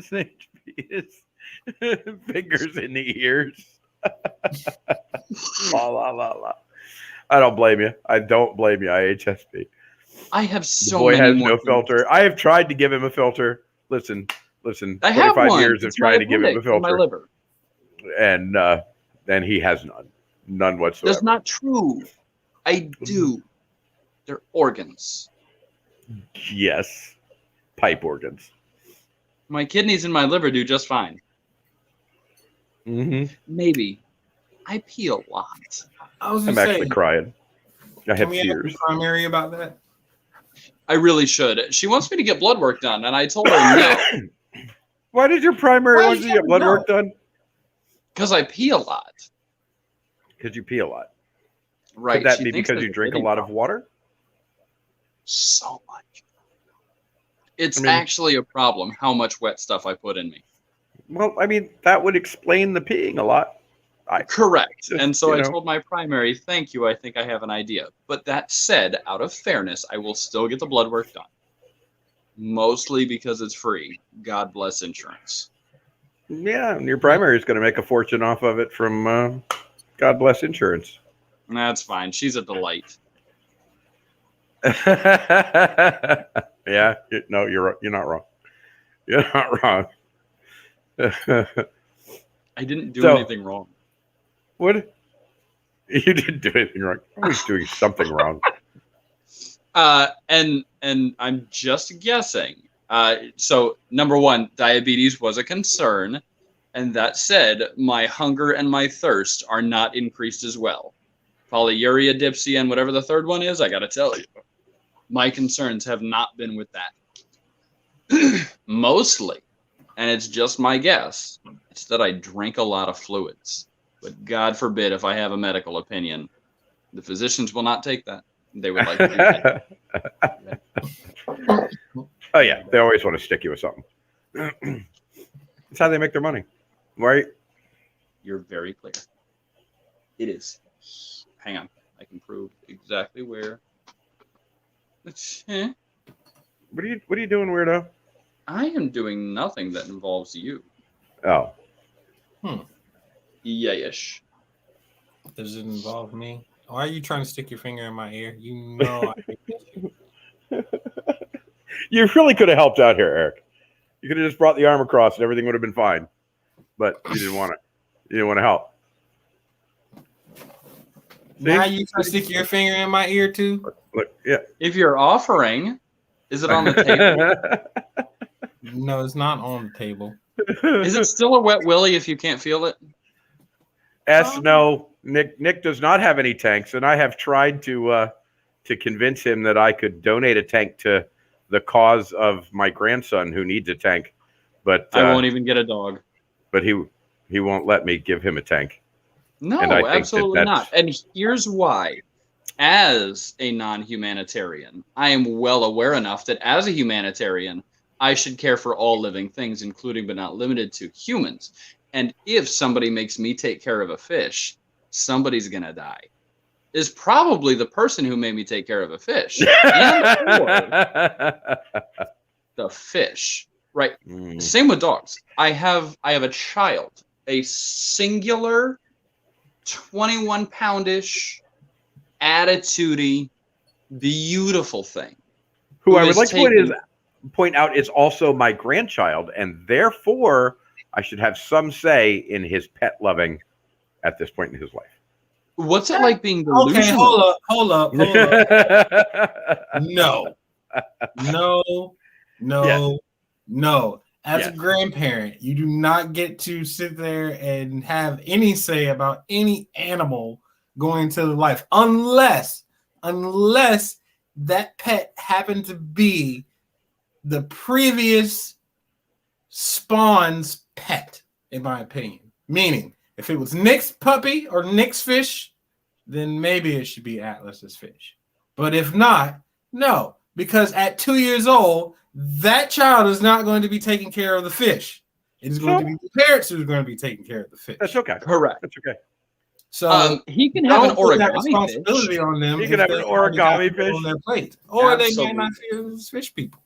his fingers in the ears. La la la la. I don't blame you. I don't blame you, IHSP. I have so boy many has more no things. filter. I have tried to give him a filter. Listen. I have 25 one. years of It's trying my to give him a appendix in my filter. liver. And he has none whatsoever. That's not true. I do. They're organs. Yes, pipe organs. My kidneys and my liver do just fine. Mm-hmm. Maybe. I pee a lot. I was I'm just actually saying, crying. I have can we ask tears. the primary about that? I really should. She wants me to get blood work done, and I told her no. Why did your primary Why want did you to get blood you work done? Because I pee a lot. Because you pee a lot. Right. Could that she be thinks because there's you drink a kidney lot of problem. water? So much. It's I mean- actually a problem how much wet stuff I put in me. Well, I mean, that would explain the peeing a lot. Correct. Just, And so you I know. told my primary, thank you, I think I have an idea. But that said, out of fairness, I will still get the blood work done. Mostly because it's free. God bless insurance. Yeah, and your primary is going to make a fortune off of it from God bless insurance. That's fine. She's a delight. Yeah, no, you're not wrong. You're not wrong. I didn't do So- anything wrong. What? You didn't do anything wrong. I was doing something wrong. And I'm just guessing. So number one, diabetes was a concern, And that said, my hunger and my thirst are not increased as well. Polyuria, dipsy, and whatever the third one is, I gotta tell you, my concerns have not been with that. Mostly, and it's just my guess, it's that I drink a lot of fluids. But God forbid if I have a medical opinion. The physicians will not take that. They would like to do that. Oh yeah, they always want to stick you with something. That's how they make their money, right? You're very clear. It is. Hang on, I can prove exactly where. What are you doing, weirdo? I am doing nothing that involves you. Oh. Yeah-ish. Does it involve me? Why are you trying to stick your finger in my ear? You know I hate you. You really could have helped out here, Eric. You could have just brought the arm across and everything would have been fine. But you didn't want it. You didn't want to help. Now you trying to stick your finger in my ear too? Look, yeah. If you're offering, is it on the table? No, it's not on the table. Is it still a wet willy if you can't feel it? No. Nick does not have any tanks, and I have tried to convince him that I could donate a tank to the cause of my grandson who needs a tank. But I won't even get a dog. But he won't let me give him a tank. No, absolutely not. And here's why. As a non-humanitarian, I am well aware enough that as a humanitarian, I should care for all living things, including but not limited to humans. And if somebody makes me take care of a fish, somebody's going to die. Is probably the person who made me take care of a fish. And or the fish. Right. Same with dogs. I have a child, a singular 21-poundish, attitude-y, beautiful thing. Who I would like to point out is also my grandchild, and therefore I should have some say in his pet loving at this point in his life. What's it like being delusional? Okay, hold up. No. As a grandparent, you do not get to sit there and have any say about any animal going to life unless that pet happened to be the previous spawn's pet, in my opinion. Meaning, if it was Nick's puppy or Nick's fish, then maybe it should be Atlas's fish. But if not, no. Because at 2 years old, that child is not going to be taking care of the fish. It is going to be the parents who are going to be taking care of the fish. That's okay. Correct. That's okay. So he can have an origami responsibility fish. on them. He can have an origami fish on their plate, or Absolutely. they may not feel fish people.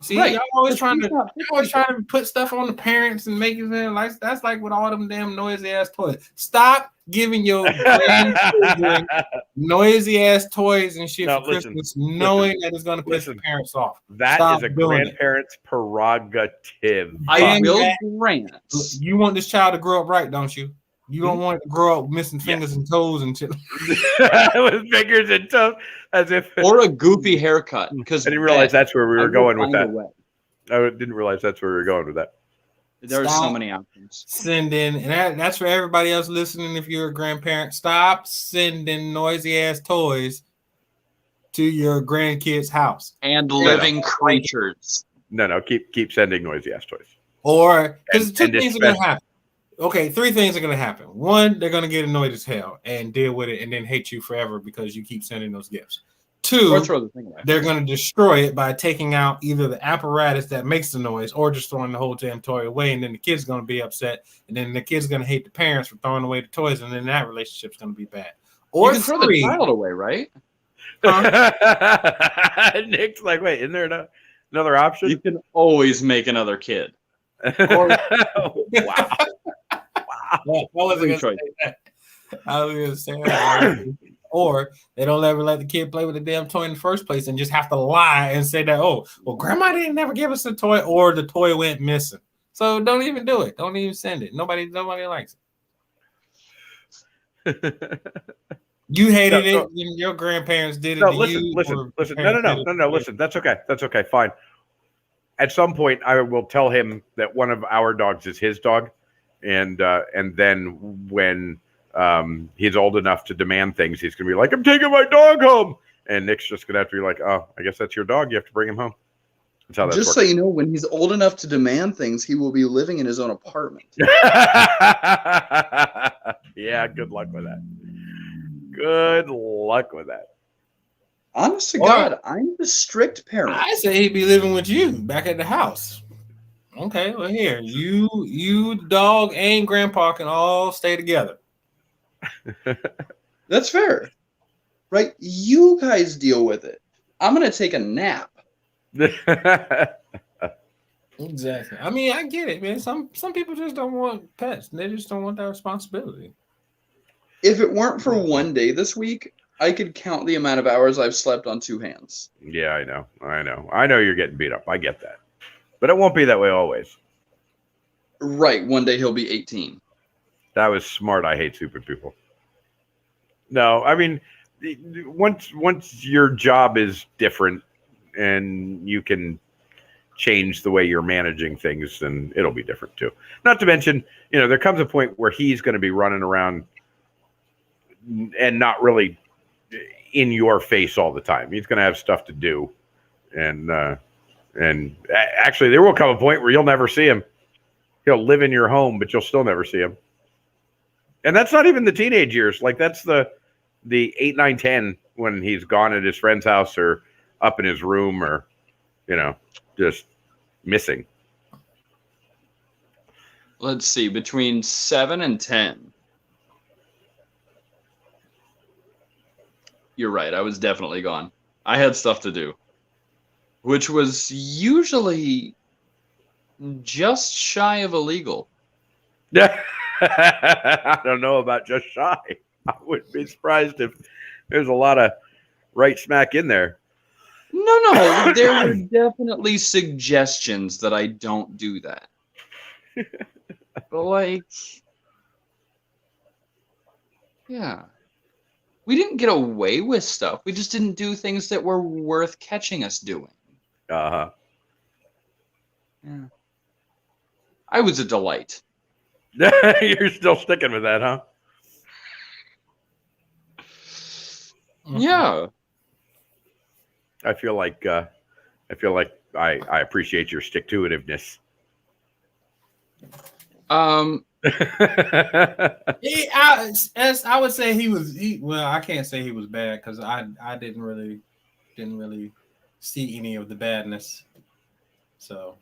See, Right. y'all always trying to put stuff on the parents and make it like that's like with all them damn noisy ass toys. Stop giving your grandchildren noisy ass toys and shit for Christmas, knowing that it's going to piss the parents off. That is a grandparent's prerogative. I will grant. You want this child to grow up right, don't you? You don't want it to grow up missing fingers and toes and shit. With fingers and toes, as if or a goofy haircut. Because I didn't realize that's where we were going with that. I didn't realize that's where we were going with that. There's so many options. Send in, and that's for everybody else listening. If you're a grandparent, stop sending noisy ass toys to your grandkids' house and living creatures. No, keep sending noisy ass toys. Or because two things are going to happen. Okay, three things are going to happen. One, they're going to get annoyed as hell and deal with it and then hate you forever because you keep sending those gifts. Two, they're going to destroy it by taking out either the apparatus that makes the noise or just throwing the whole damn toy away. And then the kid's going to be upset. And then the kid's going to hate the parents for throwing away the toys. And then that relationship's going to be bad. Or you can throw the child away, right? Nick's like, wait, isn't there another option? You can always make another kid. Or, wow. I was going to say that. Or they don't ever let the kid play with the damn toy in the first place and just have to lie and say that, oh, well, grandma didn't never give us a toy or the toy went missing. So don't even do it. Don't even send it. Nobody likes it. You hated it when your grandparents did it. No, listen. No. Listen, that's okay. That's okay. Fine. at some point I will tell him that one of our dogs is his dog, and then when he's old enough to demand things, he's gonna be like, "I'm taking my dog home," and Nick's just gonna have to be like, "Oh, I guess that's your dog. You have to bring him home." That's how that Just works. so you know, when he's old enough to demand things, he will be living in his own apartment. Yeah, good luck with that. Good luck with that. Honest to God, I'm the strict parent. I say he'd be living with you back at the house. Okay, well here, you, dog, and grandpa can all stay together. That's fair. Right? You guys deal with it. I'm going to take a nap. Exactly. I mean, I get it, man. Some people just don't want pets. They just don't want that responsibility. If it weren't for one day this week, I could count the amount of hours I've slept on 2 hands. Yeah, I know. I know you're getting beat up. I get that. But it won't be that way always. Right. One day he'll be 18. That was smart. I hate stupid people. No, I mean, once your job is different and you can change the way you're managing things, then it'll be different too. Not to mention, there comes a point where he's going to be running around and not really in your face all the time. He's going to have stuff to do, and actually, there will come a point where you'll never see him. He'll live in your home, but you'll still never see him. And that's not even the teenage years. Like that's the 8, 9, 10 when he's gone at his friend's house or up in his room or, just missing. Let's see, between 7 and 10. You're right. I was definitely gone. I had stuff to do, which was usually just shy of illegal. Yeah. I don't know about just shy. I wouldn't be surprised if there's a lot of right smack in there. No, there were definitely suggestions that I don't do that. But yeah. We didn't get away with stuff. We just didn't do things that were worth catching us doing. Uh-huh. Yeah. I was a delight. You're still sticking with that, huh? Yeah. I feel like I appreciate your stick-to-itiveness. I would say he was. Well, I can't say he was bad because I didn't really see any of the badness. So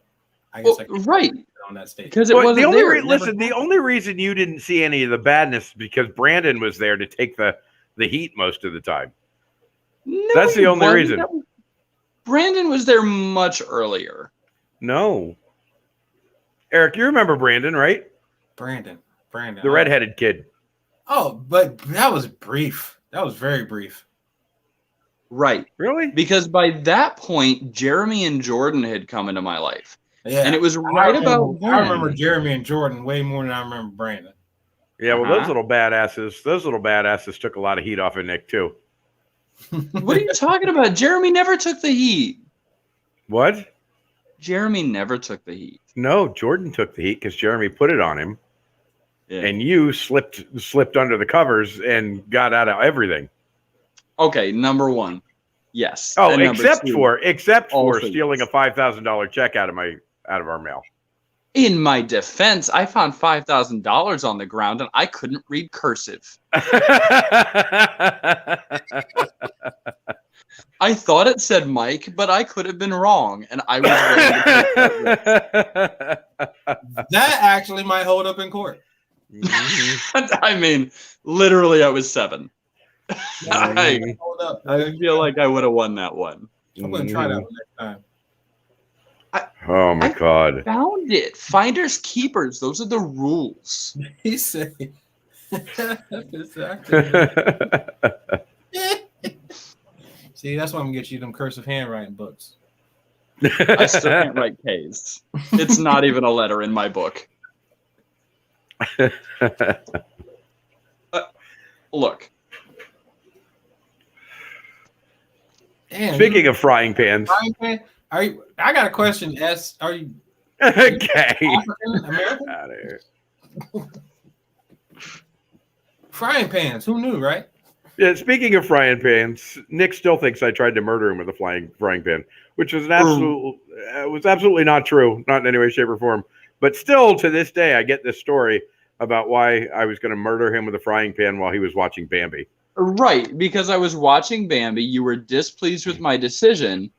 I guess I can right on that stage because it wasn't the only there. The only reason you didn't see any of the badness is because Brandon was there to take the heat most of the time. No, that's the only reason. Brandon was there much earlier. No, Eric, you remember Brandon, right? Brandon, the redheaded kid. Oh, but that was brief. That was very brief. Right. Really? Because by that point, Jeremy and Jordan had come into my life. Yeah. And it was right about then. I remember Jeremy and Jordan way more than I remember Brandon. Yeah, well, those little badasses took a lot of heat off of Nick, too. What are you talking about? Jeremy never took the heat. What? Jeremy never took the heat. No, Jordan took the heat because Jeremy put it on him. Yeah. And you slipped under the covers and got out of everything. Okay, number one. Yes. Oh, except for stealing a $5,000 check out of our mail. In my defense, I found $5,000 on the ground and I couldn't read cursive. I thought it said Mike, but I could have been wrong, and I was willing to take that risk. That actually might hold up in court. I mean, literally, I was 7. I feel like I would have won that one. I'm going to try that one next time. Oh my God! Found it. Finders keepers. Those are the rules. He said. See, that's why I'm gonna get you them cursive handwriting books. I still can't write K's. It's not even a letter in my book. Look. Speaking of frying pans. Are you? I got a question. S. Are you Okay. African American? Out of here. Frying pans. Who knew, right? Yeah, speaking of frying pans, Nick still thinks I tried to murder him with a frying pan, which was was absolutely not true, not in any way, shape, or form. But still, to this day, I get this story about why I was going to murder him with a frying pan while he was watching Bambi. Right, because I was watching Bambi, you were displeased with my decision,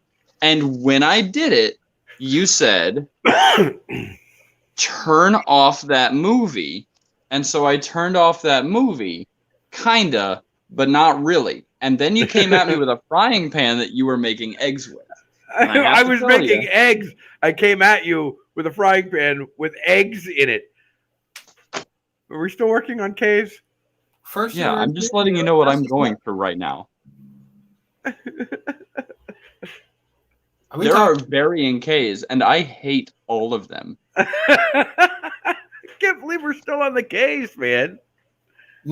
and when I did it, you said, turn off that movie. And so I turned off that movie, kinda, but not really. And then you came at me with a frying pan that you were making eggs with. I was making eggs. I came at you with a frying pan with eggs in it. Are we still working on K's? First, yeah, I'm just letting you know what I'm going through right now. There are varying K's, and I hate all of them. I can't believe we're still on the K's, man.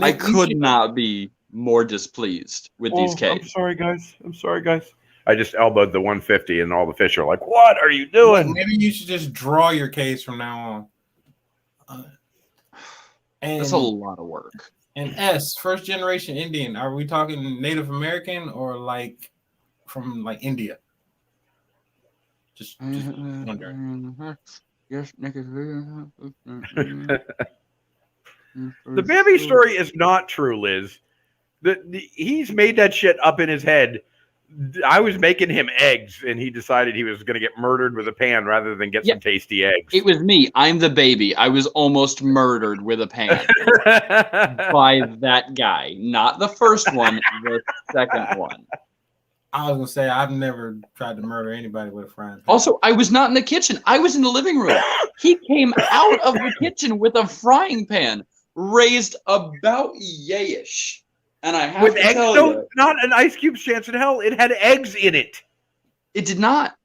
I could not be more displeased with these K's. I'm sorry, guys. I'm sorry, guys. I just elbowed the 150, and all the fish are like, "What are you doing?" Maybe you should just draw your K's from now on. That's a lot of work. And S, first generation Indian. Are we talking Native American or like from like India? Just wondering. Yes, The Bambi story is not true, Liz. He's made that shit up in his head. I was making him eggs, and he decided he was going to get murdered with a pan rather than get some tasty eggs. It was me. I'm the baby. I was almost murdered with a pan by that guy. Not the first one, the second one. I was going to say, I've never tried to murder anybody with a frying pan. Also, I was not in the kitchen. I was in the living room. He came out of the kitchen with a frying pan raised about yayish. And I have to tell you, not an ice cube's chance in hell. It had eggs in it. It did not.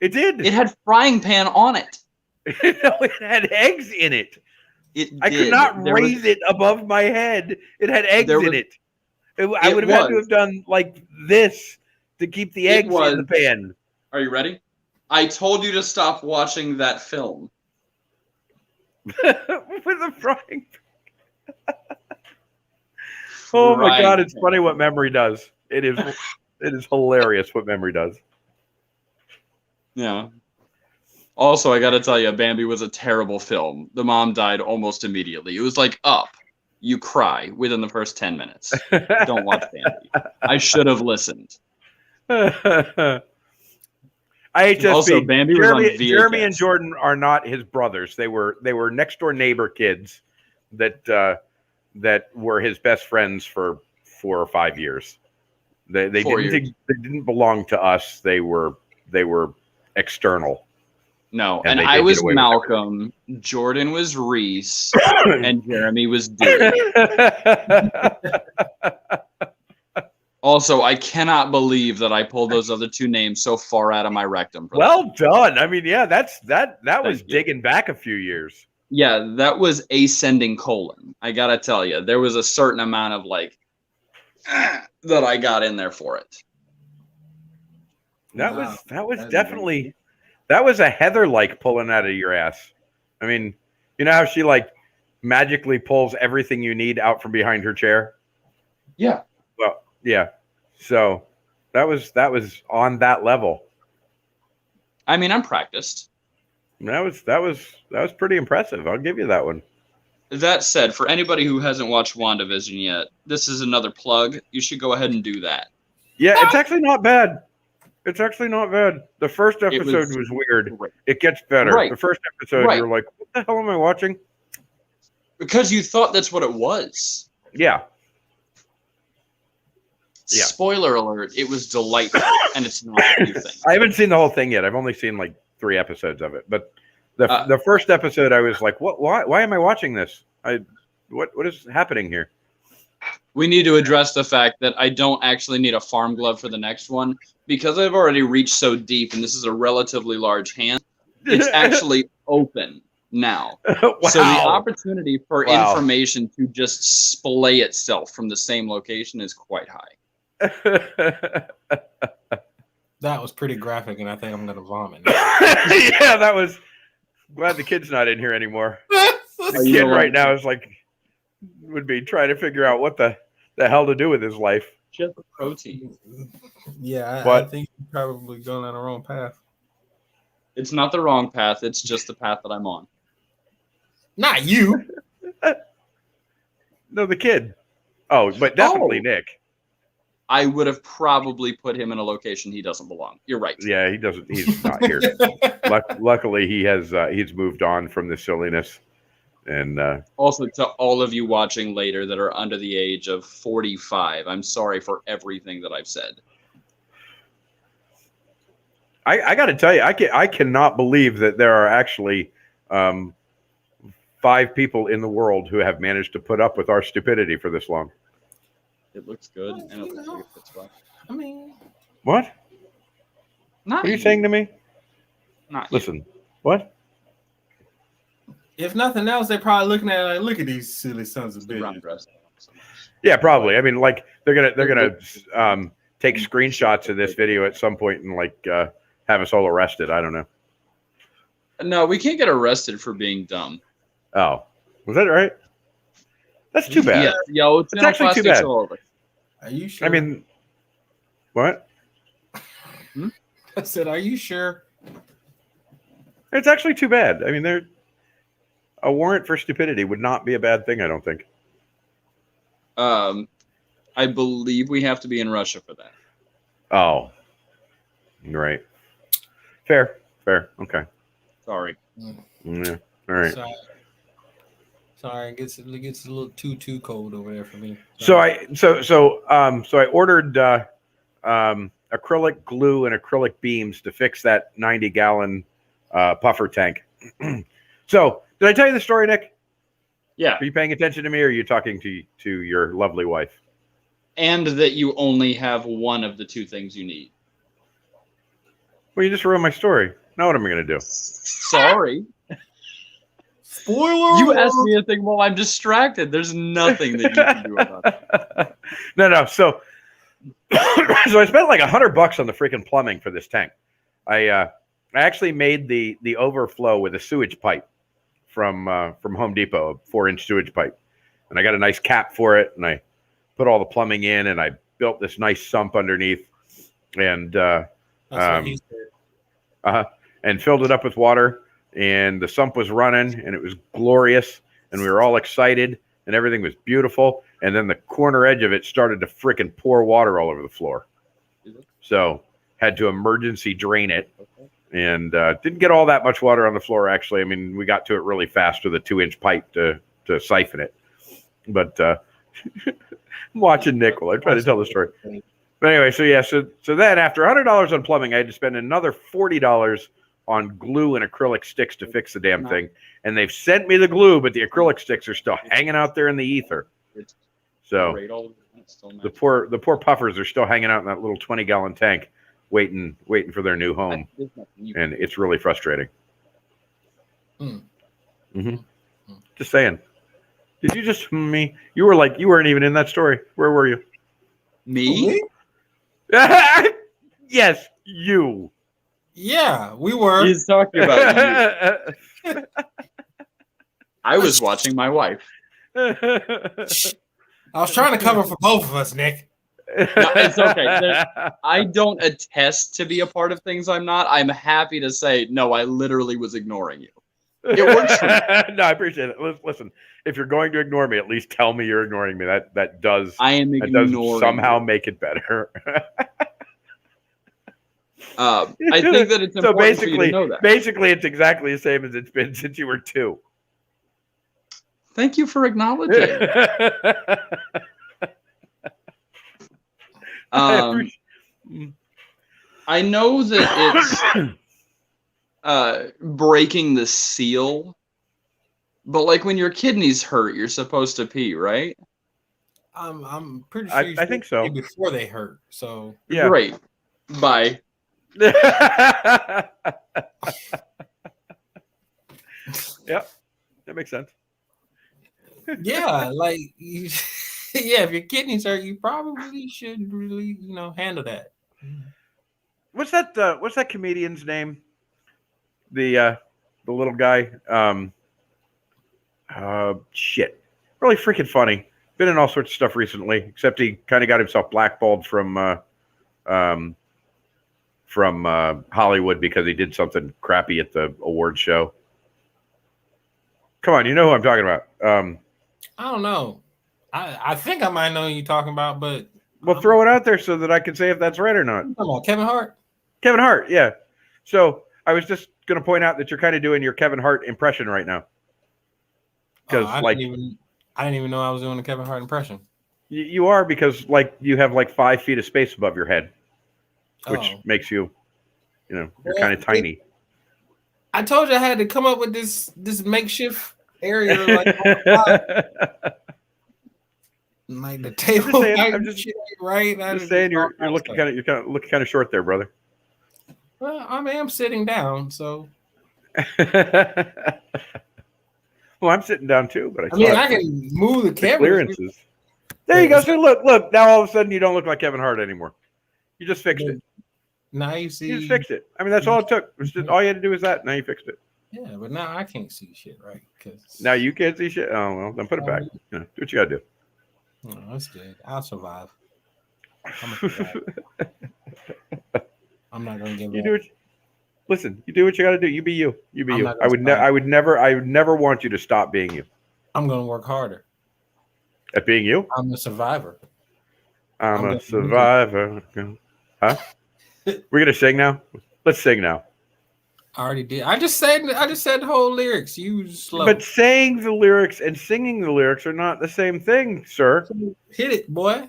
It did. It had frying pan on it. No, it had eggs in it. I could not raise it above my head. It had eggs in it. I would have had to have done like this to keep the eggs in the pan. Are you ready? I told you to stop watching that film. With a frying pan. Oh my God, it's funny what memory does. It is hilarious what memory does. Yeah. Also, I got to tell you, Bambi was a terrible film. The mom died almost immediately. It was like Up. You cry within the first 10 minutes. Don't watch Bambi. I should have listened. IHSP. Also, Bambi was on VHS. Jeremy and Jordan are not his brothers. They were next door neighbor kids that were his best friends for 4 or 5 years. They didn't belong to us. They were external. No, and I was Malcolm, Jordan was Reese, and Jeremy was Dewey. Also, I cannot believe that I pulled those other two names so far out of my rectum. Well done. I mean, yeah, that was digging back a few years. Yeah, that was ascending colon. I gotta tell you, there was a certain amount of like that I got in there for it. That was definitely a Heather like pulling out of your ass. I mean, you know how she like magically pulls everything you need out from behind her chair? Yeah. Well, yeah. So that was on that level. I mean, I'm practiced. That was pretty impressive. I'll give you that one. That said, for anybody who hasn't watched WandaVision yet, this is another plug. You should go ahead and do that. Yeah, it's actually not bad. The first episode was weird. Great. It gets better. Right. The first episode, you're like, what the hell am I watching? Because you thought that's what it was. Yeah. Spoiler alert, it was delightful, and it's not what you think. I haven't seen the whole thing yet. I've only seen like 3 episodes of it. But the first episode, I was like, what? Why am I watching this? What is happening here? We need to address the fact that I don't actually need a farm glove for the next one because I've already reached so deep, and this is a relatively large hand. It's actually open now. Wow. So the opportunity for information to just splay itself from the same location is quite high. That was pretty graphic, and I think I'm gonna vomit. Yeah, that was. Glad the kid's not in here anymore. The kid right now is like would be trying to figure out what the hell to do with his life. Just protein. Yeah, But I think you're probably going on the wrong path. It's not the wrong path. It's just the path that I'm on. Not you. No, the kid. Oh, but definitely Nick. I would have probably put him in a location he doesn't belong. You're right. Yeah, he doesn't. He's not here. Luckily, he has. He's moved on from the silliness. And also to all of you watching later that are under the age of 45, I'm sorry for everything that I've said. I got to tell you, I cannot believe that there are actually 5 people in the world who have managed to put up with our stupidity for this long. It looks good, and it looks like it fits well. I mean, What? Not What are you saying to me? Not Listen, what? if nothing else, they're probably looking at it like, look at these silly sons of bitches. Yeah, probably. I mean, like they're gonna take screenshots of this video at some point and like have us all arrested. I don't know. No, we can't get arrested for being dumb. Oh, was that right? That's too bad. Yeah, yo, it's actually too bad. All over. Are you sure? I mean, what? I said, are you sure? It's actually too bad. I mean, a warrant for stupidity would not be a bad thing. I don't think. I believe we have to be in Russia for that. Oh, right. Fair. Okay. Sorry. Yeah. All right. Sorry, it gets a little too cold over there for me. So I ordered acrylic glue and acrylic beams to fix that 90-gallon puffer tank. So did I tell you the story, Nick? Yeah. Are you paying attention to me, or are you talking to your lovely wife? And that you only have one of the 2 things you need. Well, you just ruined my story. Now what am I going to do? Sorry. Spoiler! You asked me a thing while I'm distracted. There's nothing that you can do about it. No. So I spent like $100 on the freaking plumbing for this tank. I actually made the overflow with a sewage pipe from Home Depot, a 4-inch sewage pipe, and I got a nice cap for it, and I put all the plumbing in, and I built this nice sump underneath, and and filled it up with water, and the sump was running, and it was glorious, and we were all excited, and everything was beautiful, and then the corner edge of it started to frickin' pour water all over the floor. So had to emergency drain it, and didn't get all that much water on the floor, actually. I mean, we got to it really fast with a 2-inch pipe to siphon it. But I'm watching Nick while I try to tell the story. But anyway, so then after $100 on plumbing, I had to spend another $40 on glue and acrylic sticks to fix the damn thing. And they've sent me the glue, but the acrylic sticks are still hanging out there in the ether. So the poor puffers are still hanging out in that little 20-gallon tank, waiting for their new home, and it's really frustrating. Just saying. Did you just me? You weren't even in that story. Where were you? Me? Yes, you. Yeah, we were. He's talking about you. I was watching my wife. I was trying to cover for both of us, Nick. No, it's okay. I don't attest to be a part of things I'm not. I'm happy to say, no, I literally was ignoring you. It works for me. No, I appreciate it. Listen, if you're going to ignore me, at least tell me you're ignoring me. That does somehow make it better. I think that it's important for you to know that. Basically, it's exactly the same as it's been since you were 2. Thank you for acknowledging. I know that it's breaking the seal, but like when your kidneys hurt, you're supposed to pee, right? I'm pretty sure I think so. Before they hurt, so yeah. Great. Bye. Yep, that makes sense. Yeah, like yeah, if your kidneys hurt, you probably should really, handle that. what's that comedian's name? The little guy. Shit. Really freaking funny. Been in all sorts of stuff recently, except he kind of got himself blackballed from Hollywood because he did something crappy at the award show. Come on, you know who I'm talking about. I don't know. I think I might know who you're talking about, but well, throw it out there so that I can say if that's right or not. Come on, Kevin Hart. Kevin Hart, yeah. So I was just going to point out that you're kind of doing your Kevin Hart impression right now. Because I didn't even know I was doing a Kevin Hart impression. You are, because like you have like 5 feet of space above your head, which makes you, you're kind of tiny. I told you I had to come up with this makeshift area, like the table. I'm just saying you're looking kind of short there, brother. Well, I mean, I'm sitting down, so. Well, I'm sitting down too, but I can move the camera. Clearances. There you go. So look. Now all of a sudden you don't look like Kevin Hart anymore. You just fixed it. Now you see. You just fixed it. I mean, that's all it took. All you had to do was that. Now you fixed it. Yeah, but now I can't see shit, right? Now you can't see shit. Oh well, then put it back. Do what you gotta do. Oh, that's good. I'll survive. I'm not gonna give up. Listen, you do what you got to do. You be you. You be you. I would never want you to stop being you. I'm gonna work harder at being you. I'm a survivor. I'm a survivor. Huh? We're gonna sing now. Let's sing now. I already did. I just said the whole lyrics. You slow. But saying the lyrics and singing the lyrics are not the same thing, sir. Hit it, boy.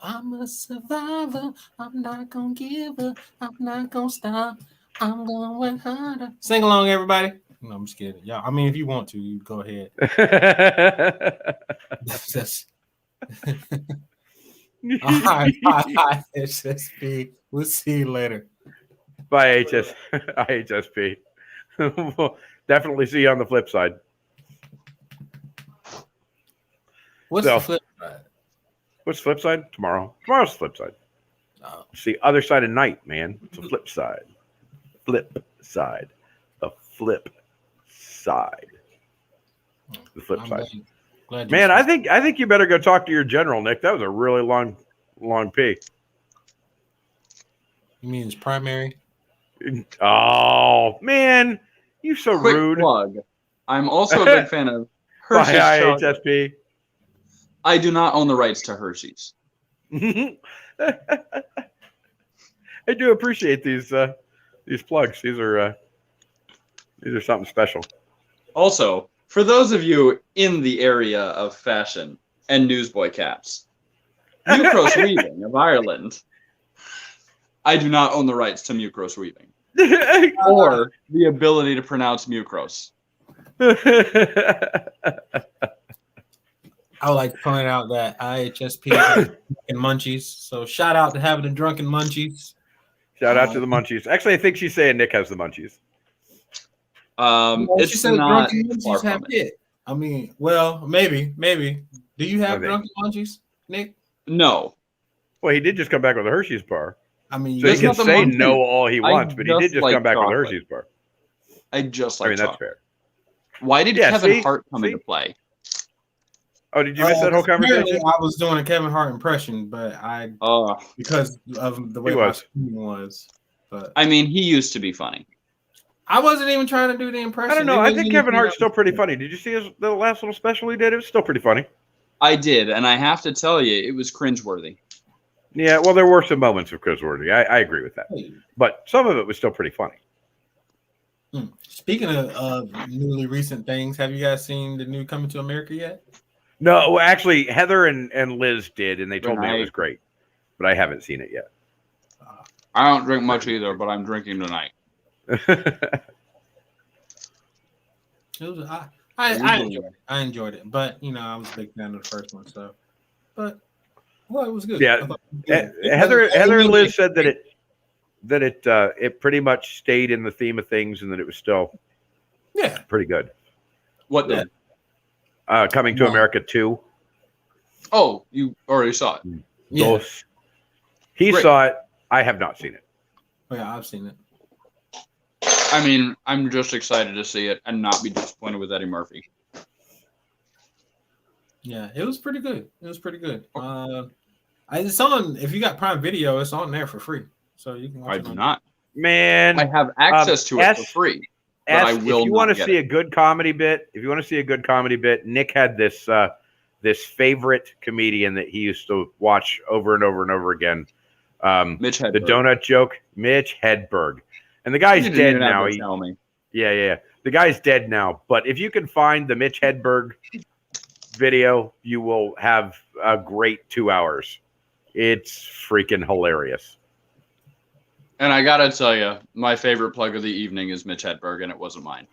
I'm a survivor. I'm not gonna give up. I'm not gonna stop. I'm gonna work harder. Sing along, everybody. No, I'm just kidding. Yeah, I mean, if you want to, you go ahead. That's all right, bye, HSP. We'll see you later. Bye, HSP. We'll definitely see you on the flip side. What's the flip side? What's the flip side? Tomorrow. Tomorrow's the flip side. Oh. It's the other side of night, man. It's a flip side. Flip side. The flip side. The flip side. Glad man, I think you better go talk to your general, Nick. That was a really long pee. You mean his primary? Oh man, you so Quick rude. Plug. I'm also a big fan of Hershey's chocolate. HSP. I do not own the rights to Hershey's. I do appreciate these plugs. These are something special. Also, for those of you in the area of fashion and newsboy caps, Mucros Weaving of Ireland. I do not own the rights to Mucros Weaving or the ability to pronounce Mucros. I would like to point out that IHSP has drunken munchies. So shout out to having the drunken munchies. Shout out to the munchies. Actually, I think she's saying Nick has the munchies. It's not far from it. I mean, well, maybe. Do you have drunken munchies, Nick? No. Well, he did just come back with a Hershey's bar. I mean, so he can say no all he wants, but he did just come back with a Hershey's bar. I just like that's fair. Why did Kevin Hart come into play? Oh, did you miss that whole conversation? I was doing a Kevin Hart impression, but because of the way my screen was. But I mean, he used to be funny. I wasn't even trying to do the impression. I don't know. I think Kevin Hart's still pretty funny. Did you see the last little special he did? It was still pretty funny. I did, and I have to tell you, it was cringeworthy. Yeah, well, there were some moments of cringeworthy. I agree with that. But some of it was still pretty funny. Speaking of newly recent things, have you guys seen the new Coming to America yet? No, actually, Heather and Liz did, and they told me it was great. But I haven't seen it yet. I don't drink much either, but I'm drinking tonight. I enjoyed it, but I was a big fan of the first one. So, but it was good. Yeah, Heather and Liz said that it pretty much stayed in the theme of things, and that it was still pretty good. What then? Coming to America 2. Oh, you already saw it. Yes. He saw it. I have not seen it. Oh, yeah, I've seen it. I mean, I'm just excited to see it and not be disappointed with Eddie Murphy. Yeah, it was pretty good. It was pretty good. It's on. If you got Prime Video, it's on there for free, so you can watch I it. do not. Man, I have access to it for free. But I will if you want to see a good comedy bit, Nick had this this favorite comedian that he used to watch over and over and over again. Mitch Hedberg. The donut joke, Mitch Hedberg. And the guy's dead now. Tell me. Yeah. The guy's dead now. But if you can find the Mitch Hedberg video, you will have a great 2 hours. It's freaking hilarious. And I gotta tell you, my favorite plug of the evening is Mitch Hedberg, and it wasn't mine.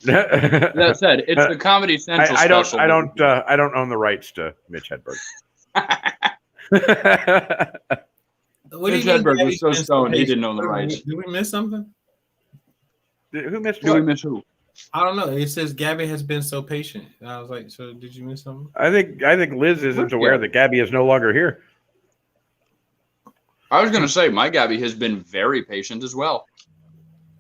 That said, it's the Comedy Central special. I don't own the rights to Mitch Hedberg. Mitch Hedberg was so stoned he didn't own the rights. Did we miss something? Who missed Did what? we miss who? I don't know. It says Gabby has been so patient. And I was like, so did you miss something? I think Liz isn't aware that Gabby is no longer here. I was gonna say my Gabby has been very patient as well.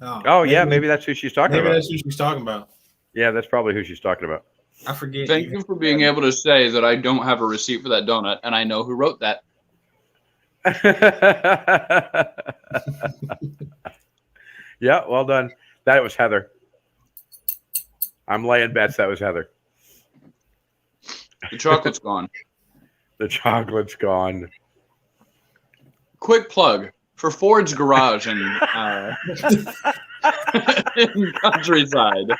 Oh yeah, maybe that's who she's talking about. Maybe that's who she's talking about. Yeah, that's probably who she's talking about. I forget. Thank you for being able to say that I don't have a receipt for that donut, and I know who wrote that. Yeah, well done. That was Heather. I'm laying bets that was Heather. The chocolate's gone. The chocolate's gone. Quick plug for Ford's Garage in in Countryside.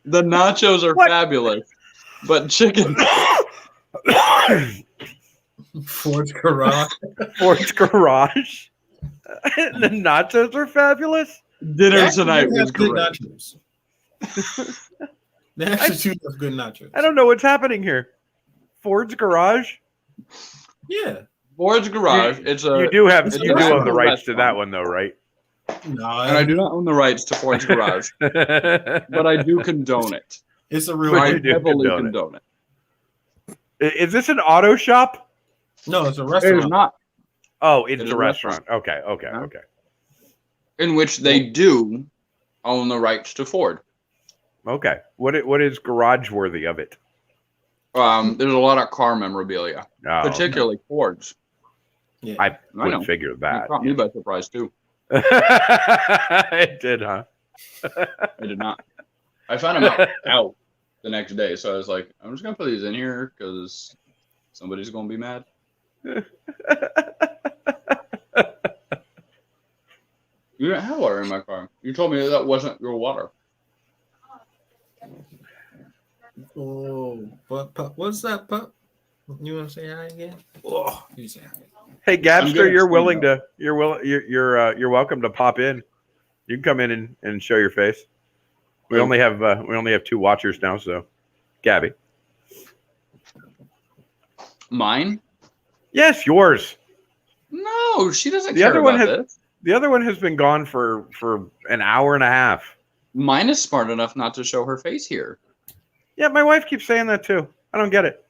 The nachos are fabulous, but chicken. Ford's Garage. Ford's Garage. The nachos are fabulous. Dinner tonight was good great. nachos. They actually do have good nachos. I don't know what's happening here. Ford's Garage. Yeah. Ford's Garage. You do own the rights to that one though, right? No, and I do not own the rights to Ford's Garage, but I do condone it. It's a real. I heavily condone it. Is this an auto shop? No, it's a restaurant. It is not. Oh, it's a restaurant. Okay. In which they do own the rights to Ford. Okay. What is garage worthy of it? There's a lot of car memorabilia, particularly Fords. Yeah. I would figure that. It caught me by surprise too. It did, huh? I did not. I found them out the next day, so I was like, I'm just gonna put these in here because somebody's gonna be mad. You didn't have water in my car. You told me that wasn't your water. Oh, but what's that, pup? You want to say hi again? Oh, you say hi. Hey, Gabster, you're welcome to pop in. You can come in and show your face. We only have 2 watchers now, so Gabby. Mine? Yes, yours. No, she doesn't care about this. The other one has been gone for an hour and a half. Mine is smart enough not to show her face here. Yeah, my wife keeps saying that too. I don't get it.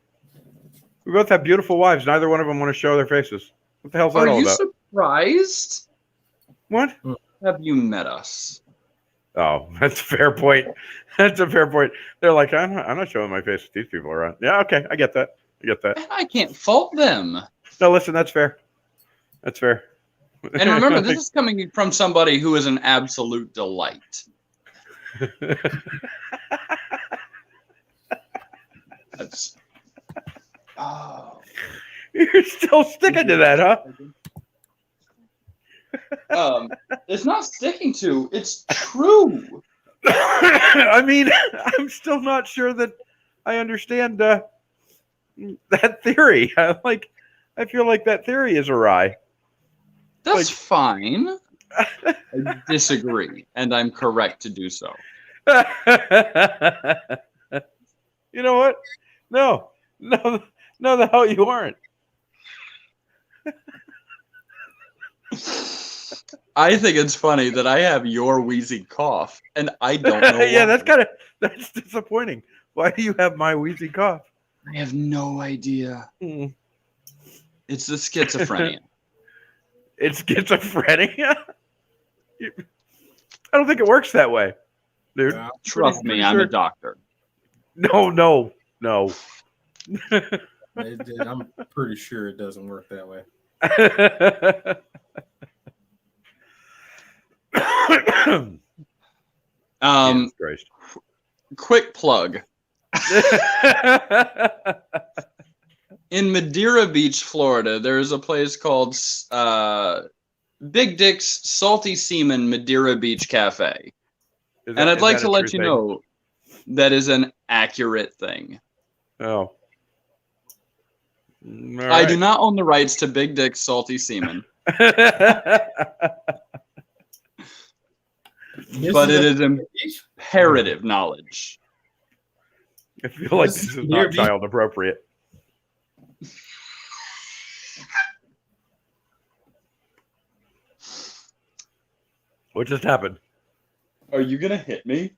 We both have beautiful wives. Neither one of them want to show their faces. What the hell's that all about? Are you surprised? What? Have you met us? Oh, that's a fair point. That's a fair point. They're like, I'm not showing my face with these people around. Yeah, okay, I get that. And I can't fault them. No, listen, that's fair. That's fair. And remember, this is coming from somebody who is an absolute delight. That's. Oh. You're still sticking to that, huh? It's not sticking to. It's true. I mean, I'm still not sure that I understand that theory. I feel like that theory is awry. That's fine. I disagree, and I'm correct to do so. You know what? No, the hell you aren't. I think it's funny that I have your wheezy cough, and I don't know Yeah, why. that's disappointing. Why do you have my wheezy cough? I have no idea. It's the schizophrenia. It's schizophrenia? I don't think it works that way, dude. Yeah. Trust me, I'm a doctor. No. I'm pretty sure it doesn't work that way. Um, Christ. Quick plug. In Madeira Beach, Florida, there is a place called Big Dick's Salty Seaman Madeira Beach Cafe. And I'd like to let you know that is an accurate thing. Oh. I do not own the rights to Big Dick's Salty Seaman. But it is imperative knowledge. I feel like this is not child appropriate. What just happened? Are you gonna hit me?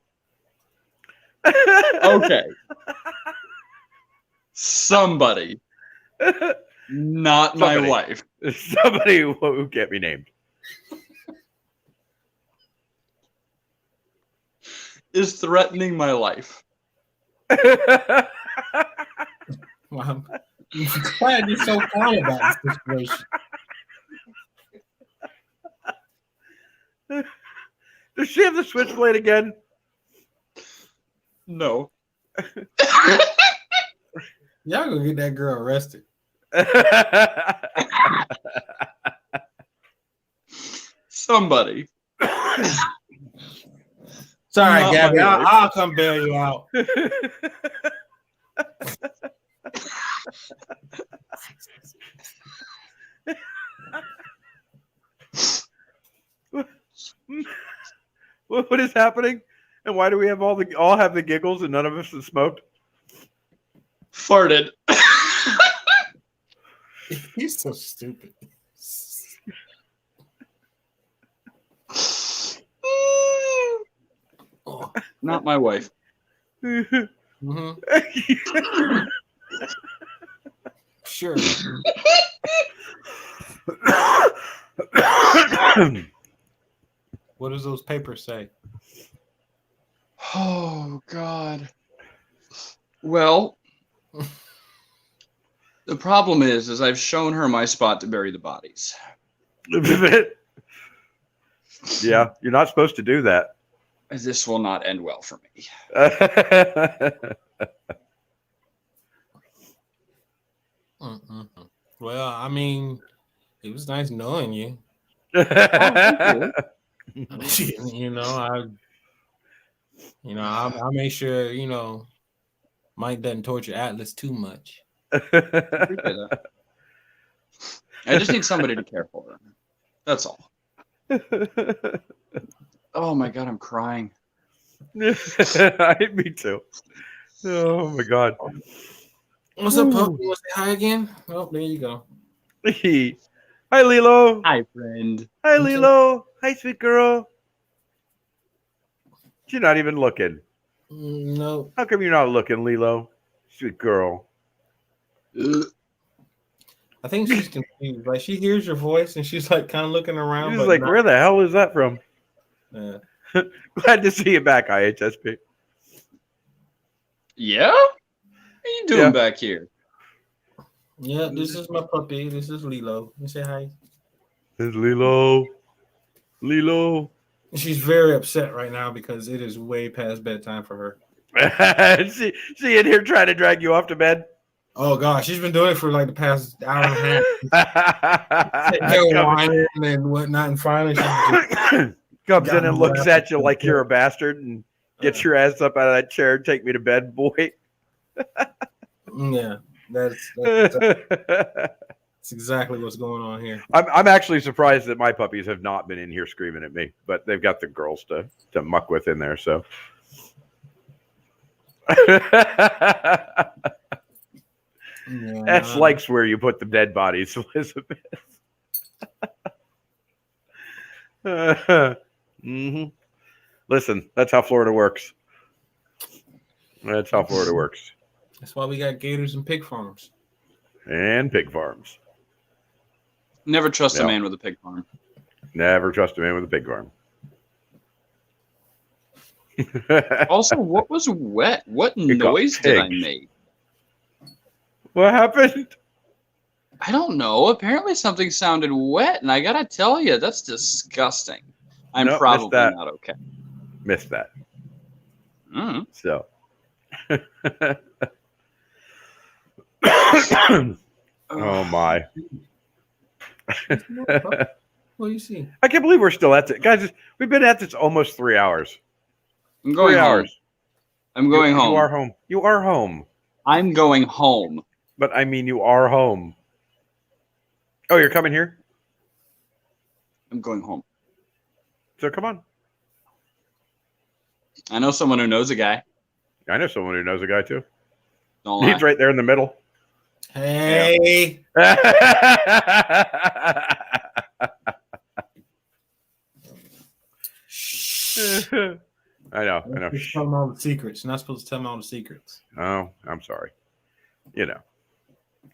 Okay. Somebody. Not my wife. Somebody who can't be named. Is threatening my life. Well, I'm glad you're so calm about this situation. Does she have the switchblade again? No. Y'all gonna get that girl arrested. Somebody. Sorry, Not Gabby. my I'll come bail you out. What is happening? And why do we have all have the giggles and none of us have smoked? Farted. He's so stupid. Not my wife. Mm-hmm. Sure. What does those papers say? Oh, God. Well, the problem is I've shown her my spot to bury the bodies. Yeah, you're not supposed to do that. This will not end well for me. Well, I mean, it was nice knowing you. I make sure Mike doesn't torture Atlas too much. I just need somebody to care for her. That's all. Oh my God, I'm crying. Me too. Oh my God. What's up, Pup? You want to say hi again? Oh, there you go. Hi, Lilo. Hi, friend. Hi, Lilo. Hi, sweet girl. She's not even looking. No. How come you're not looking, Lilo? Sweet girl. I think she's confused. Like, she hears your voice and she's like kind of looking around. She's like, where the hell is that from? Yeah. Glad to see you back, IHSP. Yeah? What are you doing back here? Yeah, this is my puppy. This is Lilo. You say hi. This is Lilo. Lilo. She's very upset right now because it is way past bedtime for her. she in here trying to drag you off to bed? Oh gosh, she's been doing it for like the past hour and a half. Whining and whatnot, and finally she comes in and looks at you like you're a bastard and gets your ass up out of that chair and take me to bed, boy. Yeah, that's exactly what's going on here. I'm actually surprised that my puppies have not been in here screaming at me, but they've got the girls to muck with in there, so. Yeah. That's likes where you put the dead bodies, Elizabeth. Mm-hmm. Listen, that's how Florida works. That's how Florida works. That's why we got gators and pig farms. And pig farms. Never trust a man with a pig farm. Never trust a man with a pig farm. Also, what was wet? What noise did I make? What happened? I don't know. Apparently something sounded wet, and I gotta tell you, that's disgusting. I'm Nope, probably missed that. not okay. Missed that. Mm. So. Oh my. What do you see? I can't believe we're still at it. Guys, we've been at this almost 3 hours. I'm going 3 home. hours. I'm going home. You are home. You are home. I'm going home. But I mean, you are home. Oh, you're coming here? I'm going home. So come on. I know someone who knows a guy. I know someone who knows a guy too. Don't lie. He's right there in the middle. Hey. I know. Just tell them all the secrets. You're not supposed to tell them all the secrets. Oh, I'm sorry. You know,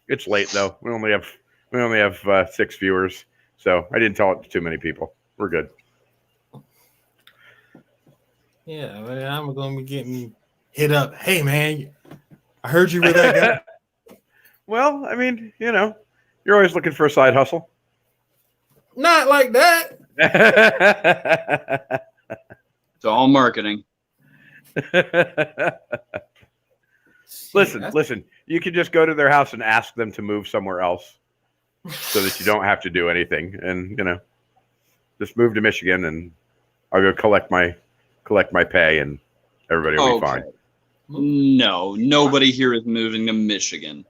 it's late though. We only have 6 viewers, so I didn't tell it to too many people. We're good. Yeah, but I'm gonna be getting hit up. Hey man, I heard you were that guy. Well, I mean, you know, you're always looking for a side hustle. Not like that. It's all marketing. Listen. You can just go to their house and ask them to move somewhere else, so that you don't have to do anything, and you know, just move to Michigan, and I'll go collect my pay, and everybody will be fine. No, nobody here is moving to Michigan.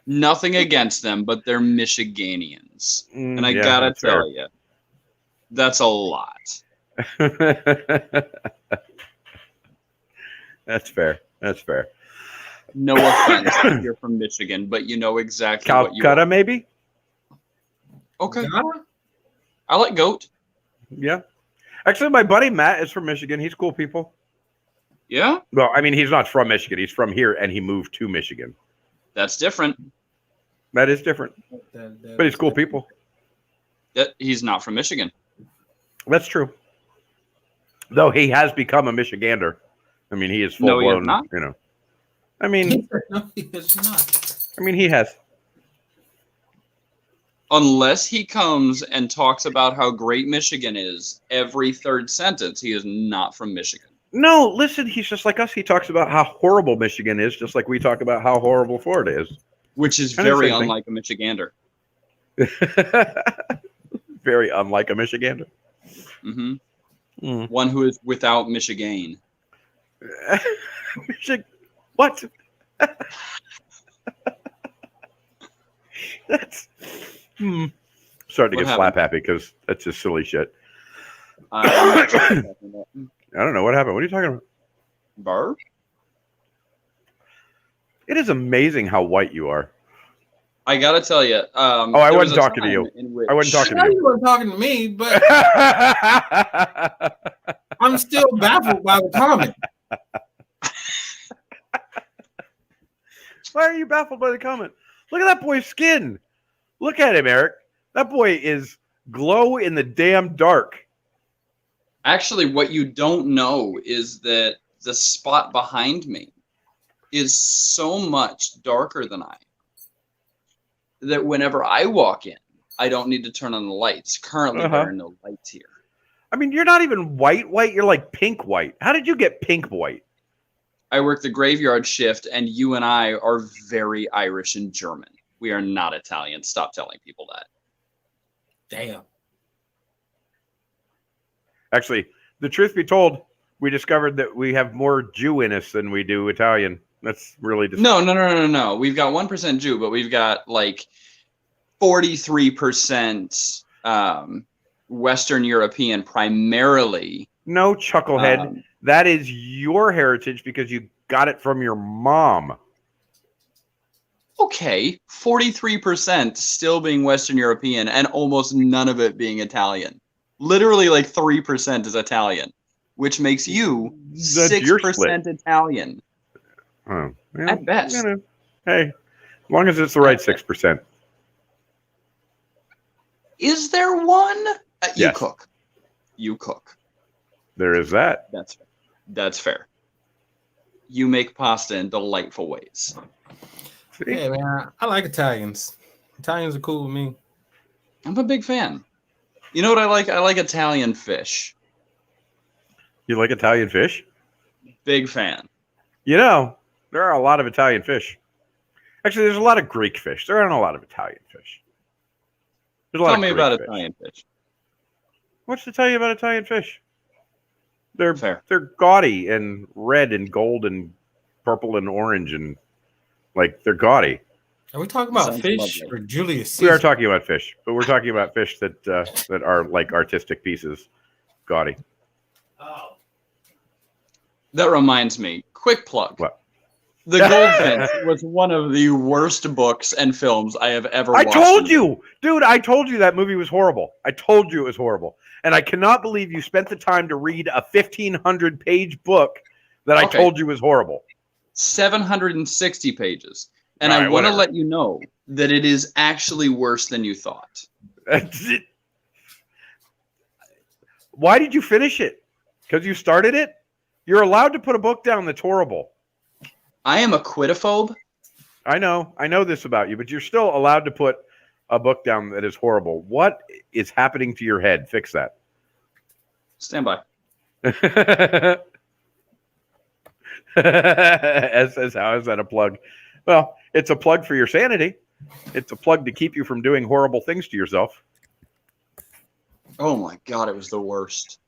Nothing against them, but they're Michiganians. And I gotta tell you, that's a lot. That's fair. That's fair. No offense if you're from Michigan, but you know exactly what you Calcutta, are. maybe? Okay. I like goat. Yeah. Actually, my buddy Matt is from Michigan. He's cool people. Yeah? Well, I mean, he's not from Michigan. He's from here, and he moved to Michigan. That's different. That is different. But he's cool people. He's not from Michigan. That's true. Though he has become a Michigander. I mean, he is full blown, you know. I mean, no, he is not. I mean, he has. Unless he comes and talks about how great Michigan is every third sentence, he is not from Michigan. No, listen, he's just like us. He talks about how horrible Michigan is, just like we talk about how horrible Florida is. Which is very unlike a Michigander. Very unlike a Michigander. Mm-hmm. Mm. One who is without Michigan. What? That's starting to get slap happy because that's just silly shit. I don't know what happened. What are you talking about? Barb? It is amazing how white you are. I gotta tell you. I wasn't talking to you. I wasn't talking to you. You weren't talking to me, but I'm still baffled by the comment. Why are you baffled by the comment? Look at that boy's skin. Look at him, Eric. That boy is glow in the damn dark. Actually, what you don't know is that the spot behind me is so much darker than I am that whenever I walk in, I don't need to turn on the lights. Currently, there are no lights here. I mean, you're not even white. You're like pink white. How did you get pink white? I work the graveyard shift, and you and I are very Irish and German. We are not Italian. Stop telling people that. Damn. Actually, the truth be told, we discovered that we have more Jew in us than we do Italian. That's really No. We've got 1% Jew, but we've got like 43% Western European, primarily. No, chucklehead. That is your heritage because you got it from your mom. Okay, 43% still being Western European and almost none of it being Italian. Literally like 3% is Italian, which makes you 6% Italian. Oh, well, at best. You know, hey, as long as it's the right 6%. Is there one? Yes. You cook. There is that. That's fair. You make pasta in delightful ways. See? Yeah, man, I like Italians. Italians are cool with me. I'm a big fan. You know what I like? I like Italian fish. You like Italian fish? Big fan. You know, there are a lot of Italian fish. Actually, there's a lot of Greek fish. There aren't a lot of Italian fish. There's a lot Tell of me Greek about fish. Italian fish. What's to tell you about Italian fish? Fair. They're gaudy and red and gold and purple and orange and like they're gaudy. Are we talking about Sounds fish lovely. or Julius Caesar? We are talking about fish, but we're talking about fish that that are like artistic pieces, gaudy. Oh. That reminds me. Quick plug. What? The Goldfinch was one of the worst books and films I have ever watched. I told you, dude. I told you that movie was horrible. I told you it was horrible, and I cannot believe you spent the time to read a 1,500-page book that I Okay. told you was horrible. 760 pages. And All I right, want to whatever. let you know that it is actually worse than you thought. Why did you finish it? Because you started it? You're allowed to put a book down that's horrible. I am a quitophobe. I know this about you, but you're still allowed to put a book down that is horrible. What is happening to your head? Fix that. Stand by. As how is that a plug? Well, it's a plug for your sanity. It's a plug to keep you from doing horrible things to yourself. Oh my God, it was the worst.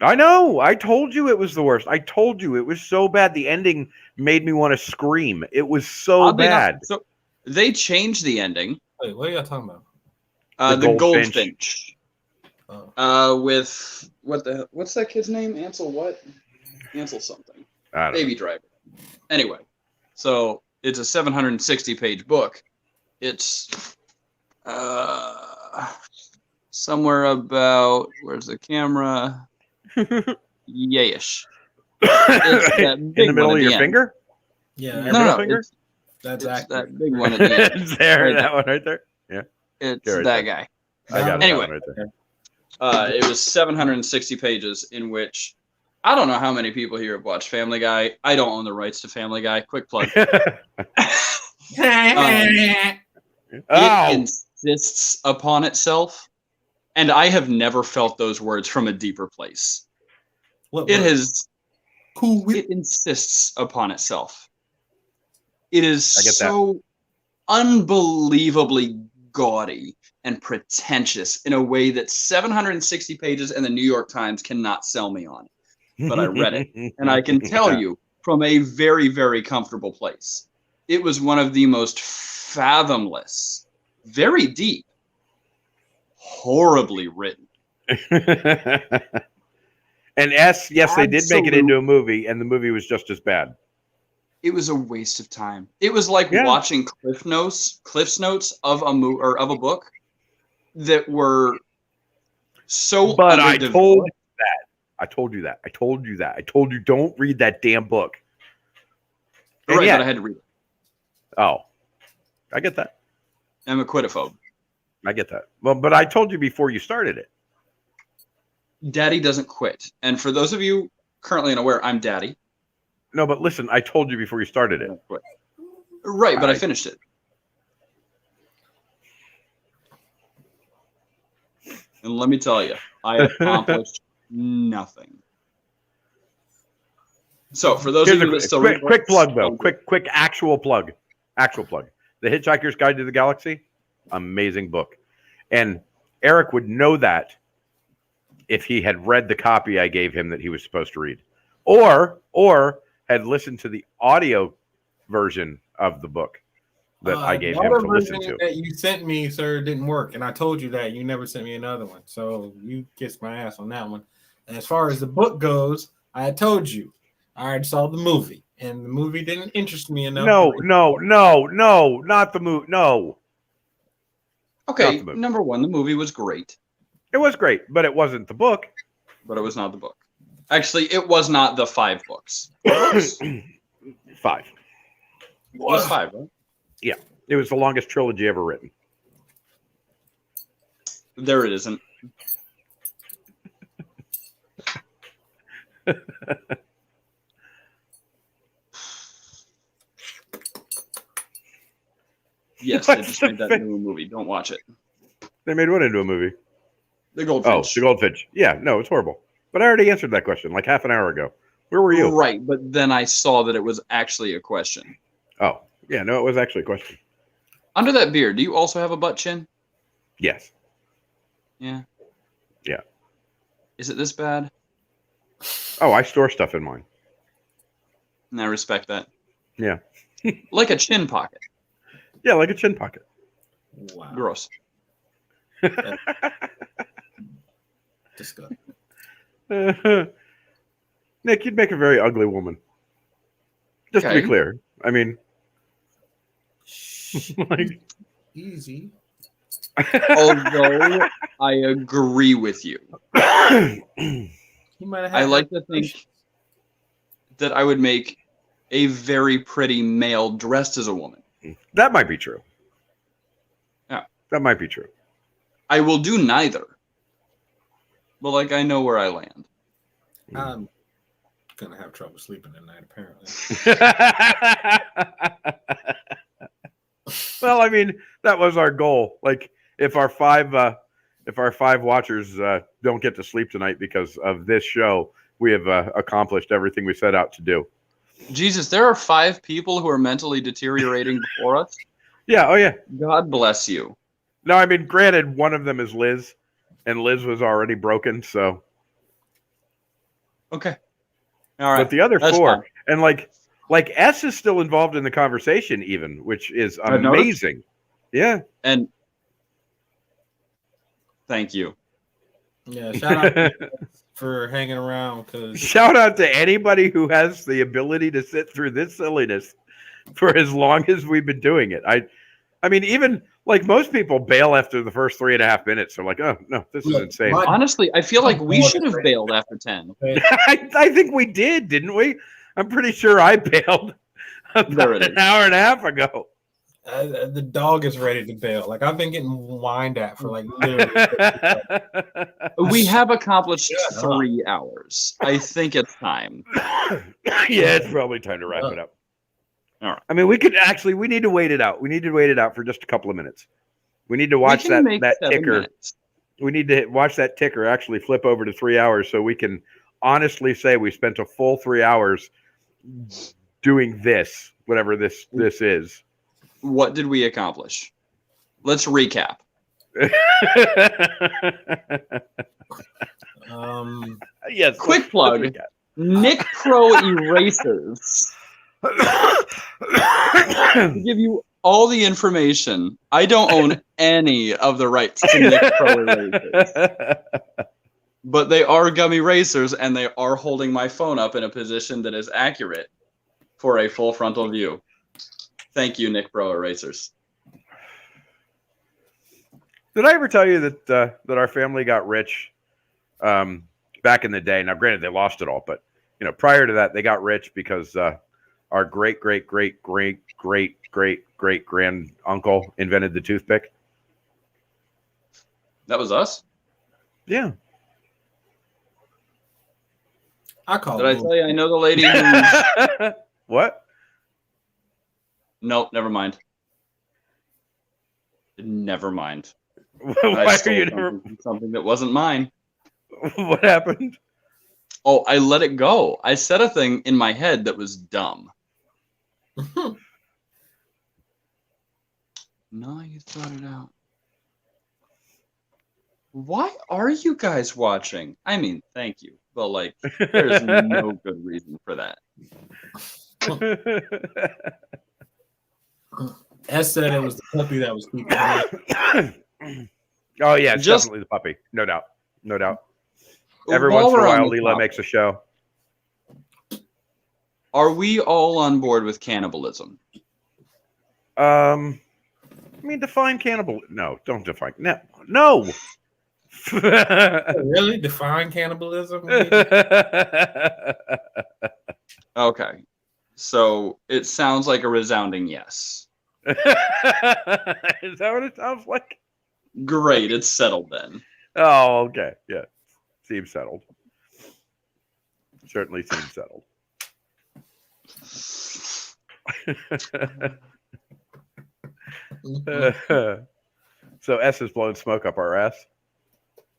I know. I told you it was the worst. I told you it was so bad. The ending made me want to scream. It was so Oddly enough, bad. so they changed the ending. Wait, what are y'all talking about? The Goldfinch. Goldfinch. Oh. With what's that kid's name? Ansel what? Ansel something. I don't know. Baby Driver. Anyway, so it's a 760-page book. It's somewhere about, where's the camera? Yayish. It's that In big the middle one of at your the end. finger? Yeah, Your No, middle no, finger? that's it's accurate. that big one at the end. It's there, Right that one right there. It's right that there. guy. I got it. Anyway. That one right there. It was 760 pages in which I don't know how many people here have watched Family Guy. I don't own the rights to Family Guy. Quick plug. It Oh, insists upon itself, and I have never felt those words from a deeper place. What It word? has. Cool. It insists upon itself. It is I get that. so unbelievably gaudy and pretentious in a way that 760 pages and the New York Times cannot sell me on. But I read it, and I can tell you from a very, very comfortable place. It was one of the most fathomless, very deep, horribly written. And yes, they did make it Absolute- into a movie, and the movie was just as bad. It was a waste of time. It was like Yeah. watching Cliff's notes of a book that were so. But I underdeveloped. told you that. I told you don't read that damn book. And Right, yet- but I had to read it. Oh, I get that. I'm a quitophobe. I get that. Well, but I told you before you started it. Daddy doesn't quit. And for those of you currently unaware, I'm Daddy. No, but listen, I told you before you started I it. don't quit. Right, but I I- finished it. And let me tell you, I accomplished nothing. So, for those Here's of a you that still quick, read quick books, plug, though. don't Quick actual plug. The Hitchhiker's Guide to the Galaxy, amazing book. And Eric would know that if he had read the copy I gave him that he was supposed to read, or had listened to the audio version of the book that I gave the him other to listen version to. that you sent me, sir, didn't work, and I told you that. You never sent me another one, so you kissed my ass on that one. And as far as the book goes, I had told you I already saw the movie, and the movie didn't interest me enough. No, not the movie. No, Okay, Not the movie. number one, the movie was great, it was great, but it wasn't the book. but it was not the book. Actually, it was not the 5 books. It 5. was 5, right? It was the longest trilogy ever written. There it isn't. Yes, they just made that into a movie. Don't watch it. They made what into a movie? The Goldfinch. Oh, the Goldfinch. Yeah, no, it's horrible. But I already answered that question like half an hour ago. Where were you? Right, but then I saw that it was actually a question. Oh, yeah, no, it was actually a question. Under that beard, do you also have a butt chin? Yes. Yeah. Yeah. Is it this bad? Oh, I store stuff in mine. And I respect that. Yeah. Like a chin pocket. Yeah, like a chin pocket. Wow. Gross. Disgusting. Nick, you'd make a very ugly woman. Just to Okay. be clear. I mean, like, Easy. Although I agree with you. He might have had I like to think that I would make a very pretty male dressed as a woman. that might be true. Yeah. That might be true. I will do neither. But like I know where I land. I'm gonna have trouble sleeping tonight, apparently. Well, I mean, that was our goal. Like, if our five watchers don't get to sleep tonight because of this show, we have accomplished everything we set out to do. Jesus, there are 5 people who are mentally deteriorating before us. Yeah. Oh, yeah. God bless you. No, I mean, granted, one of them is Liz, and Liz was already broken. So, Okay. All right. but the other That's 4, fine. and like S is still involved in the conversation, even, which is I've noticed. amazing. Yeah. And thank you. Yeah, shout out for hanging around because Shout out to anybody who has the ability to sit through this silliness for as long as we've been doing it. I mean, even like most people bail after the first 3.5 minutes. They're like, oh no, this is insane. Honestly, I feel like we should have bailed after 10. I think we did, didn't we? I'm pretty sure I bailed There about it an hour and a half ago. the dog is ready to bail. Like I've been getting whined at for like literally. We have accomplished Shut up. 3 hours. I think it's time. Yeah, it's probably time to wrap it up. All right. I mean, we need to wait it out. We need to wait it out for just a couple of minutes. We need to watch We can make that 7 ticker. minutes. We need to watch that ticker actually flip over to 3 hours so we can honestly say we spent a full 3 hours doing this, whatever this is. What did we accomplish? Let's recap. Yes. Quick plug. Nick Pro Erasers. To give you all the information, I don't own any of the rights to Nick Pro Erasers. But they are gum erasers, and they are holding my phone up in a position that is accurate for a full frontal view. Thank you, Nick Pro Erasers. Did I ever tell you that that our family got rich back in the day? Now, granted, they lost it all, but prior to that, they got rich because our great grand uncle invented the toothpick. That was us? Yeah. I call. Did I tell you I know the lady who... What? Nope, never mind. Never mind. Why are you something that wasn't mine. What happened? Oh, I let it go. I said a thing in my head that was dumb. No, you thought it out. Why are you guys watching? I mean, thank you. But, like, there's no good reason for that. S said it was the puppy that was keeping me. Oh, yeah, it's Just- definitely the puppy. No doubt. No doubt. Every While once in a we're on while, the Leela topic, makes a show. Are we all on board with cannibalism? I mean, define cannibal. No, don't define. No. Really? Define cannibalism? Okay. So it sounds like a resounding yes. Is that what it sounds like? Great, it's settled then. Oh, okay. Yeah. Seems settled. Certainly seems settled. So S is blowing smoke up our ass.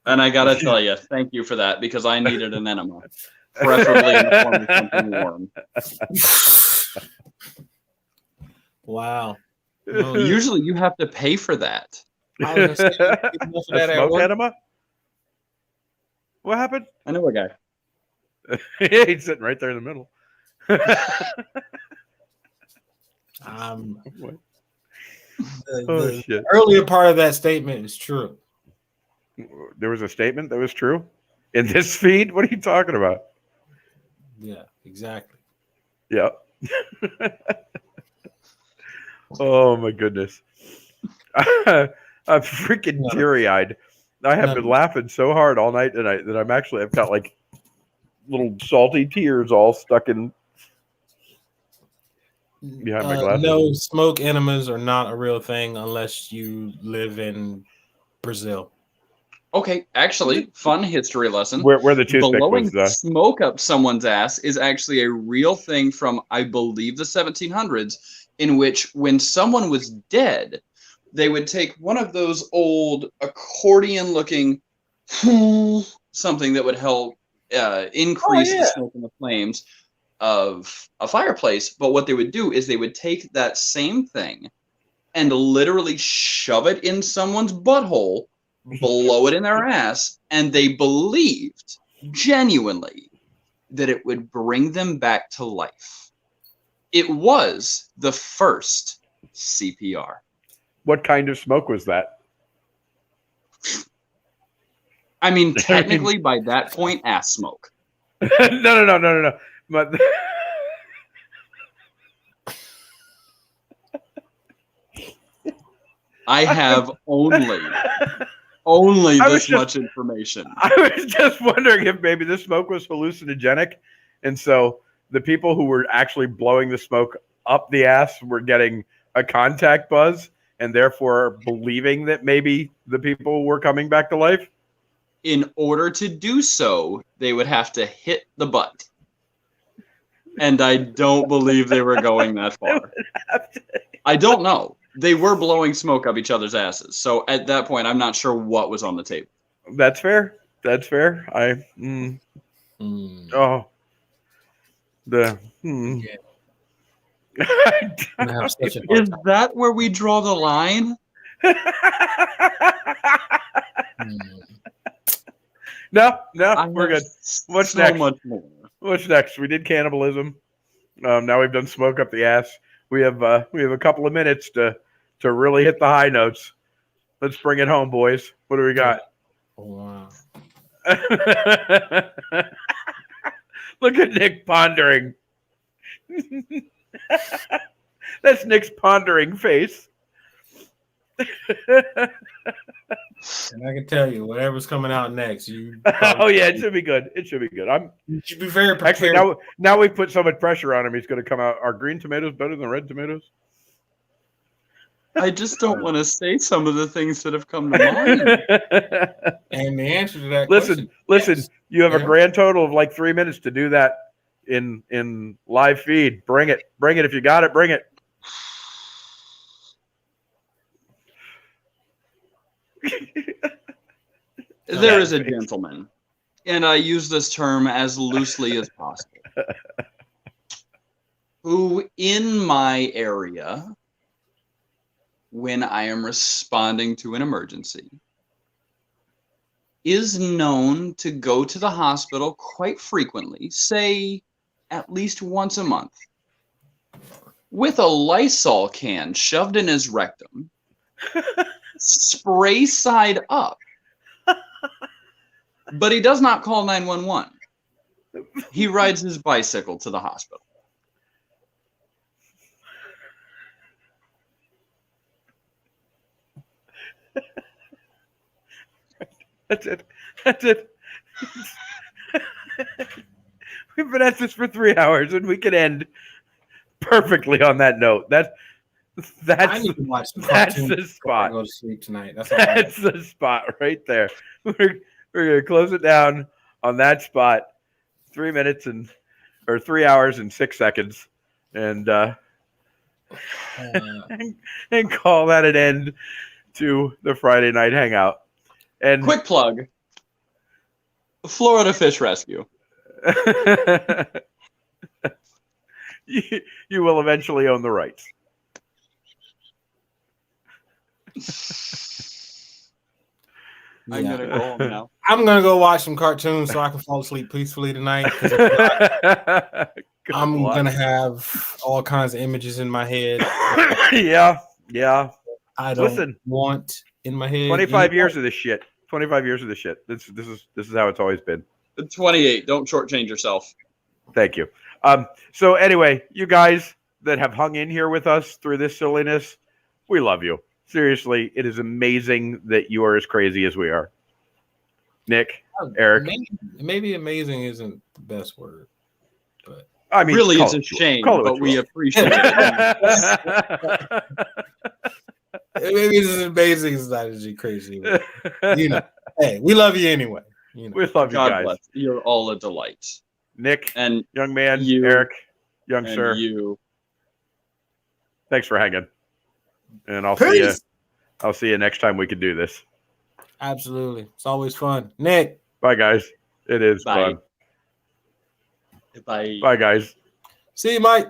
And I gotta tell you, thank you for that, because I needed an enema, preferably in the form of something warm. Wow. Usually you have to pay for that. A smoke enema? What happened? I know a guy. He's sitting right there in the middle. The earlier part of that statement is true. There was a statement that was true in this feed? What are you talking about? Yeah, exactly. Yeah. Oh my goodness. I'm freaking teary-eyed. I have been laughing so hard all night tonight that I've got like little salty tears all stuck in behind my glasses. No, smoke enemas are not a real thing unless you live in Brazil. Okay, actually, fun history lesson. Where the toothpick blowing was smoke up someone's ass is actually a real thing from, I believe, the 1700s, in which when someone was dead, they would take one of those old accordion-looking something that would help increase the smoke and the flames of a fireplace. But what they would do is they would take that same thing and literally shove it in someone's butthole, blow it in their ass, and they believed genuinely that it would bring them back to life. It was the first CPR. What kind of smoke was that? I mean, technically, by that point, ass smoke. No. But I have only this much information. I was just wondering if maybe the smoke was hallucinogenic, and so the people who were actually blowing the smoke up the ass were getting a contact buzz, and therefore believing that maybe the people were coming back to life. In order to do so, they would have to hit the butt. And I don't believe they were going that far. I don't know. They were blowing smoke up each other's asses. So at that point, I'm not sure what was on the table. That's fair. Oh. Is that where we draw the line? No, we're good. What's next? Much more. What's next? We did cannibalism. Now we've done smoke up the ass. We have a couple of minutes to really hit the high notes. Let's bring it home, boys. What do we got? Oh, wow. Look at Nick pondering. That's Nick's pondering face. And I can tell you, whatever's coming out next, oh yeah, it should be good. You should be very prepared. Actually, now we put so much pressure on him. He's going to come out. Are green tomatoes better than red tomatoes? I just don't want to say some of the things that have come to mind. And the answer to that question, listen. You have a grand total of like 3 minutes to do that in live feed. Bring it. If you got it, bring it. There is a gentleman, and I use this term as loosely as possible, who in my area, when I am responding to an emergency, is known to go to the hospital quite frequently, say at least once a month, with a Lysol can shoved in his rectum, spray side up. But he does not call 911. He rides his bicycle to the hospital. That's it. We've been at this for 3 hours, and we can end perfectly on that note. That's I need to watch some cartoons the spot. Go to sleep tonight. That's the spot right there. We're gonna close it down on that spot. 3 minutes or 3 hours and 6 seconds, and and call that an end to the Friday night hangout. And Quick plug: Florida Fish Rescue. you will eventually own the rights. I'm gonna go home now. I'm gonna go watch some cartoons so I can fall asleep peacefully tonight. I'm gonna have all kinds of images in my head. Yeah. I don't want in my head. 25 years of this shit. 25 years of this shit. This is how it's always been. 28. Don't shortchange yourself. Thank you. So anyway, you guys that have hung in here with us through this silliness, we love you. Seriously, it is amazing that you are as crazy as we are. Nick, Eric. Maybe amazing isn't the best word, but I mean, really, it's a shame, but we appreciate it. Maybe it's as amazing as not as crazy. You know, hey, we love you anyway. You know. We love you God guys. bless. You're all a delight. Nick, and young man, you, Eric, young and sir. You. Thanks for hanging. And I'll see you. I'll see you next time we can do this. Absolutely. It's always fun. Nick. Bye, guys. It is fun. Bye. Bye, guys. See you, Mike.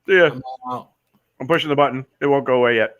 See ya. I'm pushing the button. It won't go away yet.